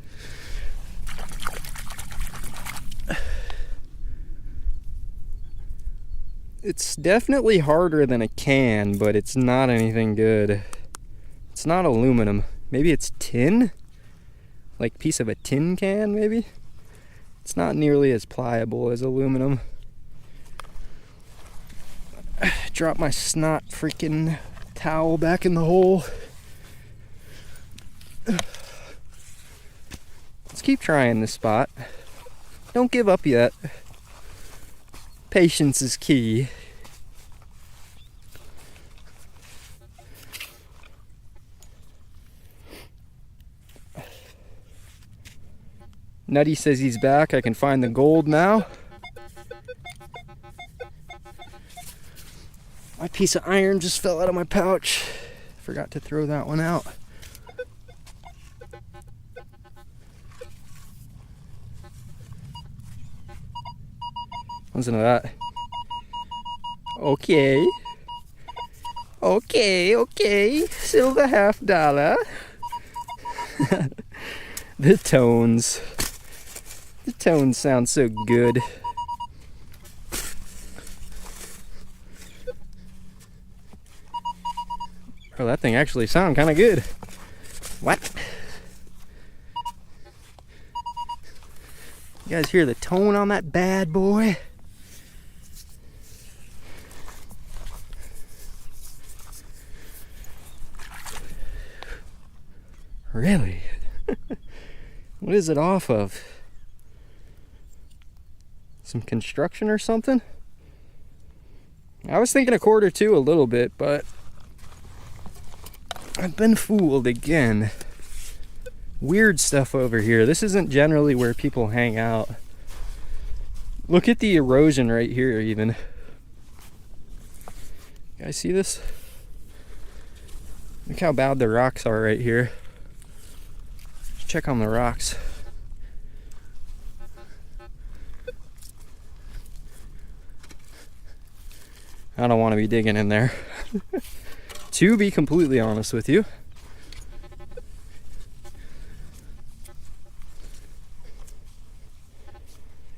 It's definitely harder than a can, but it's not anything good. It's not aluminum. Maybe it's tin? Like piece of a tin can, maybe? It's not nearly as pliable as aluminum. Drop my snot freaking towel back in the hole. Let's keep trying this spot. Don't give up yet. Patience is key. Nutty says he's back. I can find the gold now. My piece of iron just fell out of my pouch. Forgot to throw that one out. Listen to that. Okay. Okay. Silver $50. The tones. The tones sound so good. Oh, that thing actually sounds kind of good. What? You guys hear the tone on that bad boy? Really? What is it off of? Some construction or something? I was thinking $1.25 a little bit, but I've been fooled again. Weird stuff over here. This isn't generally where people hang out. Look at the erosion right here even. You guys see this? Look how bad the rocks are right here. Let's check on the rocks. I don't want to be digging in there. To be completely honest with you.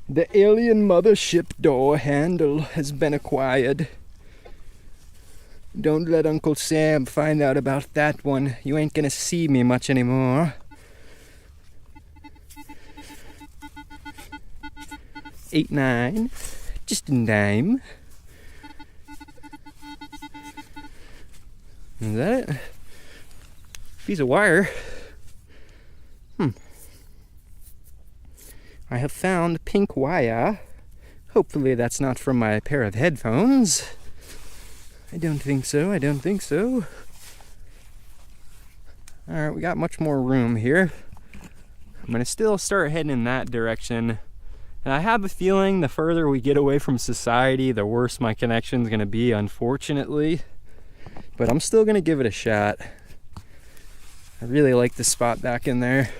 The alien mothership door handle has been acquired. Don't let Uncle Sam find out about that one. You ain't gonna see me much anymore. 8-9. Just in time. Is that it? Piece of wire. I have found pink wire. Hopefully that's not from my pair of headphones. I don't think so. Alright, we got much more room here. I'm gonna still start heading in that direction. And I have a feeling the further we get away from society, the worse my connection's gonna be, unfortunately. But I'm still gonna give it a shot. I really like the spot back in there.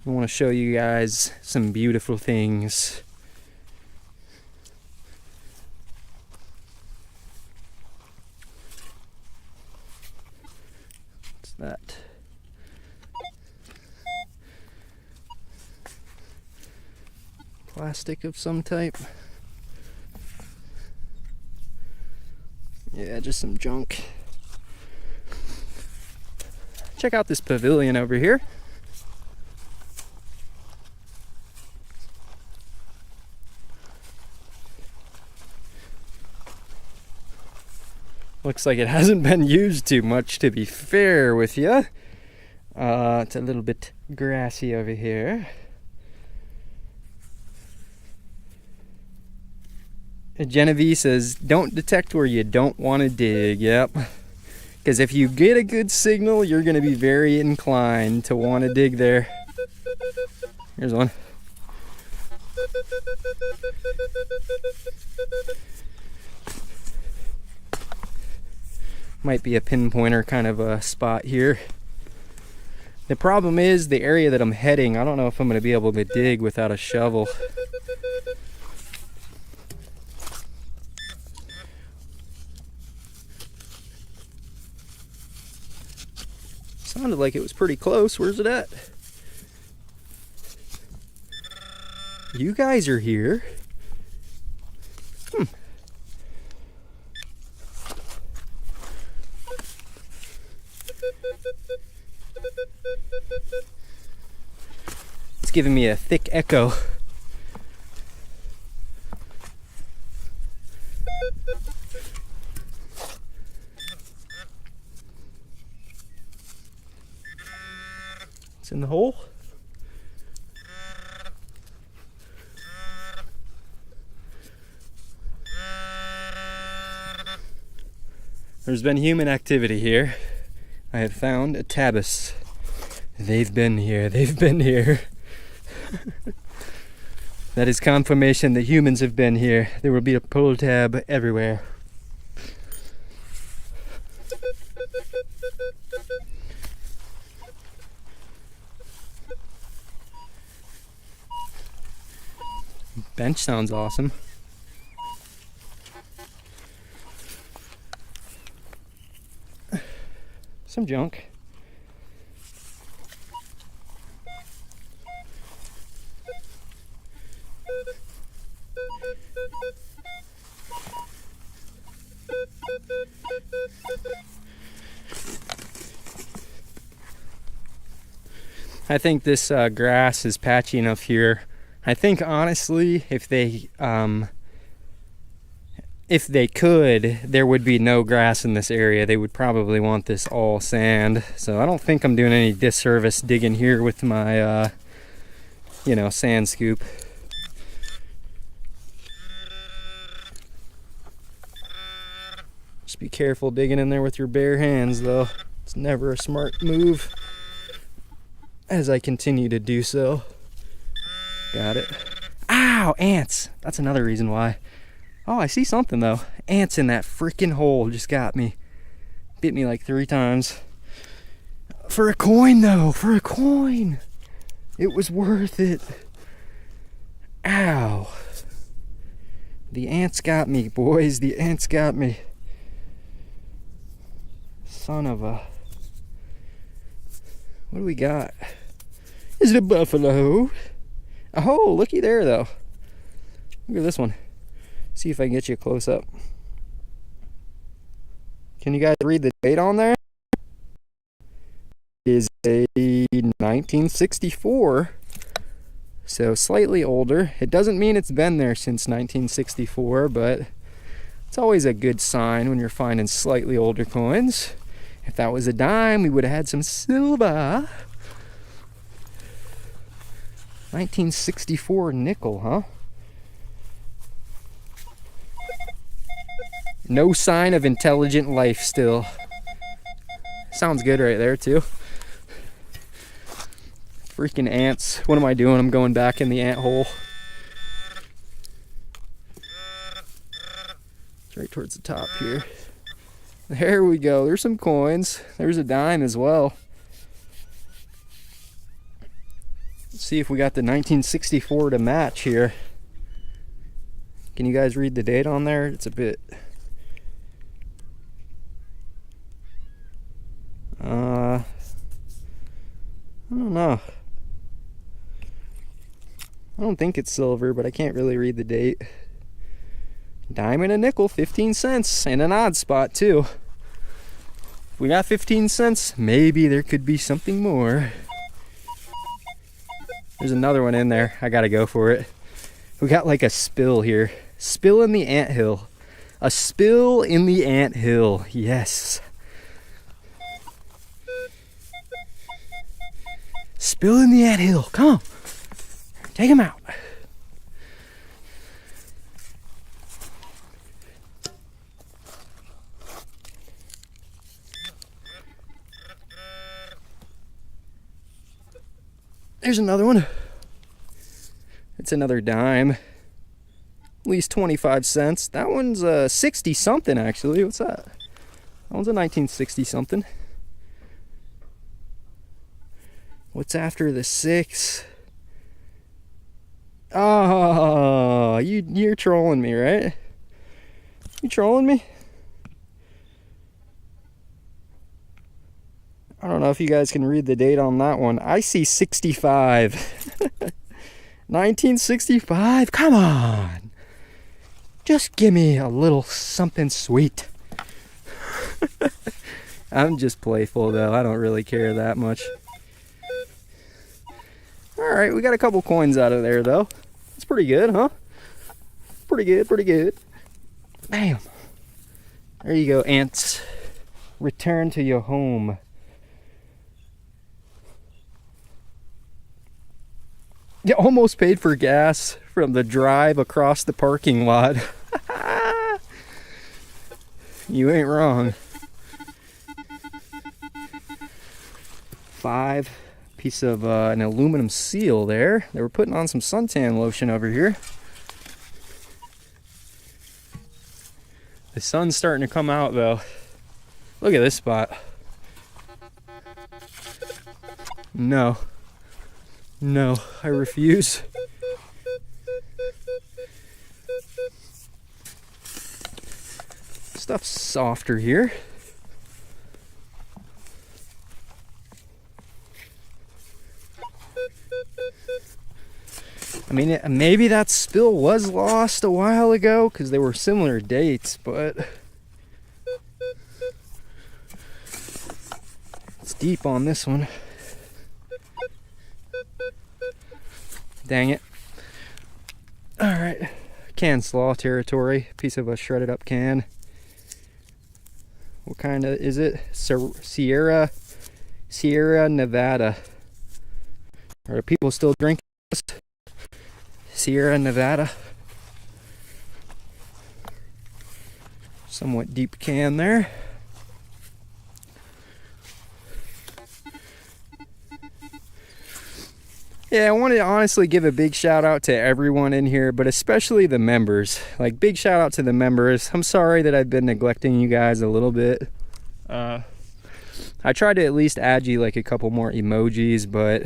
I want to show you guys some beautiful things. What's that? Plastic of some type. Yeah, just some junk. Check out this pavilion over here. Looks like it hasn't been used too much, to be fair with you. It's a little bit grassy over here. Genevieve says, don't detect where you don't want to dig. Yep. Because if you get a good signal, you're going to be very inclined to want to dig there. Here's one. Might be a pinpointer kind of a spot here. The problem is the area that I'm heading, I don't know if I'm going to be able to dig without a shovel. Sounded like it was pretty close. Where's it at? You guys are here. It's giving me a thick echo. It's in the hole. There's been human activity here. I have found a tabus. They've been here. They've been here. That is confirmation that humans have been here. There will be a pull tab everywhere. Bench sounds awesome. Some junk. I think this grass is patchy enough here. I think honestly, if they could, there would be no grass in this area. They would probably want this all sand. So I don't think I'm doing any disservice digging here with my, sand scoop. Just be careful digging in there with your bare hands, though. It's never a smart move. As I continue to do so. Got it. Ow, ants. That's another reason why. Oh, I see something though. Ants in that freaking hole just got me. Bit me like 3 times. For a coin though, for a coin. It was worth it. Ow. The ants got me, boys. The ants got me. Son of a... What do we got? Is it a buffalo? Oh, looky there though. Look at this one. See if I can get you a close up. Can you guys read the date on there? It is a 1964. So slightly older. It doesn't mean it's been there since 1964, but it's always a good sign when you're finding slightly older coins. If that was a dime, we would have had some silver. 1964 nickel, huh? No sign of intelligent life still. Sounds good right there too. Freaking ants. What am I doing? I'm going back in the ant hole. It's right towards the top here. There we go. There's some coins. There's a dime as well. Let's see if we got the 1964 to match here. Can you guys read the date on there? It's a bit... I don't know. I don't think it's silver, but I can't really read the date. Dime and a nickel, 15 cents, and an odd spot too. If we got 15 cents, maybe there could be something more. There's another one in there. I gotta go for it. We got like a spill here. Spill in the anthill. A spill in the anthill. Yes. Spill in the anthill. Come on. Take him out. There's another one. It's another dime. At least 25 cents. That one's 60 something actually. What's that? That one's a 1960 something. What's after the 6? Oh, you're trolling me, right? You trolling me? I don't know if you guys can read the date on that one. I see 65. 1965? Come on. Just give me a little something sweet. I'm just playful though. I don't really care that much. Alright, we got a couple coins out of there though. It's pretty good, huh? Pretty good, pretty good. Bam. There you go, ants. Return to your home. You almost paid for gas from the drive across the parking lot. You ain't wrong. 5 piece of an aluminum seal there. They were putting on some suntan lotion over here. The sun's starting to come out though. Look at this spot. No. No, I refuse. Stuff's softer here. I mean, maybe that spill was lost a while ago because they were similar dates, but it's deep on this one. Dang it. Alright. Can slaw territory. Piece of a shredded up can. What kind of is it? Sierra Nevada. Are people still drinking this? Sierra Nevada. Somewhat deep can there. Yeah, I wanted to honestly give a big shout out to everyone in here, but especially the members. Like, big shout out to the members. I'm sorry that I've been neglecting you guys a little bit. I tried to at least add you like a couple more emojis, but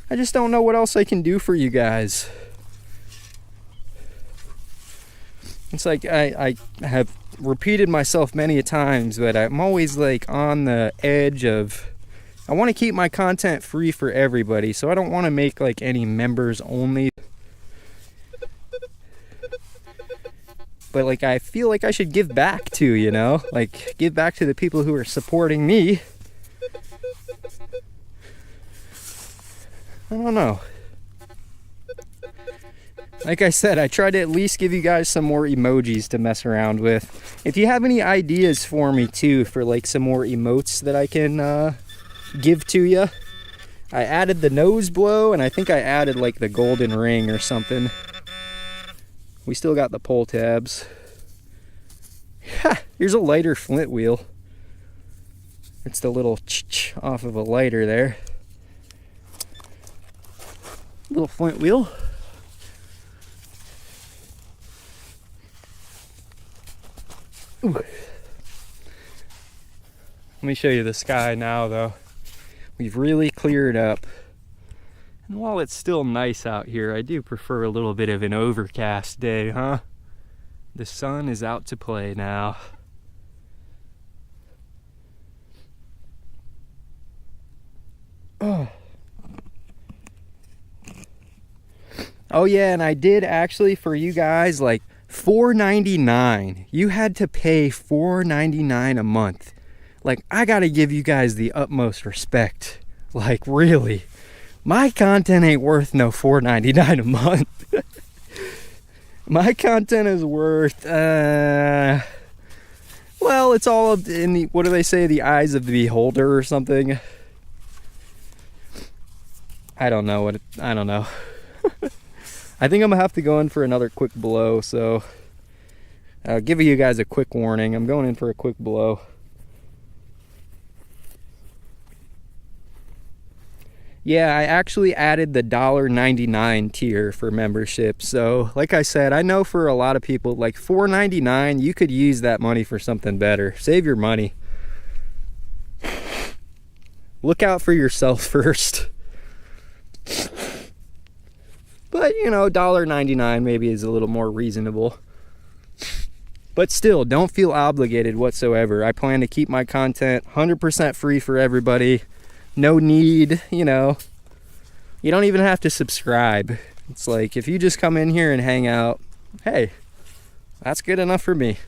I just don't know what else I can do for you guys. It's like I have repeated myself many a times, but I'm always like on the edge of... I want to keep my content free for everybody, so I don't want to make like any members only. But like, I feel like I should give back to, you know, like give back to the people who are supporting me. I don't know. Like I said, I try to at least give you guys some more emojis to mess around with. If you have any ideas for me too, for like some more emotes that I can give to you. I added the nose blow, and I think I added like the golden ring or something. We still got the pull tabs. Ha! Here's a lighter flint wheel. It's the little ch-ch off of a lighter there. Little flint wheel. Ooh. Let me show you the sky now though. We've really cleared up. And while it's still nice out here, I do prefer a little bit of an overcast day, huh? The sun is out to play now. Oh yeah, and I did actually, for you guys, like $4.99. You had to pay $4.99 a month. Like, I gotta give you guys the utmost respect. Like, really. My content ain't worth no $4.99 a month. My content is worth, well, it's all in the, what do they say, the eyes of the beholder or something. I don't know. I think I'm gonna have to go in for another quick blow, so I'll give you guys a quick warning. I'm going in for a quick blow. Yeah, I actually added the $1.99 tier for membership. So, like I said, I know for a lot of people, like $4.99, you could use that money for something better. Save your money. Look out for yourself first. But, you know, $1.99 maybe is a little more reasonable. But still, don't feel obligated whatsoever. I plan to keep my content 100% free for everybody. No need, you know, you don't even have to subscribe. It's like, if you just come in here and hang out, hey, that's good enough for me.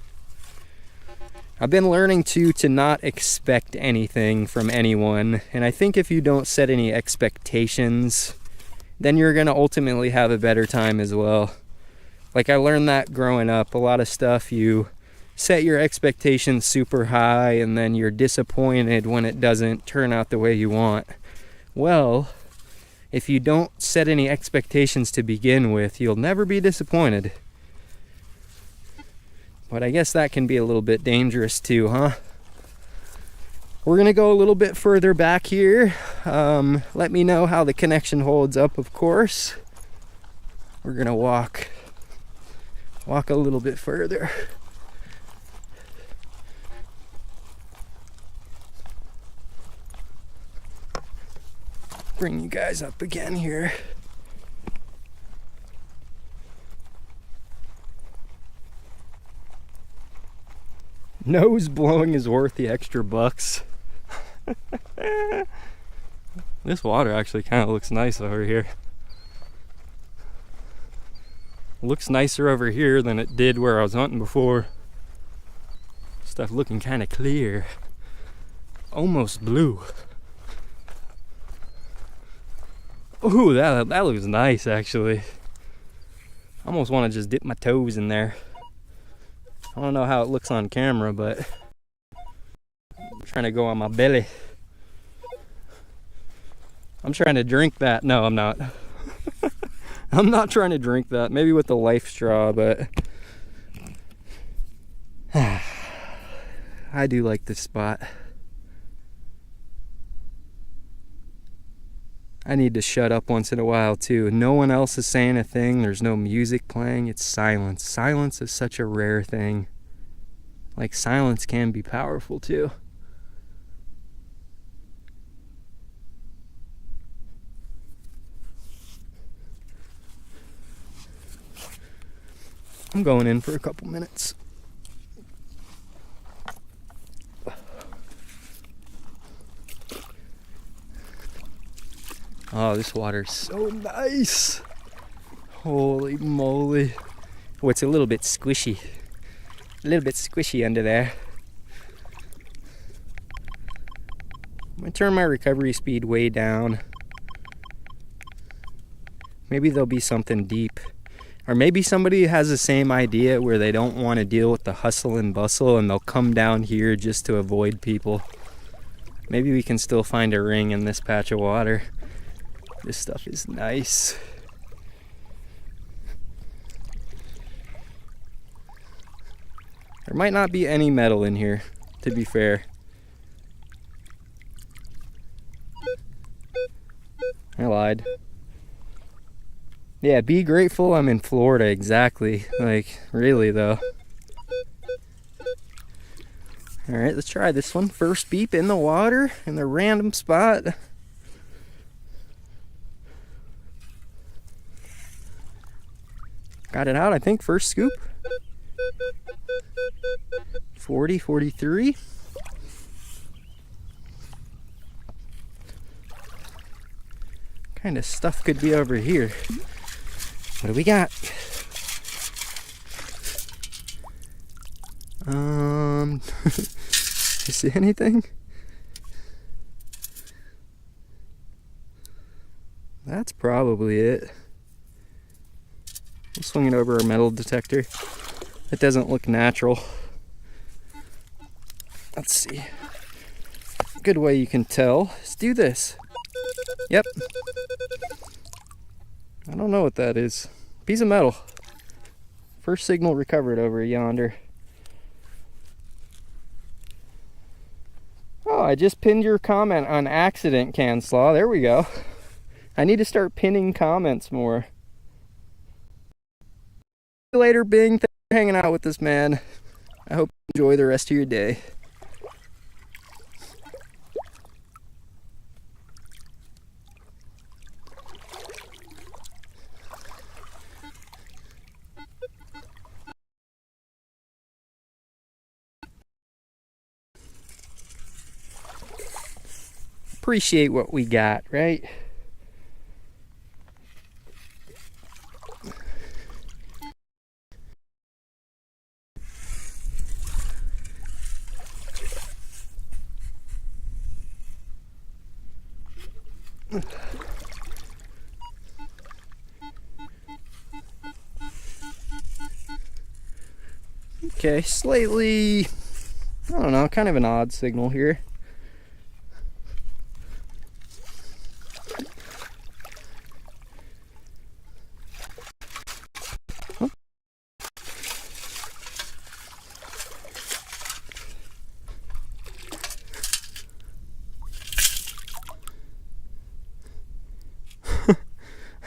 I've been learning to not expect anything from anyone. And I think if you don't set any expectations, then you're going to ultimately have a better time as well. Like, I learned that growing up. A lot of stuff, you set your expectations super high and then you're disappointed when it doesn't turn out the way you want. Well, if you don't set any expectations to begin with, you'll never be disappointed. But I guess that can be a little bit dangerous too, huh? We're gonna go a little bit further back here. Let me know how the connection holds up, of course. We're gonna walk a little bit further. Bring you guys up again here. Nose blowing is worth the extra bucks. This water actually kind of looks nice over here. Looks nicer over here than it did where I was hunting before. Stuff looking kind of clear. Almost blue. Ooh, that looks nice actually. I almost want to just dip my toes in there. I don't know how it looks on camera, but I'm trying to go on my belly. I'm trying to drink that. No, I'm not. I'm not trying to drink that. Maybe with the life straw, but I do like this spot. I need to shut up once in a while too. No one else is saying a thing. There's no music playing. It's silence. Silence is such a rare thing. Like, silence can be powerful too. I'm going in for a couple minutes. Oh, this water's so nice. Holy moly. Oh, it's a little bit squishy. A little bit squishy under there. I'm gonna turn my recovery speed way down. Maybe there'll be something deep. Or maybe somebody has the same idea where they don't want to deal with the hustle and bustle and they'll come down here just to avoid people. Maybe we can still find a ring in this patch of water. This stuff is nice. There might not be any metal in here, to be fair. I lied. Yeah, be grateful I'm in Florida, exactly. Like, really though. Alright, let's try this one. First beep in the water, in the random spot. Got it out, I think, first scoop. 40, 43. Kind of stuff could be over here. What do we got? You see anything? That's probably it. We'll swing it over our metal detector. It doesn't look natural. Let's see. Good way you can tell. Let's do this. Yep. I don't know what that is. Piece of metal. First signal recovered over yonder. Oh, I just pinned your comment on accident, Canslaw. There we go. I need to start pinning comments more. See you later, Bing. Thanks for hanging out with this man. I hope you enjoy the rest of your day. Appreciate what we got, right? Okay, slightly, I don't know, kind of an odd signal here.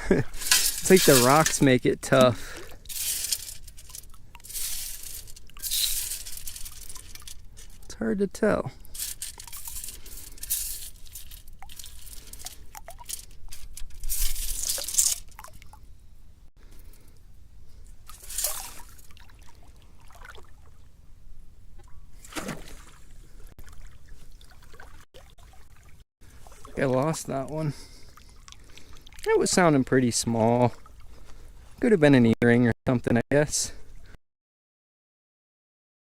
It's like the rocks make it tough. It's hard to tell. I lost that one. It was sounding pretty small. Could have been an earring or something, I guess.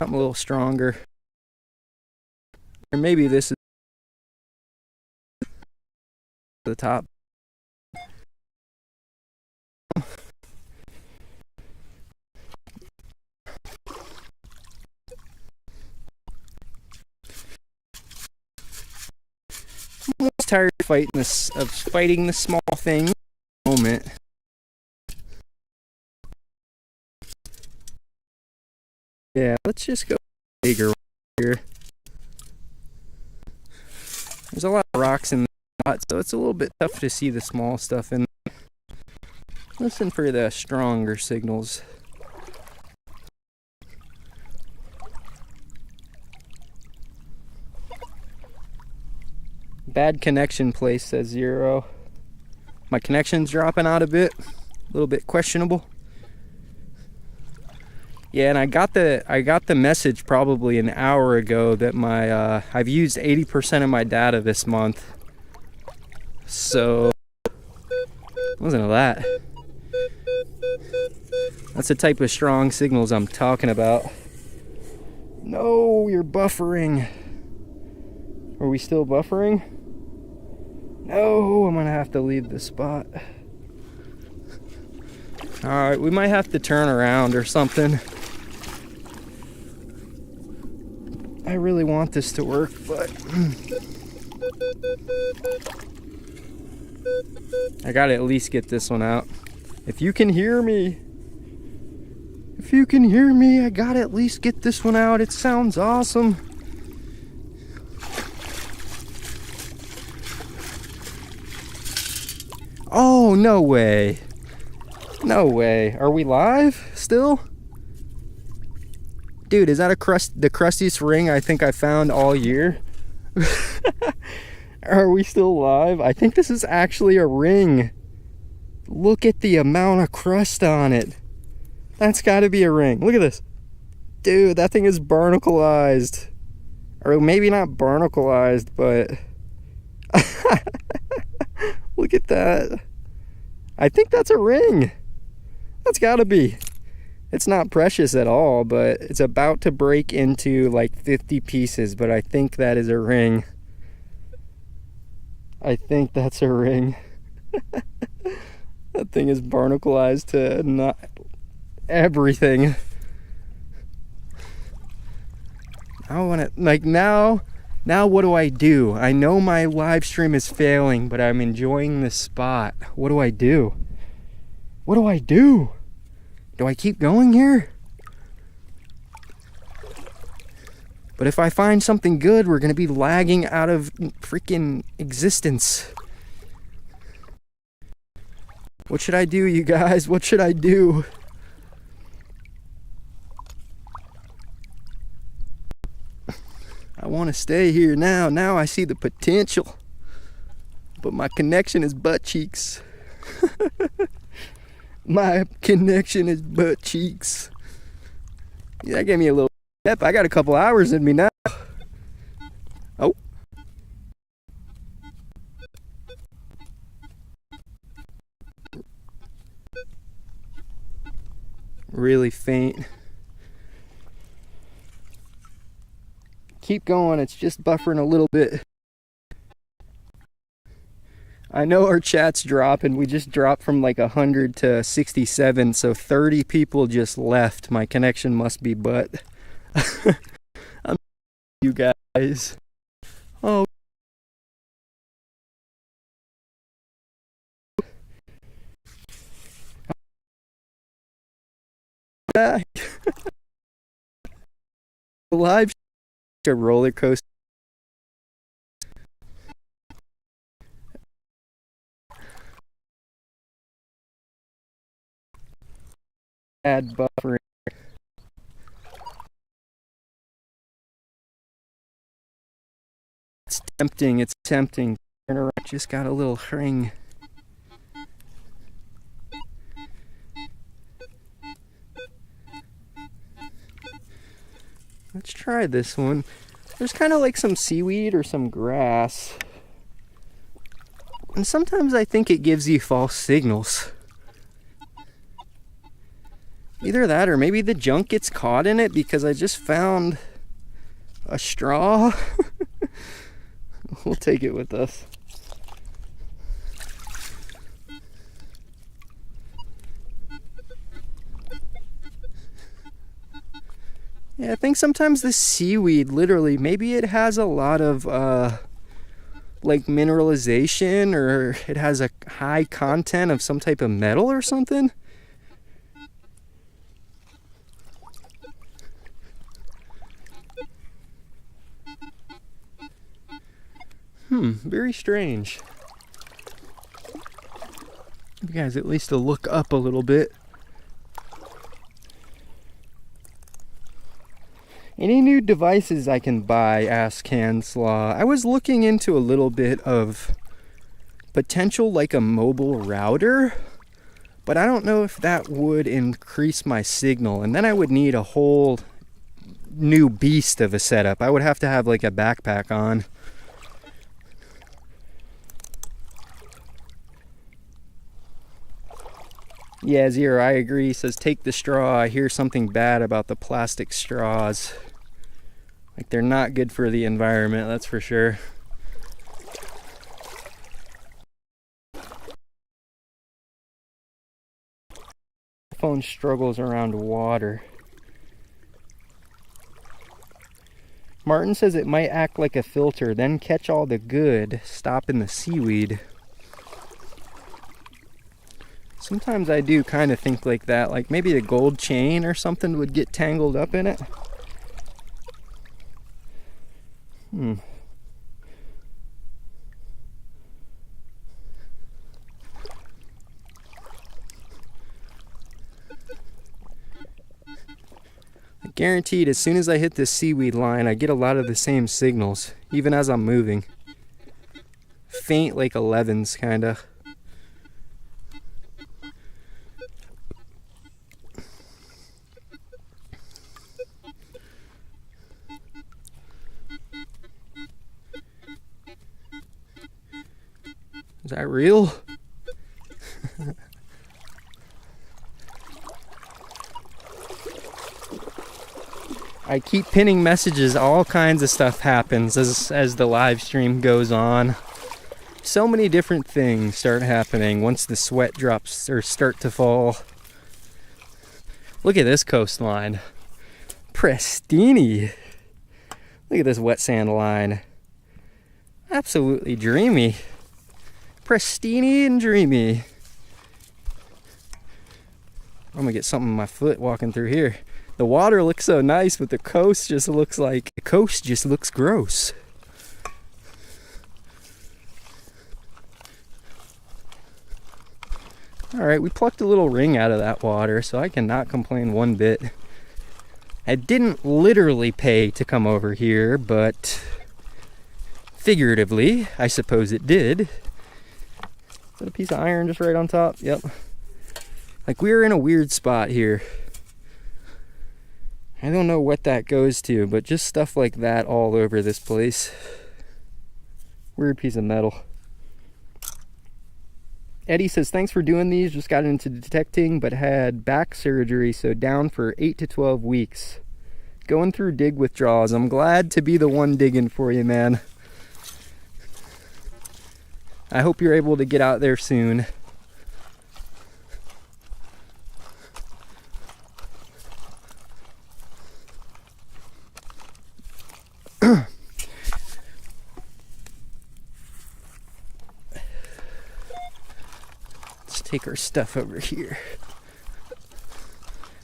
Something a little stronger. Or maybe this is the top. I'm almost tired of fighting this small thing at the moment. Yeah, let's just go bigger here. There's a lot of rocks in the spot, so it's a little bit tough to see the small stuff in there. Listen for the stronger signals. Bad connection place says 0. My connection's dropping out a bit. A little bit questionable. Yeah, and I got the message probably an hour ago that my I've used 80% of my data this month. So wasn't that? That's the type of strong signals I'm talking about. No, you're buffering. Are we still buffering? No, I'm gonna have to leave the spot. Alright, we might have to turn around or something. I really want this to work, but I gotta at least get this one out. If you can hear me, I gotta at least get this one out. It sounds awesome. Oh, no way. No way. Are we live still? Dude, is that the crustiest ring I think I found all year? Are we still live? I think this is actually a ring. Look at the amount of crust on it. That's gotta be a ring. Look at this. Dude, that thing is barnacleized. Or maybe not barnacleized, but look at that. I think that's a ring. That's gotta be. It's not precious at all, but it's about to break into like 50 pieces, but I think that is a ring. I think that's a ring. That thing is barnacleized to not everything. I want to, like, now what do I do? I know my live stream is failing, but I'm enjoying this spot. What do I do? What do I do? Do I keep going here? But if I find something good, we're gonna be lagging out of freaking existence. What should I do, you guys? What should I do? I want to stay here now. Now I see the potential. But my connection is butt cheeks. My connection is butt cheeks. Yeah, that gave me a little step. I got a couple hours in me now. Oh. Really faint. Keep going, it's just buffering a little bit. I know our chat's dropping. We just dropped from like 100 to 67, so 30 people just left. My connection must be butt. I'm you guys. Oh. Live a roller coaster. Add buffering. It's tempting, it's tempting. Turn around, just got a little ring. Let's try this one. There's kind of like some seaweed or some grass. And sometimes I think it gives you false signals. Either that or maybe the junk gets caught in it because I just found a straw. We'll take it with us. Yeah, I think sometimes the seaweed, literally, maybe it has a lot of like mineralization, or it has a high content of some type of metal or something. Very strange. You guys at least to look up a little bit. Any new devices I can buy? Asked Canslaw. I was looking into a little bit of potential like a mobile router, but I don't know if that would increase my signal, and then I would need a whole new beast of a setup. I would have to have like a backpack on. Yeah, Zero, I agree. He says, take the straw. I hear something bad about the plastic straws. Like, they're not good for the environment, that's for sure. Phone struggles around water. Martin says it might act like a filter, then catch all the good, stopping the seaweed. Sometimes I do kind of think like that, like maybe a gold chain or something would get tangled up in it. Guaranteed, as soon as I hit this seaweed line, I get a lot of the same signals, even as I'm moving. Faint like 11s, kinda. Is that real? I keep pinning messages. All kinds of stuff happens as the live stream goes on. So many different things start happening once the sweat drops or start to fall. Look at this coastline. Pristine. Look at this wet sand line. Absolutely dreamy. Pristine and dreamy. I'm gonna get something in my foot walking through here. The water looks so nice, but the coast just looks gross. Alright, we plucked a little ring out of that water, so I cannot complain one bit. I didn't literally pay to come over here, but figuratively, I suppose it did. Is that a piece of iron just right on top? Yep. Like, we're in a weird spot here. I don't know what that goes to, but just stuff like that all over this place. Weird piece of metal. Eddie says, thanks for doing these. Just got into detecting, but had back surgery, so down for 8 to 12 weeks. Going through dig withdrawals. I'm glad to be the one digging for you, man. I hope you're able to get out there soon. Take our stuff over here.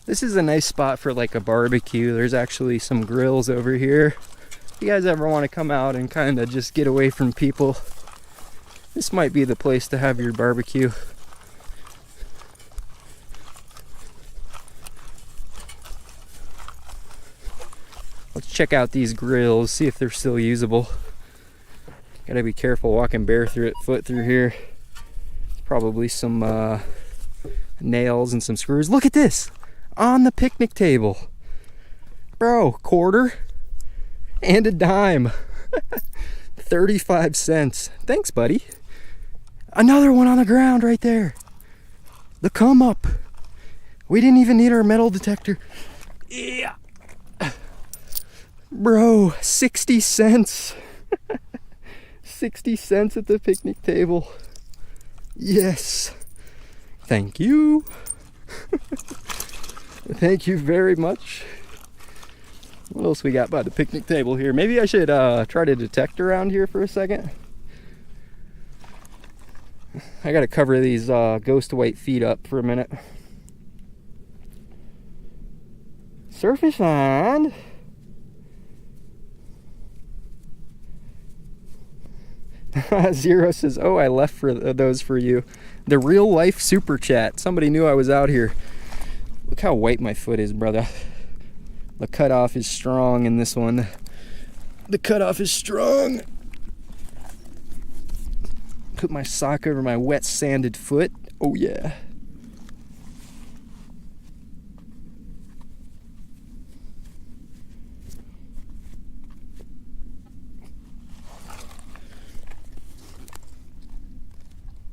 This is a nice spot for like a barbecue. There's actually some grills over here. If you guys ever want to come out and kind of just get away from people, this might be the place to have your barbecue. Let's check out these grills, see if they're still usable. Gotta be careful walking barefoot through here. Probably some nails and some screws. Look at this on the picnic table, bro. Quarter and a dime. 35 cents. Thanks, buddy. Another one on the ground right there. The come up. We didn't even need our metal detector. Yeah, bro. 60 cents. 60 cents at the picnic table. Yes. Thank you. Thank you very much. What else we got by the picnic table here? Maybe I should try to detect around here for a second. I gotta cover these ghost white feet up for a minute. Surface find. Zero says, oh, I left for those for you. The real life super chat. Somebody knew I was out here. Look how white my foot is, brother. The cutoff is strong in this one. The cutoff is strong. Put my sock over my wet sanded foot. Oh yeah.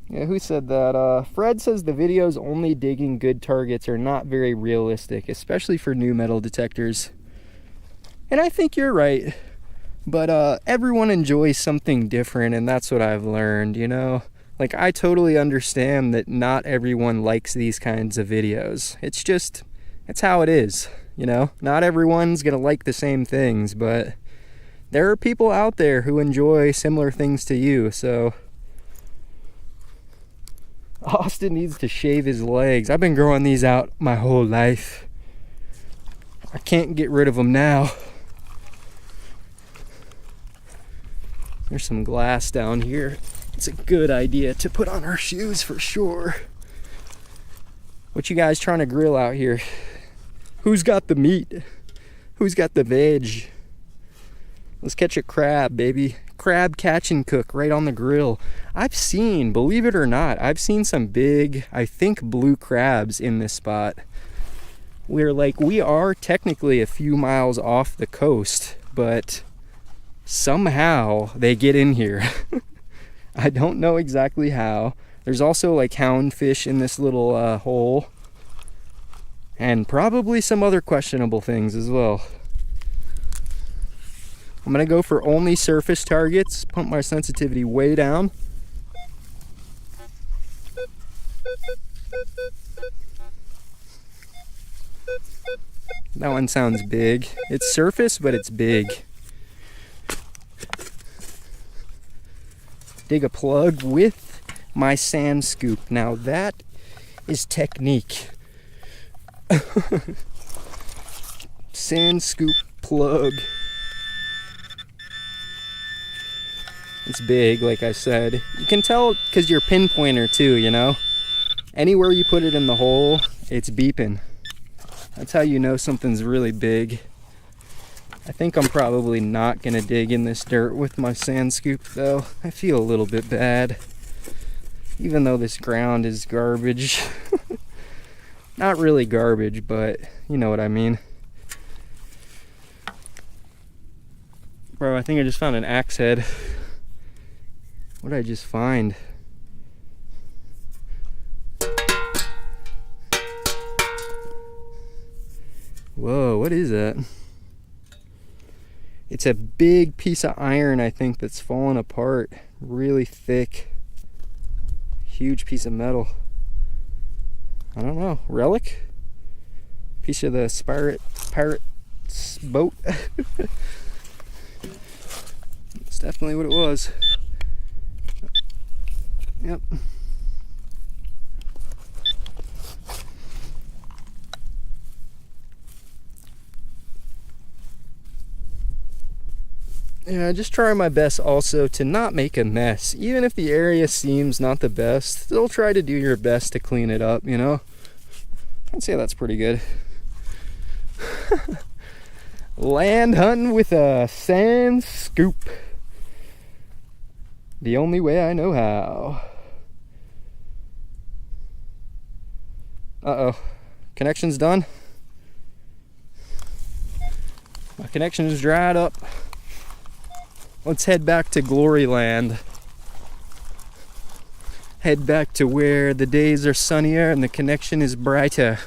Yeah, who said that? Fred says the videos only digging good targets are not very realistic, especially for new metal detectors. And I think you're right. But everyone enjoys something different, and that's what I've learned, you know? Like, I totally understand that not everyone likes these kinds of videos. It's just, it's how it is, you know? Not everyone's gonna like the same things, but there are people out there who enjoy similar things to you, so... Austin needs to shave his legs. I've been growing these out my whole life. I can't get rid of them now. There's some glass down here. It's a good idea to put on our shoes for sure. What you guys trying to grill out here? Who's got the meat? Who's got the veg? Let's catch a crab, baby. Crab catch and cook right on the grill. I've seen, believe it or not, I've seen some big, I think, blue crabs in this spot. We are technically a few miles off the coast, but somehow they get in here. I don't know exactly how. There's also like houndfish in this little hole. And probably some other questionable things as well. I'm gonna go for only surface targets, pump my sensitivity way down. That one sounds big. It's surface, but it's big. Dig a plug with my sand scoop. Now that is technique. Sand scoop plug. It's big, like I said. You can tell because your pinpointer too, you know? Anywhere you put it in the hole, it's beeping. That's how you know something's really big. I think I'm probably not gonna dig in this dirt with my sand scoop though. I feel a little bit bad. Even though this ground is garbage. Not really garbage, but you know what I mean. Bro, I think I just found an axe head. What did I just find? Whoa, what is that? It's a big piece of iron, I think, that's fallen apart. Really thick. Huge piece of metal. I don't know. Relic? Piece of the pirate's boat? It's definitely what it was. Yep. Yeah, just trying my best also to not make a mess. Even if the area seems not the best, still try to do your best to clean it up, you know? I'd say that's pretty good. Land hunting with a sand scoop. The only way I know how. Uh-oh. Connection's done. My connection is dried up. Let's head back to Glory Land. Head back to where the days are sunnier and the connection is brighter.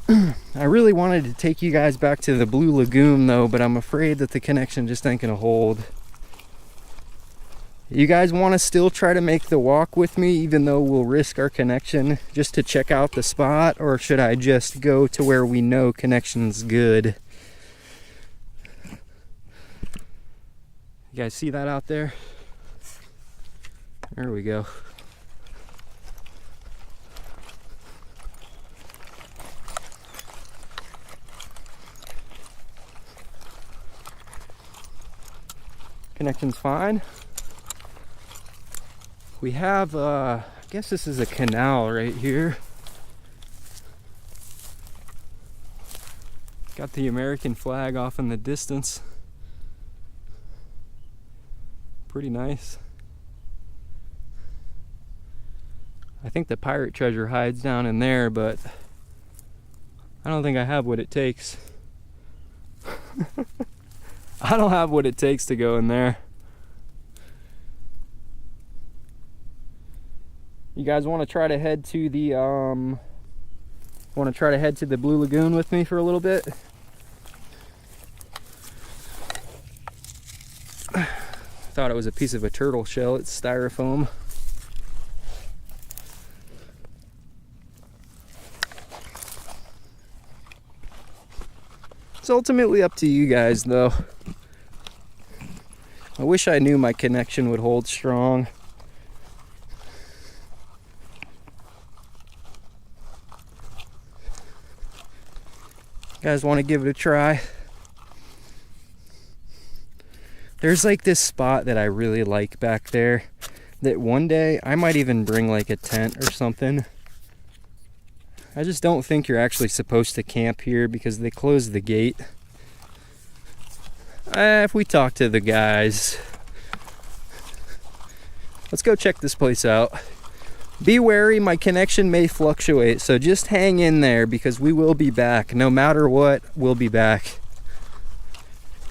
I really wanted to take you guys back to the Blue Lagoon though, but I'm afraid that the connection just ain't gonna hold. You guys want to still try to make the walk with me even though we'll risk our connection just to check out the spot, or should I just go to where we know connection's good? You guys see that out there? There we go. Connection's fine. We have, I guess this is a canal right here. Got the American flag off in the distance. Pretty nice. I think the pirate treasure hides down in there, but I don't think I have what it takes. I don't have what it takes to go in there. You guys want to try to head to the Blue Lagoon with me for a little bit? Thought it was a piece of a turtle shell. It's styrofoam. It's ultimately up to you guys though. I wish I knew my connection would hold strong. You guys want to give it a try? There's like this spot that I really like back there that one day I might even bring like a tent or something. I just don't think you're actually supposed to camp here because they closed the gate. If we talk to the guys. Let's go check this place out. Be wary, my connection may fluctuate, so just hang in there because we will be back. No matter what, we'll be back.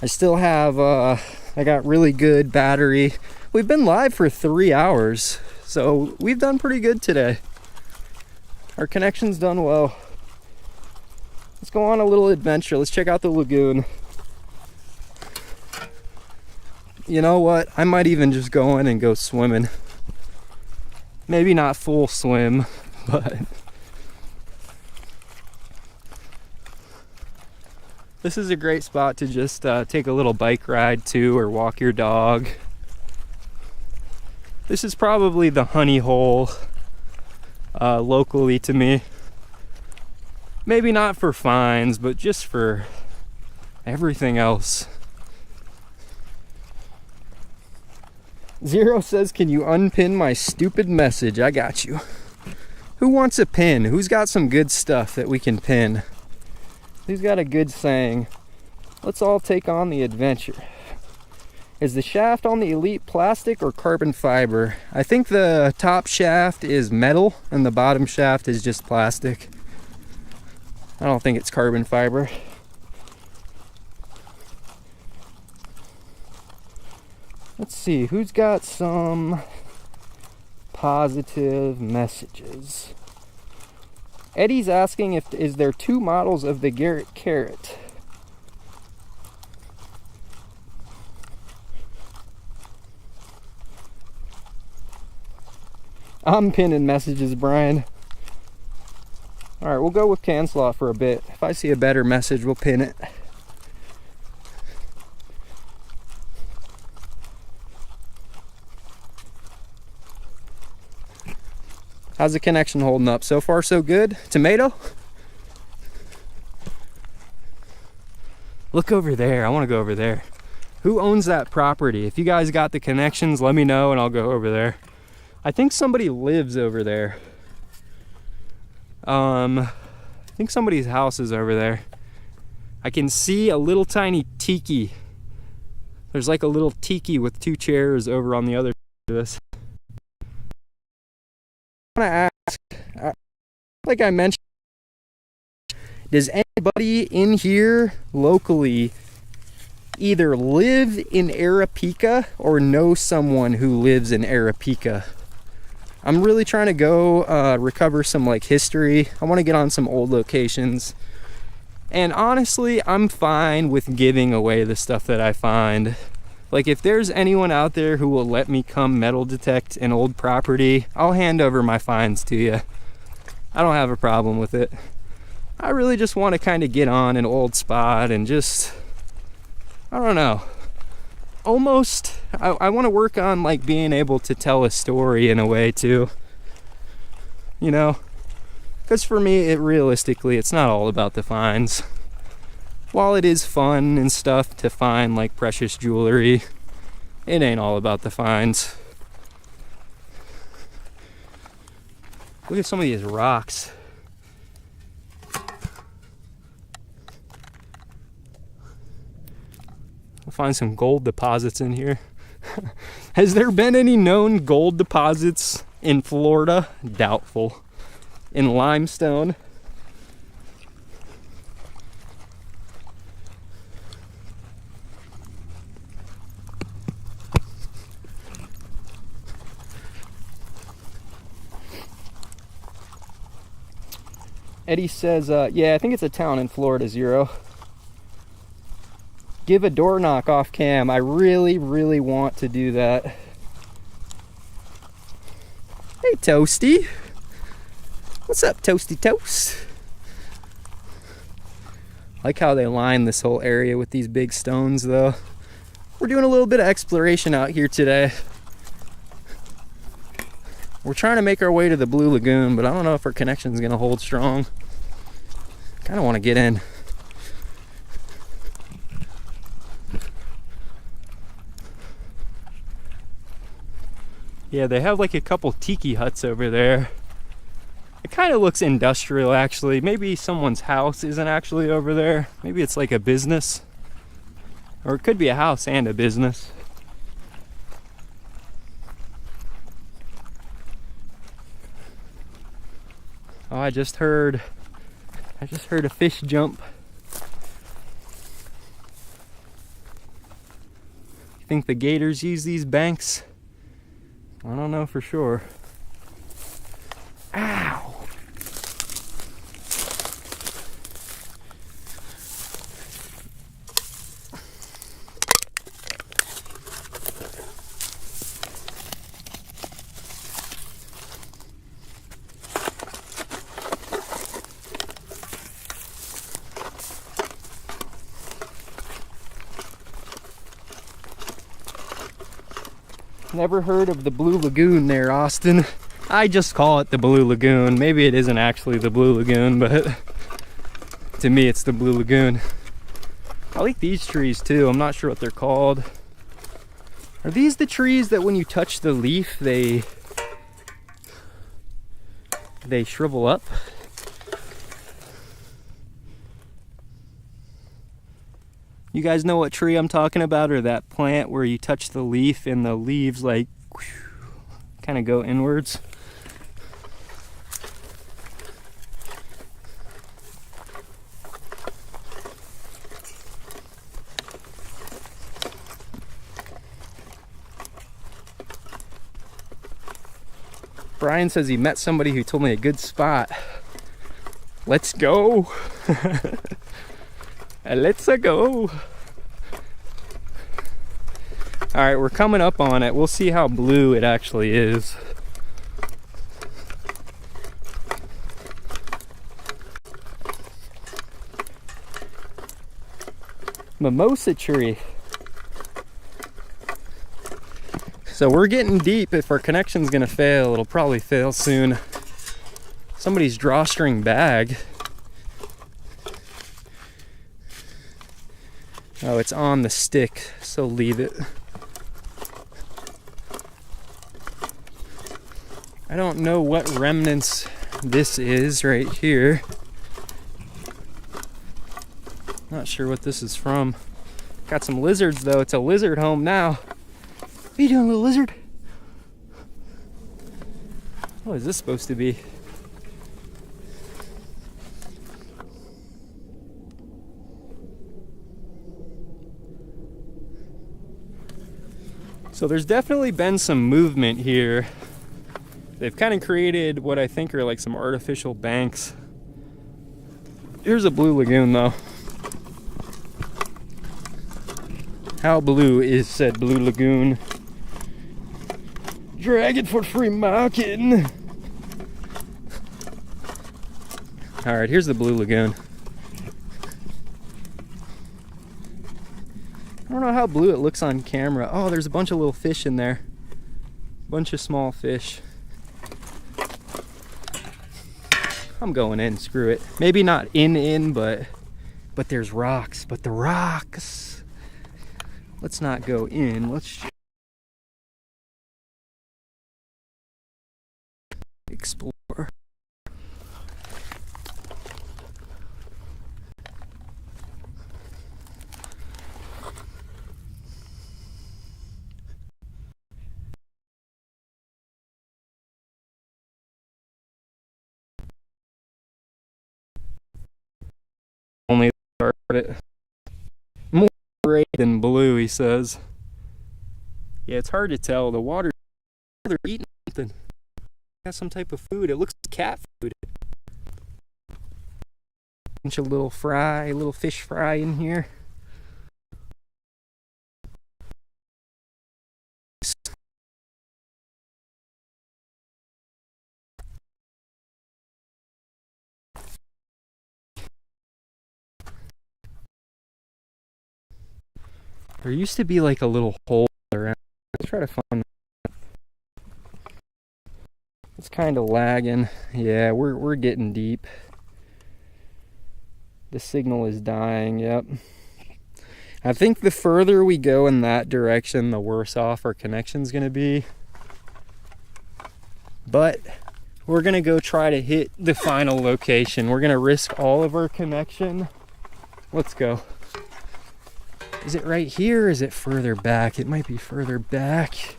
I still have, I got really good battery. We've been live for 3 hours, so we've done pretty good today. Our connection's done well. Let's go on a little adventure. Let's check out the lagoon. You know what? I might even just go in and go swimming. Maybe not full swim, but this is a great spot to just take a little bike ride to, or walk your dog. This is probably the honey hole locally to me. Maybe not for finds, but just for everything else. Zero says, can you unpin my stupid message? I got you. Who wants a pin? Who's got some good stuff that we can pin? Who's got a good saying? Let's all take on the adventure. Is the shaft on the Elite plastic or carbon fiber? I think the top shaft is metal and the bottom shaft is just plastic. I don't think it's carbon fiber. Let's see, who's got some positive messages? Eddie's asking is there 2 models of the Garrett Carrot? I'm pinning messages, Brian. Alright, we'll go with Canslot for a bit. If I see a better message, we'll pin it. How's the connection holding up? So far, so good. Tomato? Look over there. I want to go over there. Who owns that property? If you guys got the connections, let me know and I'll go over there. I think somebody lives over there. I think somebody's house is over there. I can see a little tiny tiki. There's like a little tiki with 2 chairs over on the other side of this. I want to ask, like I mentioned, does anybody in here locally either live in Arapika or know someone who lives in Arapika? I'm really trying to go recover some like history. I want to get on some old locations. And honestly, I'm fine with giving away the stuff that I find. Like, if there's anyone out there who will let me come metal detect an old property, I'll hand over my finds to you. I don't have a problem with it. I really just want to kind of get on an old spot and just, I don't know, almost, I want to work on like being able to tell a story in a way too. You know? Because for me, realistically, it's not all about the finds. While it is fun and stuff to find like precious jewelry, it ain't all about the finds. Look at some of these rocks. We'll find some gold deposits in here. Has there been any known gold deposits in Florida? Doubtful. In limestone? Eddie says, yeah, I think it's a town in Florida, Zero. Give a door knock off cam. I really, really want to do that. Hey, Toasty. What's up, Toasty Toast? I like how they line this whole area with these big stones, though. We're doing a little bit of exploration out here today. We're trying to make our way to the Blue Lagoon, but I don't know if our connection's gonna hold strong. Kind of want to get in. Yeah, they have like a couple tiki huts over there. It kind of looks industrial, actually. Maybe someone's house isn't actually over there. Maybe it's like a business. Or it could be a house and a business. Oh, I just heard a fish jump. think the gators use these banks? I don't know for sure. Ow! Never heard of the Blue Lagoon there, Austin. I just call it the Blue Lagoon. Maybe it isn't actually the Blue Lagoon, but to me it's the Blue Lagoon. I like these trees too. I'm not sure what they're called. Are these the trees that when you touch the leaf they shrivel up? You guys know what tree I'm talking about, or that plant where you touch the leaf and the leaves like kind of go inwards? Brian says he met somebody who told me a good spot. Let's go. Let's go. All right, we're coming up on it. We'll see how blue it actually is. Mimosa tree. So we're getting deep. If our connection's gonna fail, it'll probably fail soon. Somebody's drawstring bag. Oh, it's on the stick, so leave it. I don't know what remnants this is right here. Not sure what this is from. Got some lizards though. It's a lizard home now. What are you doing, little lizard? What is this supposed to be? So there's definitely been some movement here. They've kind of created what I think are like some artificial banks. Here's a Blue Lagoon though. How blue is said Blue Lagoon? Drag it for free marketing. All right, here's the Blue Lagoon. I don't know how blue it looks on camera. Oh, there's a bunch of little fish in there. Bunch of small fish. I'm going in, screw it. Maybe not in, but there's rocks. But the rocks. Let's not go in. Let's explore. Only started more gray than blue, he says. Yeah, it's hard to tell. The water, they're eating something. Got some type of food. It looks like cat food. Bunch of little fish fry in here. There used to be like a little hole around. Let's try to find. It's kind of lagging. Yeah, we're getting deep. The signal is dying. Yep. I think the further we go in that direction, the worse off our connection's gonna be. But we're gonna go try to hit the final location. We're gonna risk all of our connection. Let's go. Is it right here or is it further back? It might be further back.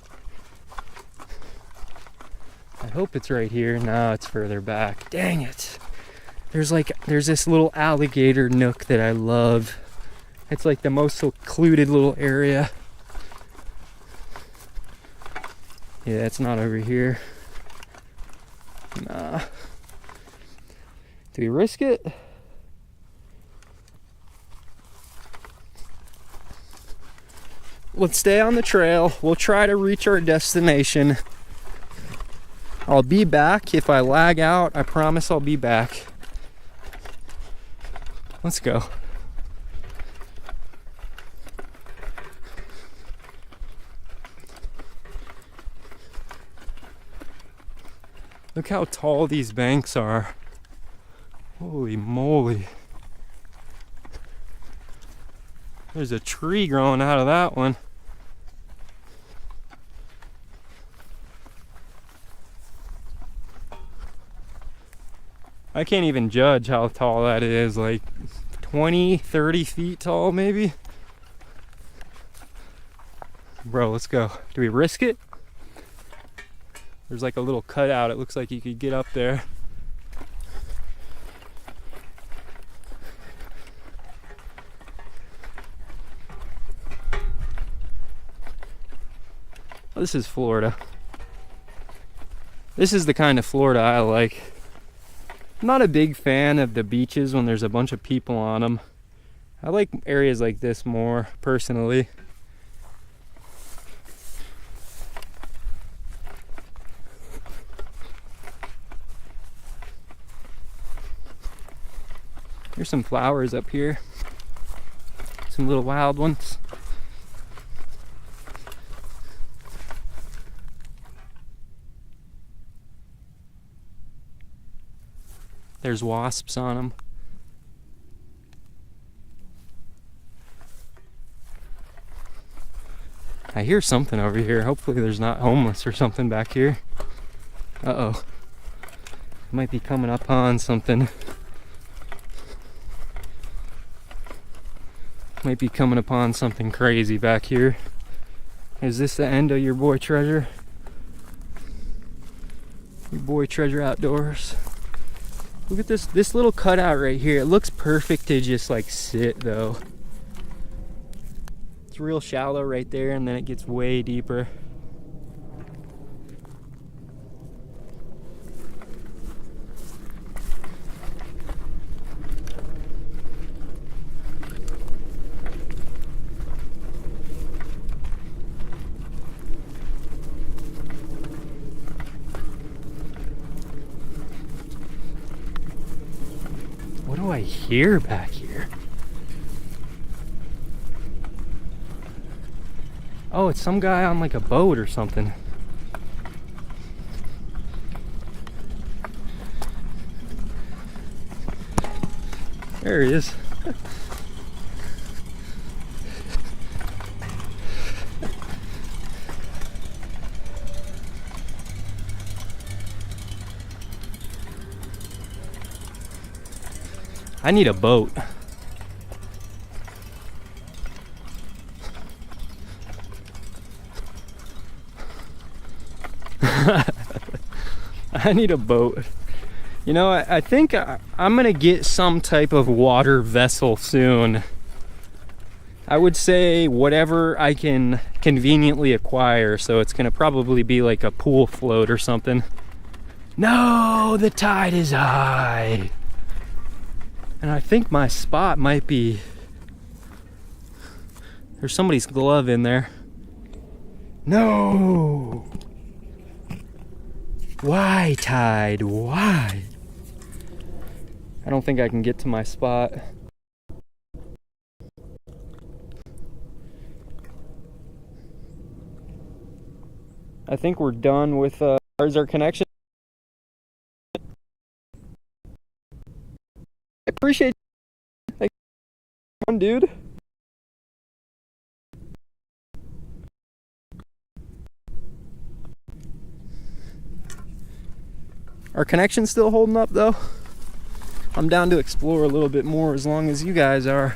I hope it's right here. No, it's further back. Dang it. There's this little alligator nook that I love. It's like the most secluded little area. Yeah, it's not over here. Nah. Do we risk it? Let's stay on the trail. We'll try to reach our destination. I'll be back. If I lag out, I promise I'll be back. Let's go. Look how tall these banks are. Holy moly. There's a tree growing out of that one. I can't even judge how tall that is, like 20, 30 feet tall maybe. Bro, let's go. Do we risk it? There's like a little cutout. It looks like you could get up there. This is Florida. This is the kind of Florida I like. I'm not a big fan of the beaches when there's a bunch of people on them. I like areas like this more, personally. There's some flowers up here. Some little wild ones. There's wasps on them. I hear something over here. Hopefully there's not homeless or something back here. Uh-oh. Might be coming up on something. Might be coming upon something crazy back here. Is this the end of your boy Treasure? Your boy Treasure Outdoors. Look at this little cutout right here. It looks perfect to just like sit though. It's real shallow right there and then it gets way deeper. What do I hear back here? Oh, it's some guy on like a boat or something. There he is. I need a boat. I need a boat. You know, I think I'm gonna get some type of water vessel soon. I would say whatever I can conveniently acquire, so it's gonna probably be like a pool float or something. No, the tide is high. And I think my spot might be... There's somebody's glove in there. No! Why, tide? Why? I don't think I can get to my spot. I think we're done with where's our connection? I appreciate you. Come on, dude. Our connection's still holding up though. I'm down to explore a little bit more as long as you guys are.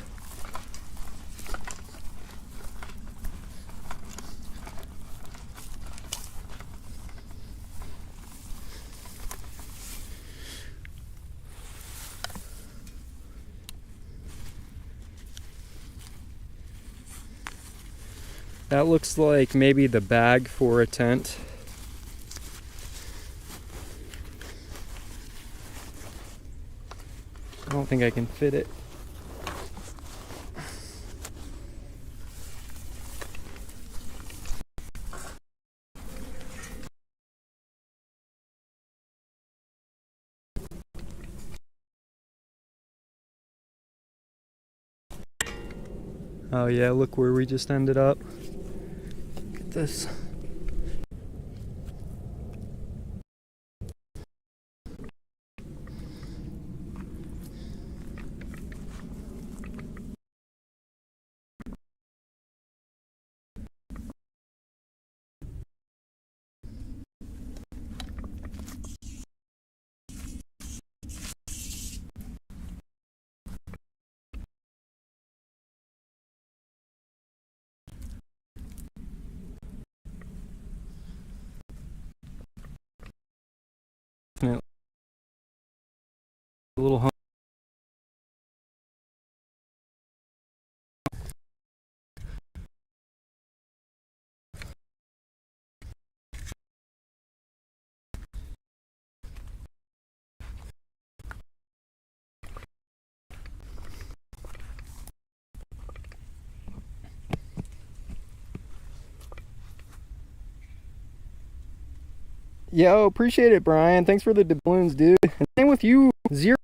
That looks like maybe the bag for a tent. I don't think I can fit it. Oh yeah, look where we just ended up. Look at this. A little home. Yo, appreciate it, Brian. Thanks for the doubloons, dude. And same with you. 0.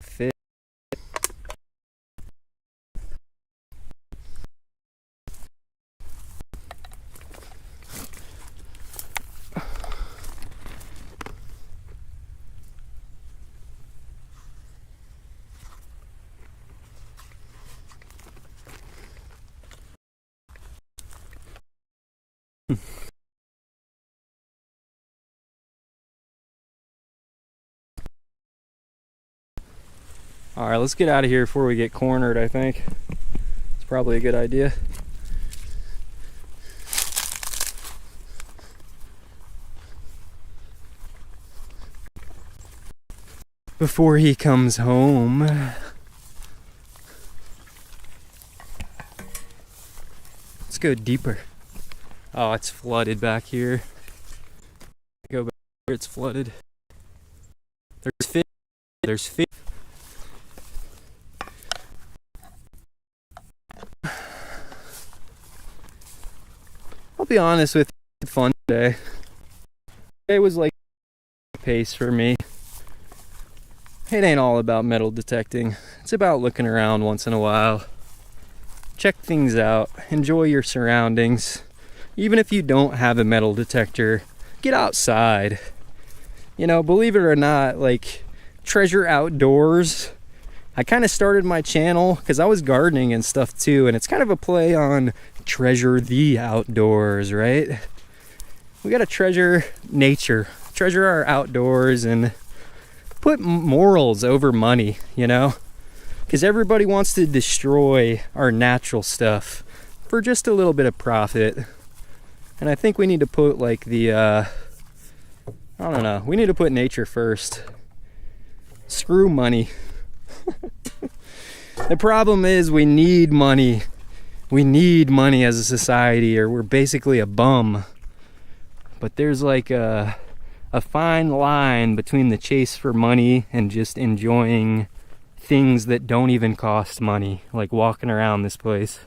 Fit. All right, let's get out of here before we get cornered, I think. It's probably a good idea. Before he comes home. Let's go deeper. Oh, it's flooded back here. Go back here, it's flooded. There's fish. There's fish. I'll be honest with you, fun today. Today was like pace for me. It ain't all about metal detecting. It's about looking around once in a while. Check things out. Enjoy your surroundings. Even if you don't have a metal detector, get outside. You know, believe it or not, like, treasure outdoors. I kind of started my channel because I was gardening and stuff too, and it's kind of a play on treasure the outdoors, right? We gotta treasure nature, treasure our outdoors, and put morals over money, you know? Because everybody wants to destroy our natural stuff for just a little bit of profit. And I think we need to put like the, I don't know, we need to put nature first. Screw money. The problem is we need money. We need money as a society, or we're basically a bum. But there's like a fine line between the chase for money and just enjoying things that don't even cost money, like walking around this place.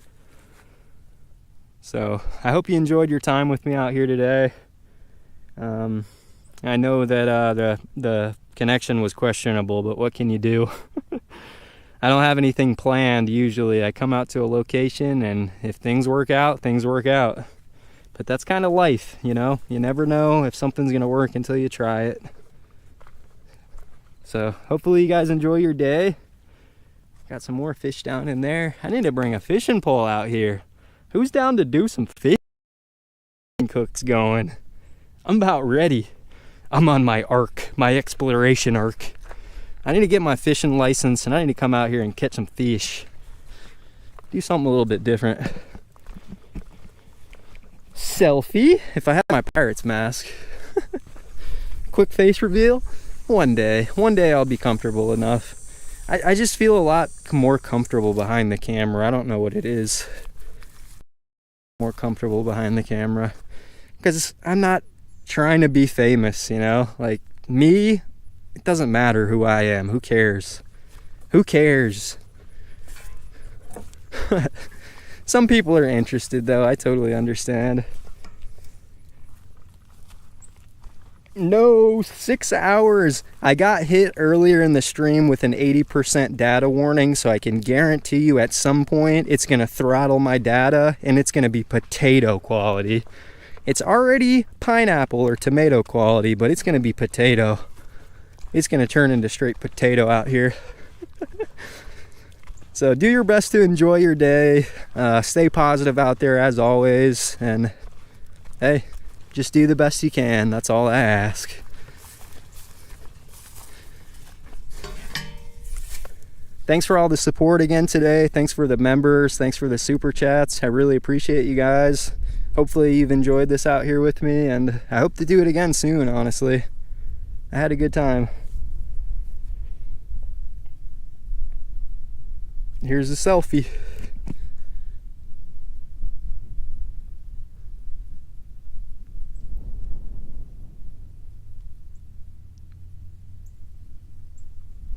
So I hope you enjoyed your time with me out here today. I know that the connection was questionable, but what can you do? I don't have anything planned usually. I come out to a location, and if things work out, things work out. But that's kind of life, you know? You never know if something's gonna work until you try it. So hopefully you guys enjoy your day. Got some more fish down in there. I need to bring a fishing pole out here. Who's down to do some fishing cooks going? I'm about ready. I'm on my arc, my exploration arc. I need to get my fishing license and I need to come out here and catch some fish. Do something a little bit different. Selfie, if I have my pirate's mask. Quick face reveal. One day I'll be comfortable enough. I just feel a lot more comfortable behind the camera. I don't know what it is. More comfortable behind the camera. Because I'm not trying to be famous, you know? Like, me, it doesn't matter who I am. Who cares? Who cares? Some people are interested, though. I totally understand. No, 6 hours. I got hit earlier in the stream with an 80% data warning, so I can guarantee you at some point it's going to throttle my data and it's going to be potato quality. It's already pineapple or tomato quality, but it's going to be potato. It's going to turn into straight potato out here. So do your best to enjoy your day. Stay positive out there as always. And hey, just do the best you can. That's all I ask. Thanks for all the support again today. Thanks for the members. Thanks for the super chats. I really appreciate you guys. Hopefully you've enjoyed this out here with me, and I hope to do it again soon, honestly. I had a good time. Here's a selfie.